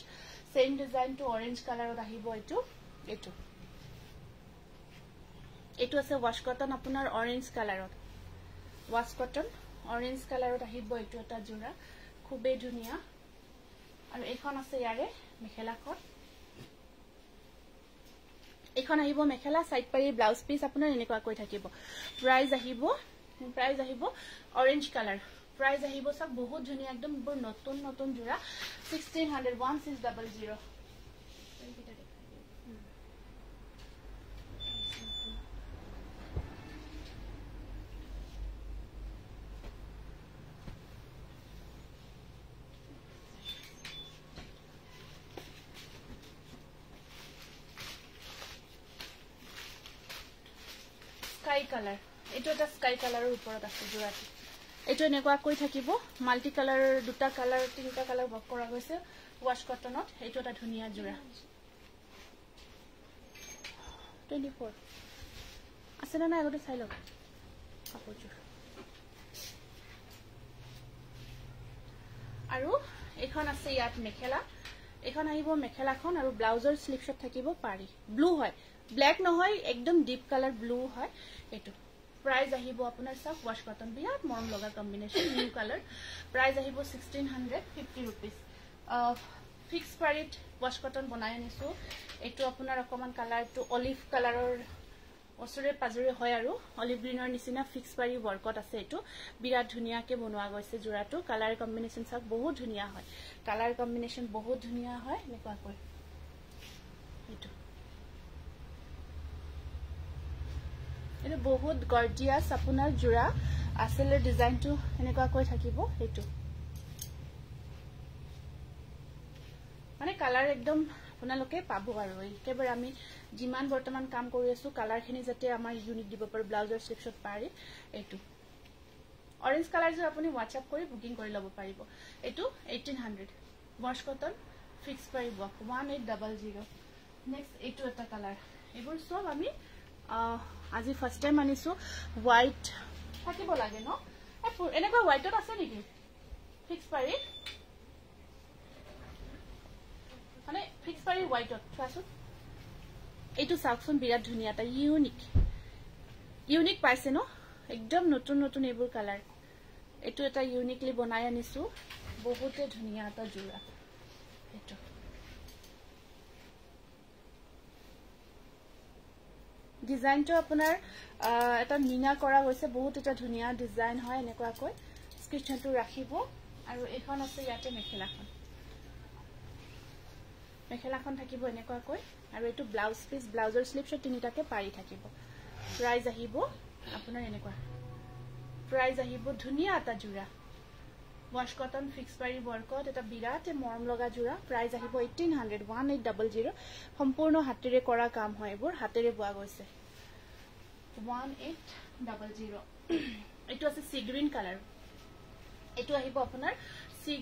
same design to orange কালাৰত আহিব এইটো আছে ৱাছ কটন আপোনাৰ অৰেঞ্জ কালাৰত আহিব এইটো এটা জোৰা খুবেই ধুনীয়া আৰু এখন আছে ইয়াৰে মেখেলাখন এখন আহিব মেখেলা সাইড পাৰি ব্লাউজ পিস আপোনাৰ এনেকুৱাকৈ থাকিব প্ৰাইস আহিব অৰেঞ্জ কালাৰ প্ৰাইস আহিব সব বহুত ধুনীয়া একদম বৰ নতুন জোৰা 1600 স্কাই কালাৰ এইটো এটা স্কাই কালাৰৰ ওপৰত আছে জোৰাটো এইটো এনেকুৱাকৈ থাকিব মাল্টি কালাৰ দুটা কালাৰ তিনিটা কালাৰ বক কৰা গৈছে ৱাছ কটনত এইটো এটা ধুনীয়া জোৰা 24 আছে না আগতে চাই লওক কাপোৰযোৰ আৰু এখন আছে ইয়াত মেখেলা এখন আহিব মেখেলাখন আৰু ব্লাউজৰ স্লিপছত থাকিব পাৰি ব্লু হয় ব্ল্যাক নহয় একদম ডিপ কালার ব্লু হয় এটো প্রাইস আহিব আপনার সব ওয়াশ কটন বিরাট মরম লগা কম্বিনেশন নিউ কালার প্রাইস আহিব 1650 rupees fix price wash cotton বনাই আনিছো এটো আপনার অকমান কালার টু অলিভ কালাৰৰ ওচৰে পাজৰে হয় আৰু অলিভ গ্ৰীনৰ নিচিনা ফিক্স পাৰি ৱৰ্কত আছে এইটো বিৰাট ধুনীয়াকে বনোৱা গৈছে জোৰাটো কালাৰ কম্বিনেশ্যন চাওক বহুত ধুনীয়া হয় কালাৰ কম্বিনেশ্যন বহুত ধুনীয়া হয় এনেকুৱাকৈ এইটো এইটো বহুত গৰ্জিয়াছ আপোনাৰ জোৰা আচলে ডিজাইনটো এনেকুৱাকৈ থাকিব এইটো মানে কালাৰ একদম আপোনালোকে পাব আৰু একেবাৰে আমি যিমান বৰ্তমান কাম কৰি আছো কালাৰখিনি যাতে আমাৰ ইউনিক দিব পাৰো ব্লাউজৰ স্লিপছত পাৰি এইটো অৰেঞ্জ কালাৰ যে আপুনি WhatsApp কৰি বুকিং কৰি ল'ব পাৰিব এইটো 1800 ৱাশ কটন ফিক্স পাৰি ৱৰ্ক 1800 নেক্সট এইটো এটা কালাৰ এইবোৰ সব আমি আজি ফাৰ্স্ট টাইম আনিছো হোৱাইট থাকিব লাগে ন এনেকুৱা হোৱাইটত আছে নেকি ফিক্স পাৰি মানে ফিক্স পাৰি হোৱাইটত চোৱাচোন এইটো চাওকচোন বিৰাট ধুনীয়া এটা ইউনিক পাইছে ন একদম নতুন নতুন এইবোৰ কালাৰ এইটো এটা ইউনিকলি বনাই আনিছো বহুতে ধুনীয়া এটা জোৰা এইটো ডিজাইনটো আপোনাৰ এটা মিনা কৰা হৈছে বহুত এটা ধুনীয়া ডিজাইন হয় এনেকুৱাকৈ স্ক্ৰীনশ্বটটো ৰাখিব আৰু এখন আছে ইয়াতে মেখেলাখন থাকিব এনেকুৱাকৈ আৰু এইটো ব্লাউজ পিস ব্লাউজৰ স্লিপছত তিনিটাকে পাৰি থাকিব প্ৰাইস আহিব আপোনাৰ এনেকুৱা প্ৰাইস আহিব ধুনীয়া এটা জোৰা ৱাশ কটন ফিক্স পাৰি ৱৰ্কত এটা বিৰাট মৰম লগা জোৰা প্ৰাইস আহিব 1800 সম্পূৰ্ণ হাতেৰে কৰা কাম হয় এইবোৰ হাতেৰে বোৱা গৈছে 1800 এইটো আছে সি গ্ৰীন কালাৰ এইটো আহিব আপোনাৰ সি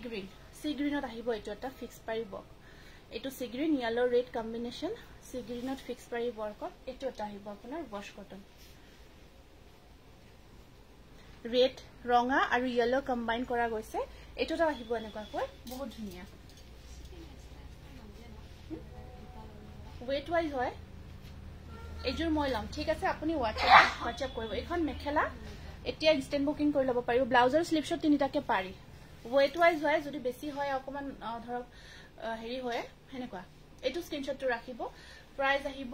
গ্ৰীনত আহিব এইটো এটা ফিক্স পাৰি ৱৰ্ক এইটো সি গ্ৰীন ইয়েলো ৰেড কম্বিনেশ্যন সি গ্ৰীনত ফিক্স পাৰি ৱৰ্কত এইটো এটা আহিব আপোনাৰ ৱাশ কটন ৰেড ৰঙা আৰু ইয়েলো কম্বাইন কৰা গৈছে এইটোটা আহিব এনেকুৱাকৈ বহুত ধুনীয়া ওয়েট ওয়াইজ হয় এইজোৰ মই লম ঠিক আছে আপুনি WhatsApp কৰিব এখন মেখেলা এতিয়া ইনস্ট্যান্ট বুকিং কৰি ল'ব পাৰিব ব্লাউজৰ স্লিপছত তিনিটাকে পাৰি ওয়েট ওয়াইজ হয় যদি বেছি হয় অকমান ধৰক হেৰি হয় হেনেকুৱা এইটো স্ক্ৰীনশ্বটটো ৰাখিব প্ৰাইস আহিব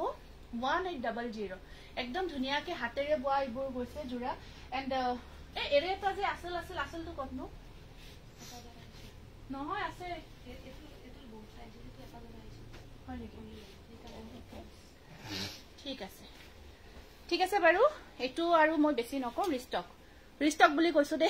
1800 একদম ধুনীয়াকে হাতেৰে বোৱা এইবোৰ গৈছে জোৰা এন্ড এৰে এটা যে আসলটো কতনো নহয় আছে এটো বহুত সাইজ এটো এটা জানা আছে হয় নেকি ঠিক আছে বাৰু এটো আৰু মই বেছি নকম ৰিষ্টক বুলি কৈছো দে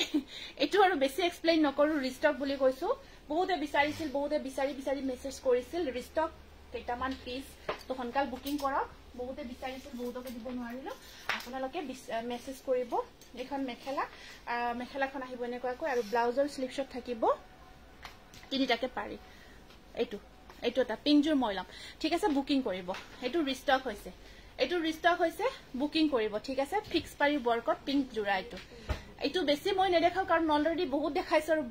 এটো আৰু বেছি এক্সপ্লেইন নকৰো ৰিষ্টক বুলি কৈছো বহুতে বিচাৰিছিল বহুতে বিচাৰি মেছেজ কৰিছিল ৰিষ্টক কেইটামান পিস তো হনকাল বুকিং কৰক বহুতে বিচাৰিছিল বহুতকে দিব নোৱাৰিলো আপোনালোকে মেছেজ কৰিব এখন মেখেলাখন আহিব এনেকুৱাকৈ আৰু ব্লাউজৰ স্লিপছত থাকিব তিনিটাকে পাৰি এইটো এটা পিংজুৰ মইলাম ঠিক আছে বুকিং কৰিব এইটো ৰিষ্টক হৈছে বুকিং কৰিব ঠিক আছে ফিক্স পাৰি ৱৰ্কত পিংক জোৰা এইটো বেছি মই নেদেখাও কাৰণ অলৰেডি বহুত দেখাইছো আৰু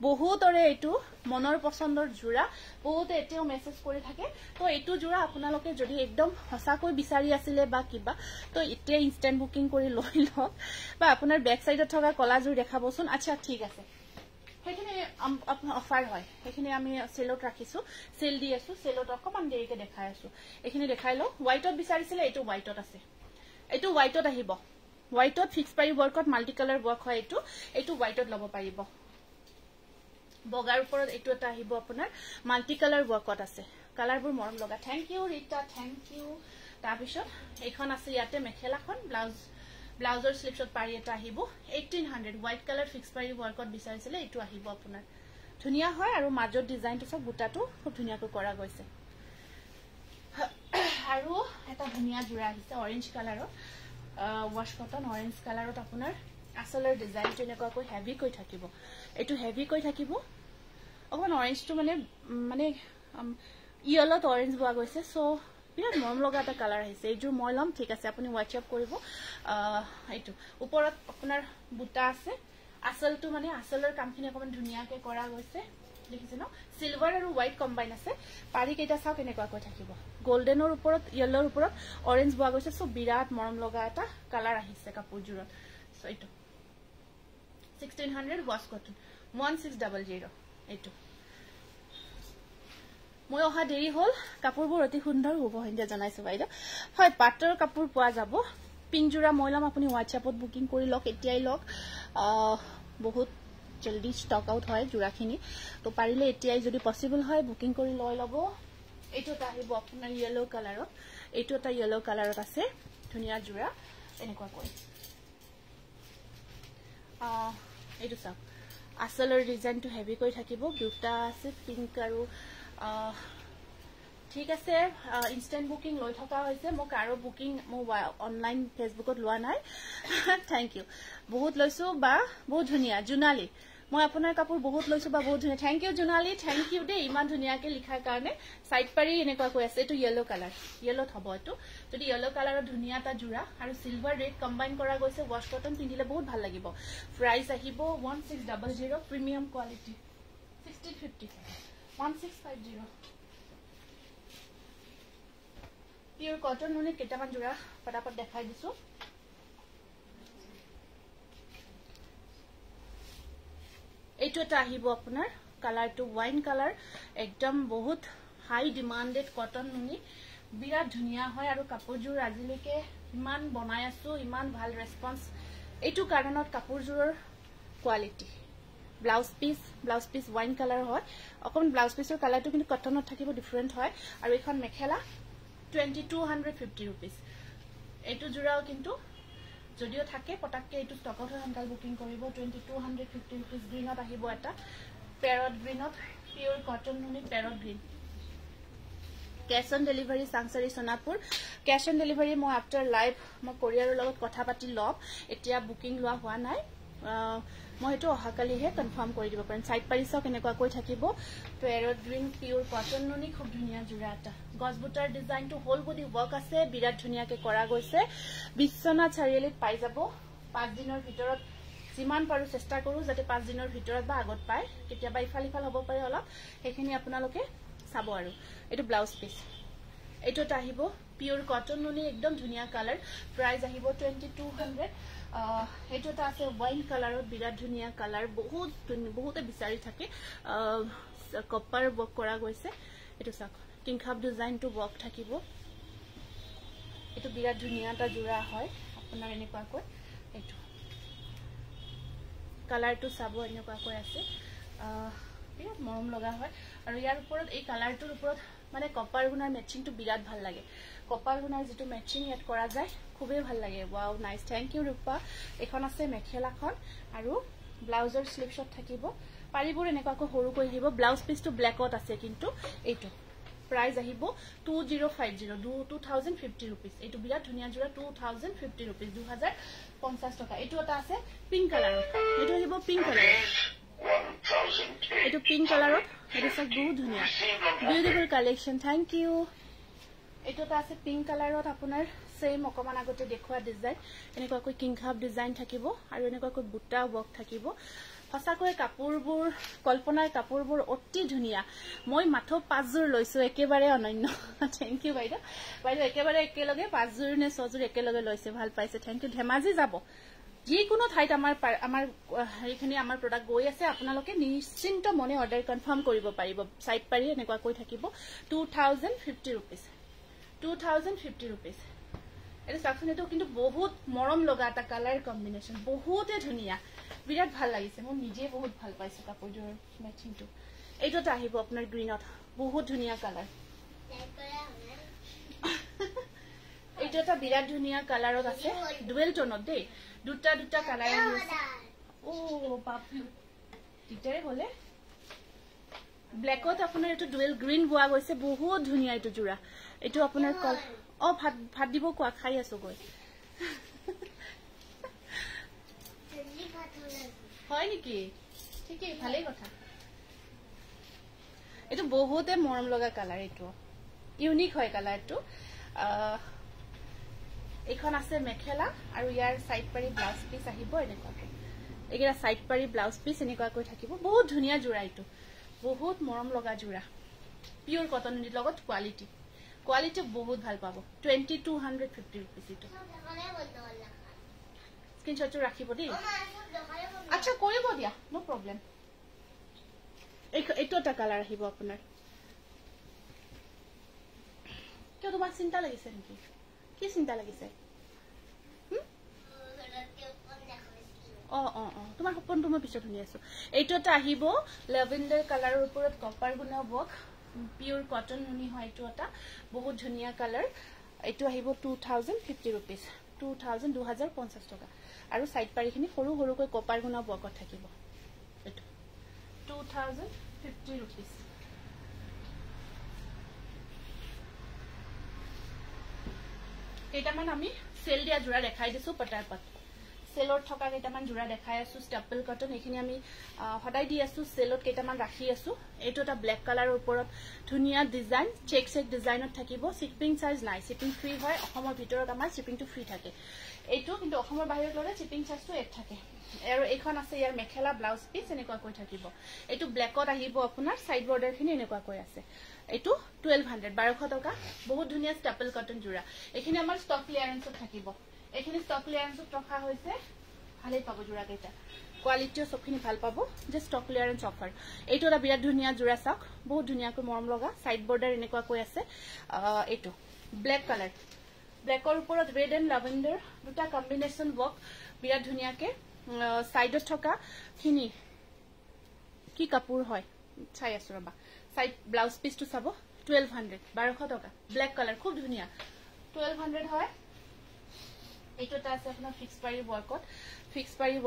বহুতৰে এইটো মনৰ পছন্দৰ জোৰা বহুতে এতিয়াও মেছেজ কৰি থাকে তো এইটো জোৰা আপোনালোকে যদি একদম হসাকৈ বিচাৰি আছিলে বা কিবা তো এতিয়া ইনস্ট্যান্ট বুকিং কৰি লৈ লওক বা আপোনাৰ বেক সাইডত থকা কলা জোৰ দেখাবচোন আচ্ছা ঠিক আছে হেখিনি অফাৰ হয় হেখিনি আমি সেলত ৰাখিছো সেল দি আছো সেলত অকমান দেৰিকে দেখাই আছো এখিনি দেখাই লো হোৱাইটত বিচাৰিছিলে এইটো হোৱাইটত আছে এইটো হোৱাইটত আহিব হোৱাইটত ফিক্স পাৰি ৱৰ্কত মাল্টি কালাৰ ৱৰ্ক হয় এইটো হোৱাইটত ল'ব পাৰিব বগাৰ ওপৰত এইটো এটা আহিব আপোনাৰ মাল্টি কালাৰ ৱৰ্কত আছে কালাৰবোৰ মৰম লগা thank you Rita thank you তাৰপিছত এইখন আছে ইয়াতে মেখেলাখন ব্লাউজৰ স্লিপছত পাৰি এটা আহিব 1800 হোৱাইট কালাৰ ফিক্স পাৰি ৱৰ্কত বিচাৰিছিলে এইটো আহিব আপোনাৰ ধুনীয়া হয় আৰু মাজৰ ডিজাইনটো সব বুটাটো খুব ধুনীয়াকৈ কৰা গৈছে আৰু এটা ধুনীয়া জোৰা আহিছে অৰেঞ্জ কালাৰৰ ৱাশ কটন অৰেঞ্জ কালাৰত আপোনাৰ আসলৰ ডিজাইনটো এনেকুৱাকৈ হেভি কৈ থাকিব এইটো হেভি কৈ থাকিব অকমান অৰেঞ্জটো মানে ইয়েলত অৰেঞ্জ বোৱা গৈছে সো বিৰাট মৰম লগা এটা কালাৰ আহিছে এইজোৰ মই লম ঠিক আছে আপুনি WhatsApp কৰিব এইটো ওপৰত আপোনাৰ বুটা আছে আসলটো আসলৰ কামখিনি অকমান ধুনীয়াকৈ কৰা গৈছে দেখিছে ন সিলভাৰ আৰু হোৱাইট কম্বাইন আছে পাৰি কেইটা চাও কেনেকুৱাকৈ থাকিব গোল্ডেনৰ ওপৰত ইয়েলৰ ওপৰত অৰেঞ্জ বোৱা গৈছে সো বিৰাট মৰম লগা এটা কালাৰ আহিছে কাপোৰজোৰত সো এইটো 1600 ৱাশ কটন 1600 এইটো মই অহা দেৰি হ'ল কাপোৰবোৰ অতি সুন্দৰ শুভসন্ধ্যা জনাইছো বাইদেউ হয় পাটৰ কাপোৰ পোৱা যাব পিংক জোৰা মই লম আপুনি হোৱাটছএপত বুকিং কৰি লওক এতিয়াই লওক বহুত জলদি ষ্টক আউট হয় জোৰাখিনি তো পাৰিলে এতিয়াই যদি পসিবল হয় বুকিং কৰি লৈ লব এইটো আহিব আপোনাৰ ইয়েলো কালাৰত এইটো এটা ইয়েলো কালাৰত আছে ধুনিয়া জোৰা এনেকুৱা কৰি এইটো চাওক আসলৰ ডিজাইনটো হেভি কৰি থাকিব দুটা আছে পিংক আৰু ঠিক আছে ইনষ্টেন্ট বুকিং লৈ থকা হৈছে মোক আৰু বুকিং মই অনলাইন ফেসবুকত লোৱা নাই থ্যাংক ইউ বহুত লৈছো বা বহুত ধুনিয়া জুনালী মই আপোনাৰ কাপোৰ বহুত লৈছো বা বহুত ধুনিয়া থ্যাংক ইউ জুনালী থ্যাংক ইউ দে ইমান ধুনিয়াকে লিখাৰ কাৰণে সাইড পাৰি এনেকুৱা কৈ আছে এটো ইয়েলো কালাৰ ইয়েলো থব এটো যদি ইয়েলো কালাৰৰ ধুনিয়া তা জুৰা আৰু সিলভাৰ ৰেড কম্বাইন কৰা গৈছে ওয়াশ কটন পিন্ধিলে বহুত ভাল লাগিব প্ৰাইস আহিব 1600 প্ৰিমিয়াম কোৱালিটি 1650 1650 পিওর কটন নুনি কেটামান জোড়া ফটাফট দেখাই দিছো এইটো এটা আহিব আপোনাৰ কালাৰটো ওয়াইন কালাৰ একদম বহুত হাই ডিমান্ডেড কটন নুনি বিৰাট ধুনিয়া হয় আৰু কাপোৰজোৰ আজিলৈকে ইমান বনাই আছো ইমান ভাল ৰেসপন্স এইটো কাৰণত কাপোৰজোৰৰ quality blouse piece wine colour হয় অকন ব্লাউজ পিসৰ কালাৰটো কিন্তু কটনত থাকিব ডিফাৰেন্ট হয় আৰু এখন মেখেলা 2250 rupees এইটো জোৰাও কিন্তু যদিও থাকে পটাককে এইটো ষ্টকত হয় আনকাল বুকিং কৰিব 2250 rupees গ্ৰীনত আহিব এটা প্যাৰট গ্ৰীনত পিওৰ কটন নুনি parrot green cash on delivery সাংসাৰী সোনাপুৰ ক্যাশ অন ডেলিভাৰী মই আফটাৰ লাইভ মই কোৰিয়াৰৰ লগত কথা পাতি লম এতিয়া বুকিং লোৱা হোৱা নাই মই এটো অহাকালিহে কনফাৰ্ম কৰি দিব পাৰিম সাইড পাৰি সক এনেকুৱা কৈ থাকিব প্যাৰট গ্ৰীন পিওৰ কটন নুনি খুব ধুনিয়া জোৰা এটা গজবুটাৰ ডিজাইনটো হোল বডি ওয়াৰ্ক আছে বিৰাট ধুনিয়াকে কৰা গৈছে বিশ্বনাথ চাৰিআলিত পাই যাব 5 দিনৰ ভিতৰত যিমান পাৰো চেষ্টা কৰো যাতে 5 দিনৰ ভিতৰত বা আগত পায় কেতিয়াবা ইফাল হ'ব পাৰে অলপ হেখিনি আপোনালোকে চাব আৰু এটো ব্লাউজ পিস এটোটা আহিব পিওর কটন নুনি একদম ধুনিয়া কালার প্রাইস আহিব 2200 এটোটা আছে ওয়াইন কালারত বিৰাট ধুনিয়া কালাৰ বহুতে বিচাৰি থাকে কপাৰ ওয়াৰ্ক কৰা গৈছে এটো সাক কিংখাব ডিজাইনটো ওয়াৰ্ক থাকিব এটো বিৰাট ধুনিয়া এটা জোৰা হয় আপোনাৰ এনেকুৱা কৈ এটো কালাৰটো চাব এনেকুৱা কৈ আছে বিৰাট মৰম লগা হয় আৰু ইয়াৰ ওপৰত এই কালাৰটোৰ ওপৰত মানে কপাৰ গুণাৰ ম্যাচিংটো বিৰাট ভাল লাগে কপাৰ গুণাৰ যেটো ম্যাচিং ইয়াত কৰা যায় খুবেই ভাল লাগে ওয়াও নাইস থ্যাংক ইউ ৰূপা এখন আছে মেখেলাখন আৰু ব্লাউজৰ স্লিপ শট থাকিব পাৰিবোৰ এনেকুৱাকৈ সৰু কৰি দিব ব্লাউজ পিসটো ব্ল্যাকত আছে কিন্তু এইটো প্ৰাইস আহিব 2050 rupees এইটো বিৰাট ধুনিয়া জোৰা 2050 rupees 2050 টকা এইটো এটা আছে পিংক কালাৰ এইটো আহিব পিংক কালাৰ এইটো পিংক কালাৰত এটো সব বহুত ধুনিয়া বিউটিফুল কালেকশন থ্যাংক ইউ এইটো এটা আছে পিংক কালাৰত আপোনাৰ সেম অকমান আগতে দেখুৱা ডিজাইন এনেকুৱাকৈ কিংখাব ডিজাইন থাকিব আৰু এনেকুৱাকৈ বুটা ওয়াৰ্ক থাকিব ফসাকৈ কাপোৰবোৰ কল্পনাৰ কাপোৰবোৰ অতি ধুনিয়া মই মাথো 5 জোৰ লৈছো একেবাৰে অনন্য থ্যাংক ইউ বাইদেউ একেবাৰে একেলগে 5 জোৰ নে 6 জোৰ একেলগে লৈছে ভাল পাইছে থ্যাংক ইউ ধেমাজি যাব যিকোনো ঠাইত আমাৰ হেৰিখিনি আমাৰ প্ৰডাক্ট গৈ আছে আপোনালোকে নিশ্চিন্ত মনে অৰ্ডাৰ কনফাৰ্ম কৰিব পাৰিব সাইড পাৰি এনেকুৱা কৈ থাকিব 2050 rupees 2050 rupees এটা সাকশন এটো কিন্তু বহুত মৰম লগা এটা কালাৰ কম্বিনেশন বহুতে ধুনিয়া বিৰাট ভাল লাগিছে মই নিজে বহুত ভাল পাইছো কাপোৰজোৰ ম্যাচিংটো এইটোটা আহিব আপোনাৰ গ্ৰীনত বহুত ধুনিয়া কালাৰ এইটো এটা বিৰাট ধুনিয়া কালাৰত আছে ডুৱেল টোনত দেই দুটা কালাৰ আছে ও বাপু তিতাৰে হলে ব্ল্যাকত আপোনাৰ এটো ডুৱেল গ্ৰীন বোৱা গৈছে বহুত ধুনিয়া এটো জোৰা এটো আপোনাৰ কল ভাত দিব কোৱা খাই আছো গৈ হয় নেকি ঠিকই ভালেই কথা এটো বহুতে মৰম লগা কালাৰ এটো ইউনিক হয় কালাৰটো এখন আছে মেখেলা আৰু ইয়াৰ সাইড পাৰি ব্লাউজ পিস আহিব এনেকুৱাকৈ এগিৰা সাইড পাৰি ব্লাউজ পিস এনেকুৱাকৈ থাকিব বহুত ধুনিয়া জোৰা এটো বহুত মৰম লগা জোৰা পিওৰ কটন নি লগত কোৱালিটি বহুত ভাল পাব 2250 rupees এটো স্ক্ৰিনশট ৰাখিব দেই আচ্ছা কৰিব দিয়া নো প্ৰবলেম এইটো এটা কালাৰ আহিব আপোনাৰ কিয় তোমাক চিন্তা লাগিছে নেকি কি চিন্তা লাগিছে তোমাৰ সপোনটো মই পিছত শুনি আছো এইটো এটা আহিব লেভেণ্ডাৰ কালাৰৰ ওপৰত কপাৰ গুণা ৱৰ্ক পিওৰ কটন নুনি হয় এইটো এটা বহুত ধুনীয়া কালাৰ এইটো আহিব 2050 rupees 2050 টকা আৰু সাইড পাৰিখিনি সৰু সৰুকৈ কপাৰ গুণা ৱৰ্কত থাকিব এইটো 2050 rupees কেইটামান আমি সেল দিয়া জোৰা দেখাই দিছো পটাৰপাত সেলত থকা কেইটামান জোৰা দেখাই আছো ষ্টেপল কটন এখিনি আমি হদাই দি আছো সেলত কেইটামান ৰাখি আছো এইটো এটা ব্ল্যাক কালাৰৰ ওপৰত ধুনিয়া ডিজাইন চেক ডিজাইনত থাকিব শিপিং চাৰ্জ নাই শিপিং ফ্ৰী হয় অসমৰ ভিতৰত আমাৰ শিপিংটো ফ্ৰী থাকে এইটো কিন্তু অসমৰ বাহিৰত ললে শিপিং চাৰ্জটো এক থাকে আৰু এইখন আছে ইয়াৰ মেখেলা ব্লাউজ পিস এনেকুৱা কৈ থাকিব এইটো ব্ল্যাকত আহিব আপোনাৰ সাইড বৰ্ডাৰ খিনি এনেকুৱা কৈ আছে এইটো 1200 টকা বহুত ধুনিয়া ষ্টেপল কটন জোৰা এখিনি আমাৰ ষ্টক ক্লিয়াৰেন্সত থাকিব এখিনি ষ্টক ক্লিয়াৰেন্সত ৰখা হৈছে ভালে পাব জোৰা কেইটা কোৱালিটিও সবখিনি ভাল পাব যে ষ্টক ক্লিয়াৰেন্স অফাৰ এইটো এটা বিৰাট ধুনিয়া জোৰা চাওক বহুত ধুনিয়াকৈ মৰম লগা সাইড বৰ্ডাৰ এনেকুৱা কৈ আছে এইটো ব্ল্যাক কালাৰ ব্ল্যাকৰ ওপৰত ৰেড এণ্ড লাভেণ্ডাৰ দুটা কম্বিনেশন ৱৰ্ক বিৰাট ধুনিয়াকে সাইডত থকা খিনি কি কাপোৰ হয় চাই আছো ৰবা সাইড ব্লাউজ পিসটো চাব 1200 টকা ব্ল্যাক কালাৰ খুব ধুনিয়া 1200 হয় এইটো এটা আছে আপোনাৰ ফিক্স পাৰি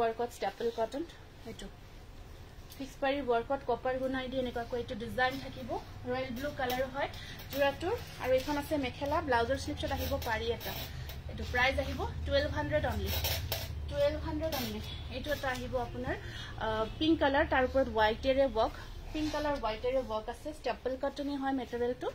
ৱৰ্কত ষ্টেপল কটন এইটো ফিক্স পাৰি ৱৰ্কত কপাৰ গুণাই দি এনেকুৱা কৈ এইটো ডিজাইন থাকিব ৰয়েল ব্লু কালাৰ হয় জোৰাটোৰ আৰু এখন আছে মেখেলা ব্লাউজৰ স্লিপছত আহিব পাৰি এটা এইটো প্ৰাইস আহিব 1200 অনলি 1200 অনলি এইটো এটা আহিব আপোনাৰ পিংক কালাৰ তাৰ ওপৰত হোৱাইটেৰে ৱৰ্ক পিংক কালাৰ হোৱাইটেৰে ৱৰ্ক আছে ষ্টেপল কটনে হয় মেটেৰিয়েলটো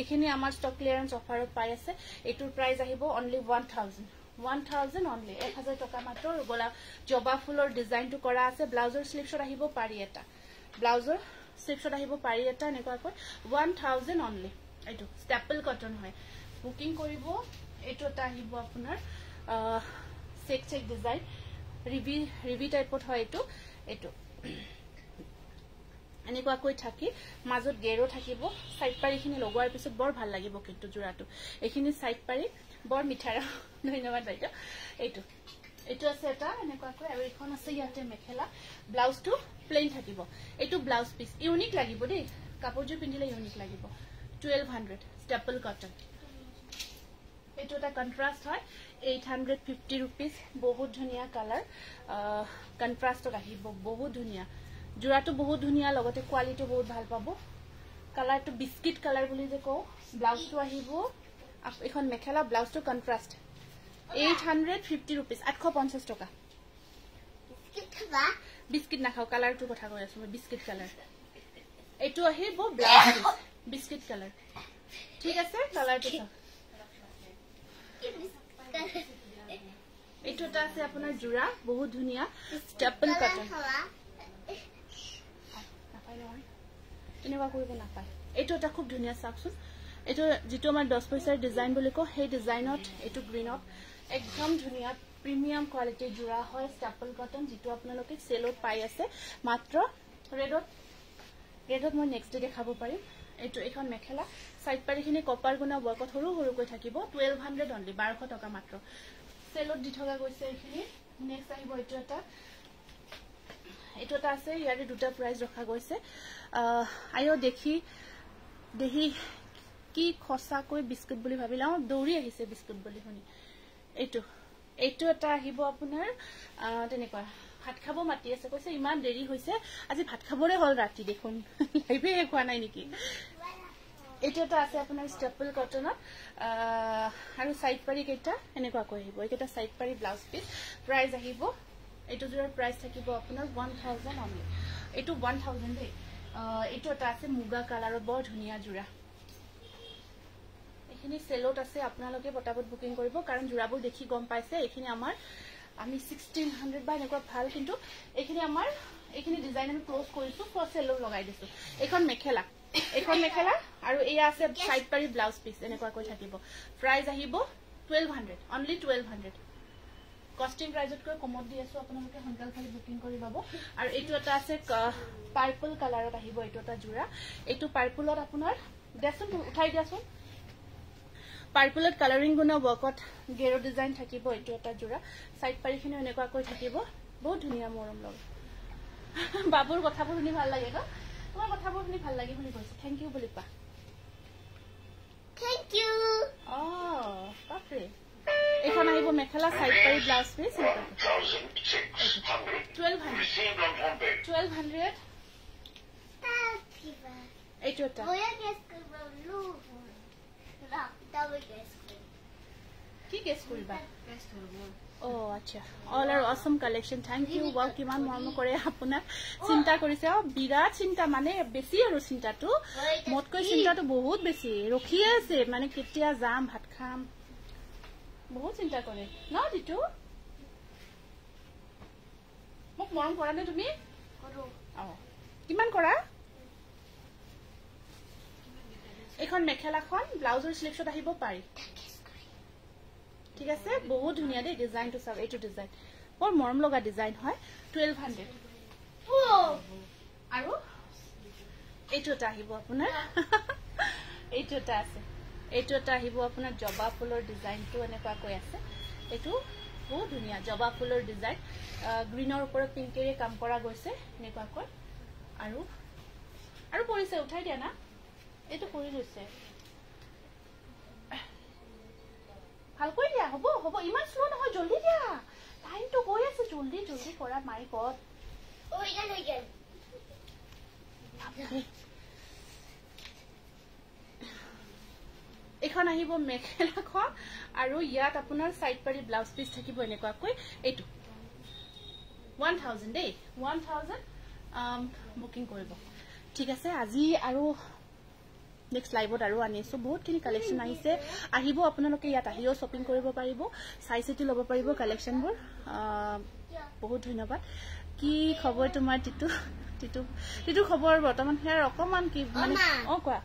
এখিনি আমাৰ ষ্টক ক্লিয়াৰেন্স অফাৰত পাই আছে এইটোৰ প্ৰাইস আহিব অনলি 1000 অনলি 1000 টকা মাত্ৰ গোলাপ জবা ফুলৰ ডিজাইনটো কৰা আছে ব্লাউজৰ স্লিপছত আহিব পাৰি এটা এনেকুৱাকৈ 1000 অনলি এইটো ষ্টেপল কটন হয় বুকিং কৰিব এইটো এটা আহিব আপোনাৰ চেক ডিজাইন ৰিভি টাইপত হয় এইটো এনেকুৱাকৈ থাকি মাজত গেৰো থাকিব সাইড পাৰিখিনি লগোৱাৰ পিছত বৰ ভাল লাগিব কিন্তু জোৰাটো এখিনি সাইড পাৰি বৰ মিঠাৰা ধন্যবাদ বাইদেউ এইটো আছে এটা এনেকুৱাকৈ আৰু এখন আছে ইয়াতে মেখেলা ব্লাউজটো প্লেন থাকিব এইটো ব্লাউজ পিস ইউনিক লাগিব দেই কাপোৰজোৰ পিন্ধিলে ইউনিক লাগিব 1200 ষ্টেপল কটন এইটো এটা কন্ট্ৰাস্ট হয় 850 rupees বহুত ধুনিয়া কালাৰ কন্ট্ৰাস্টত আহিব বহুত ধুনিয়া জোৰাটো বহুত ধুনিয়া লগতে কোৱালিটি বহুত ভাল পাব কালাৰটো বিস্কিট কালাৰ বুলি যে কও ব্লাউজটো আহিব এখন মেখেলা ব্লাউজটো কন্ট্ৰাস্ট 850 rupees 850 টকা বিস্কিট নাখাও কালাৰটো কথা কৈ আছো মই বিস্কিট কালাৰ এইটো আহিব ব্লাউজ বিস্কিট কালাৰ ঠিক আছে কালাৰটো এইটো এটা আছে আপোনাৰ জোৰা বহুত ধুনিয়া ষ্টেপল কটন এনেকুৱা কৰিব নাপায় এইটো এটা খুব ধুনিয়া চাওকচোন এইটো যেটো আমাৰ 10 পইচাৰ ডিজাইন বুলি কও সেই ডিজাইনত এইটো গ্ৰীনত একদম ধুনিয়া প্ৰিমিয়াম কোৱালিটিৰ জোৰা হয় ষ্টেপল কটন যেটো আপোনালোকে সেলত পাই আছে মাত্ৰ ৰেডত মই নেক্সট ডে দেখাব পাৰিম এইটো এখন মেখেলা সাইড পাৰিখিনি কপাৰ গুণা ৱৰ্কত সৰু সৰুকৈ থাকিব 1200 অনলি 1200 টকা মাত্ৰ সেলত দি থকা গৈছে এইখিনি নেক্সট আহিব এইটো এটা আছে ইয়াৰে দুটা প্ৰাইস ৰখা গৈছে আইও দেখি কি খসাকৈ বিস্কুট বুলি ভাবিলাও দৌৰি আহিছে বিস্কুট বুলি শুনি এইটো এটা আহিব আপোনাৰ তেনেকুৱা ভাত খাব মাতি আছে কৈছে ইমান দেৰি হৈছে আজি ভাত খাবৰে হল ৰাতি দেখোন লাইভে খোৱা নাই নেকি এইটো এটা আছে আপোনাৰ ষ্টেপল কটনত আৰু সাইড পাৰি কেইটা এনেকুৱা কৈ আহিব এইটা সাইড পাৰি ব্লাউজ পিস প্ৰাইস আহিব এইটো জোৰাৰ প্ৰাইস থাকিব আপোনাৰ 1000 অনলি এইটো 1000 দেই এইটো এটা আছে মুগা কালাৰৰ বৰ ধুনিয়া জোৰা এখিনি সেলত আছে আপোনালোকে পটাপট বুকিং কৰিব কাৰণ জোৰাবোৰ দেখি গম পাইছে এখিনি আমাৰ আমি 1600 বা এনেকুৱা ভাল কিন্তু এখিনি ডিজাইন আমি ক্লোজ কৰিছো ফৰ সেলত লগাই দিছো এখন মেখেলা আৰু এয়া আছে সাইড পাৰি ব্লাউজ পিস এনেকুৱা কৈ থাকিব প্ৰাইস আহিব 1200 অনলি 1200 কস্টিং প্ৰাইজত কৈ কমত দি আছো আপোনালোকে হন্টাল খালি বুকিং কৰি পাব আৰু এইটো এটা আছে পাৰ্পল কালাৰত আহিব এইটো এটা জোৰা এইটো পাৰ্পলত আপোনাৰ দেচোন উঠাই দিয়াচোন পাৰ্পলত কালাৰিং গুণা ৱৰ্কত গেৰো ডিজাইন থাকিব এইটো এটা জোৰা সাইড পাৰিখিনি এনেকুৱাকৈ থাকিব বহুত ধুনীয়া মৰম লগ বাবুৰ কথাবোৰ শুনি ভাল লাগে ন তোমাৰ কথাবোৰ শুনি ভাল লাগে বুলি কৈছে থ্যাংক ইউ বুলি পা Thank you. বাপৰে এখন আহিব মেখেলা সাইড পাৰি ব্লাউজ পিস 1200 এইটো এটা কি গেছ কৰিবা আচ্ছা all are Assam collection thank you wow কিমান মৰম কৰে আপোনাক চিন্তা কৰিছে বিৰাট চিন্তা মানে বেছি আৰু চিন্তাটো মতকৈ চিন্তাটো বহুত বেছি ৰখি আছে মানে কেতিয়া যাম ভাত খাম বহুত চিন্তা কৰে ন দিটো মোক মৰম কৰা নে তুমি কৰো কিমান কৰা এখন মেখেলাখন ব্লাউজৰ স্লিভছত আহিব পাৰি ঠিক আছে বহুত ধুনীয়া দে ডিজাইনটো সব এইটো ডিজাইন বৰ মৰম লগা ডিজাইন হয় 1200 আৰু এইটো এটা আহিব আপোনাৰ এইটো এটা আছে এইটো এটা আহিব আপোনাৰ জবা ফুলৰ ডিজাইনটো এনেকুৱা কৈ আছে এইটো বহুত ধুনীয়া জবা ফুলৰ ডিজাইন গ্ৰীনৰ ওপৰত পিংকেৰে কাম কৰা গৈছে এনেকুৱা কৈ আৰু পৰিছে উঠাই দিয়া না এইটো কৰি লৈছে ভালকৈ দিয়া হ'ব হ'ব ইমান স্লো নহয় জলদি দিয়া টাইমটো গৈ আছে জলদি জলদি কৰা মাই গড এখন আহিব মেখেলাখন আৰু ইয়াত আপোনাৰ সাইড পাৰি ব্লাউজ পিস থাকিব এনেকুৱাকৈ এইটো 1000 দেই 1000 বুকিং কৰিব ঠিক আছে আজি আৰু নেক্সট লাইভত আৰু আনিছো বহুতখিনি কালেকশন আহিছে আহিব আপোনালোকে ইয়াত আহিও শপিং কৰিব পাৰিব চাই চিটি ল'ব পাৰিব কালেকশনবোৰ বহুত ধন্যবাদ কি খবৰ তোমাৰ টিটু খবৰ বৰ্তমান হেয়াৰ অকমান কি মানে কোৱা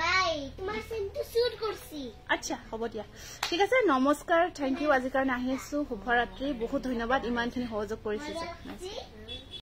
বাই তোমাৰ সিনটো শুট কৰছি আচ্ছা হ'ব দিয়া ঠিক আছে নমস্কাৰ থ্যাংক ইউ আজি কাৰণে আহি আছো শুভৰাত্ৰি বহুত ধন্যবাদ ইমানখিনি সহযোগ কৰিছে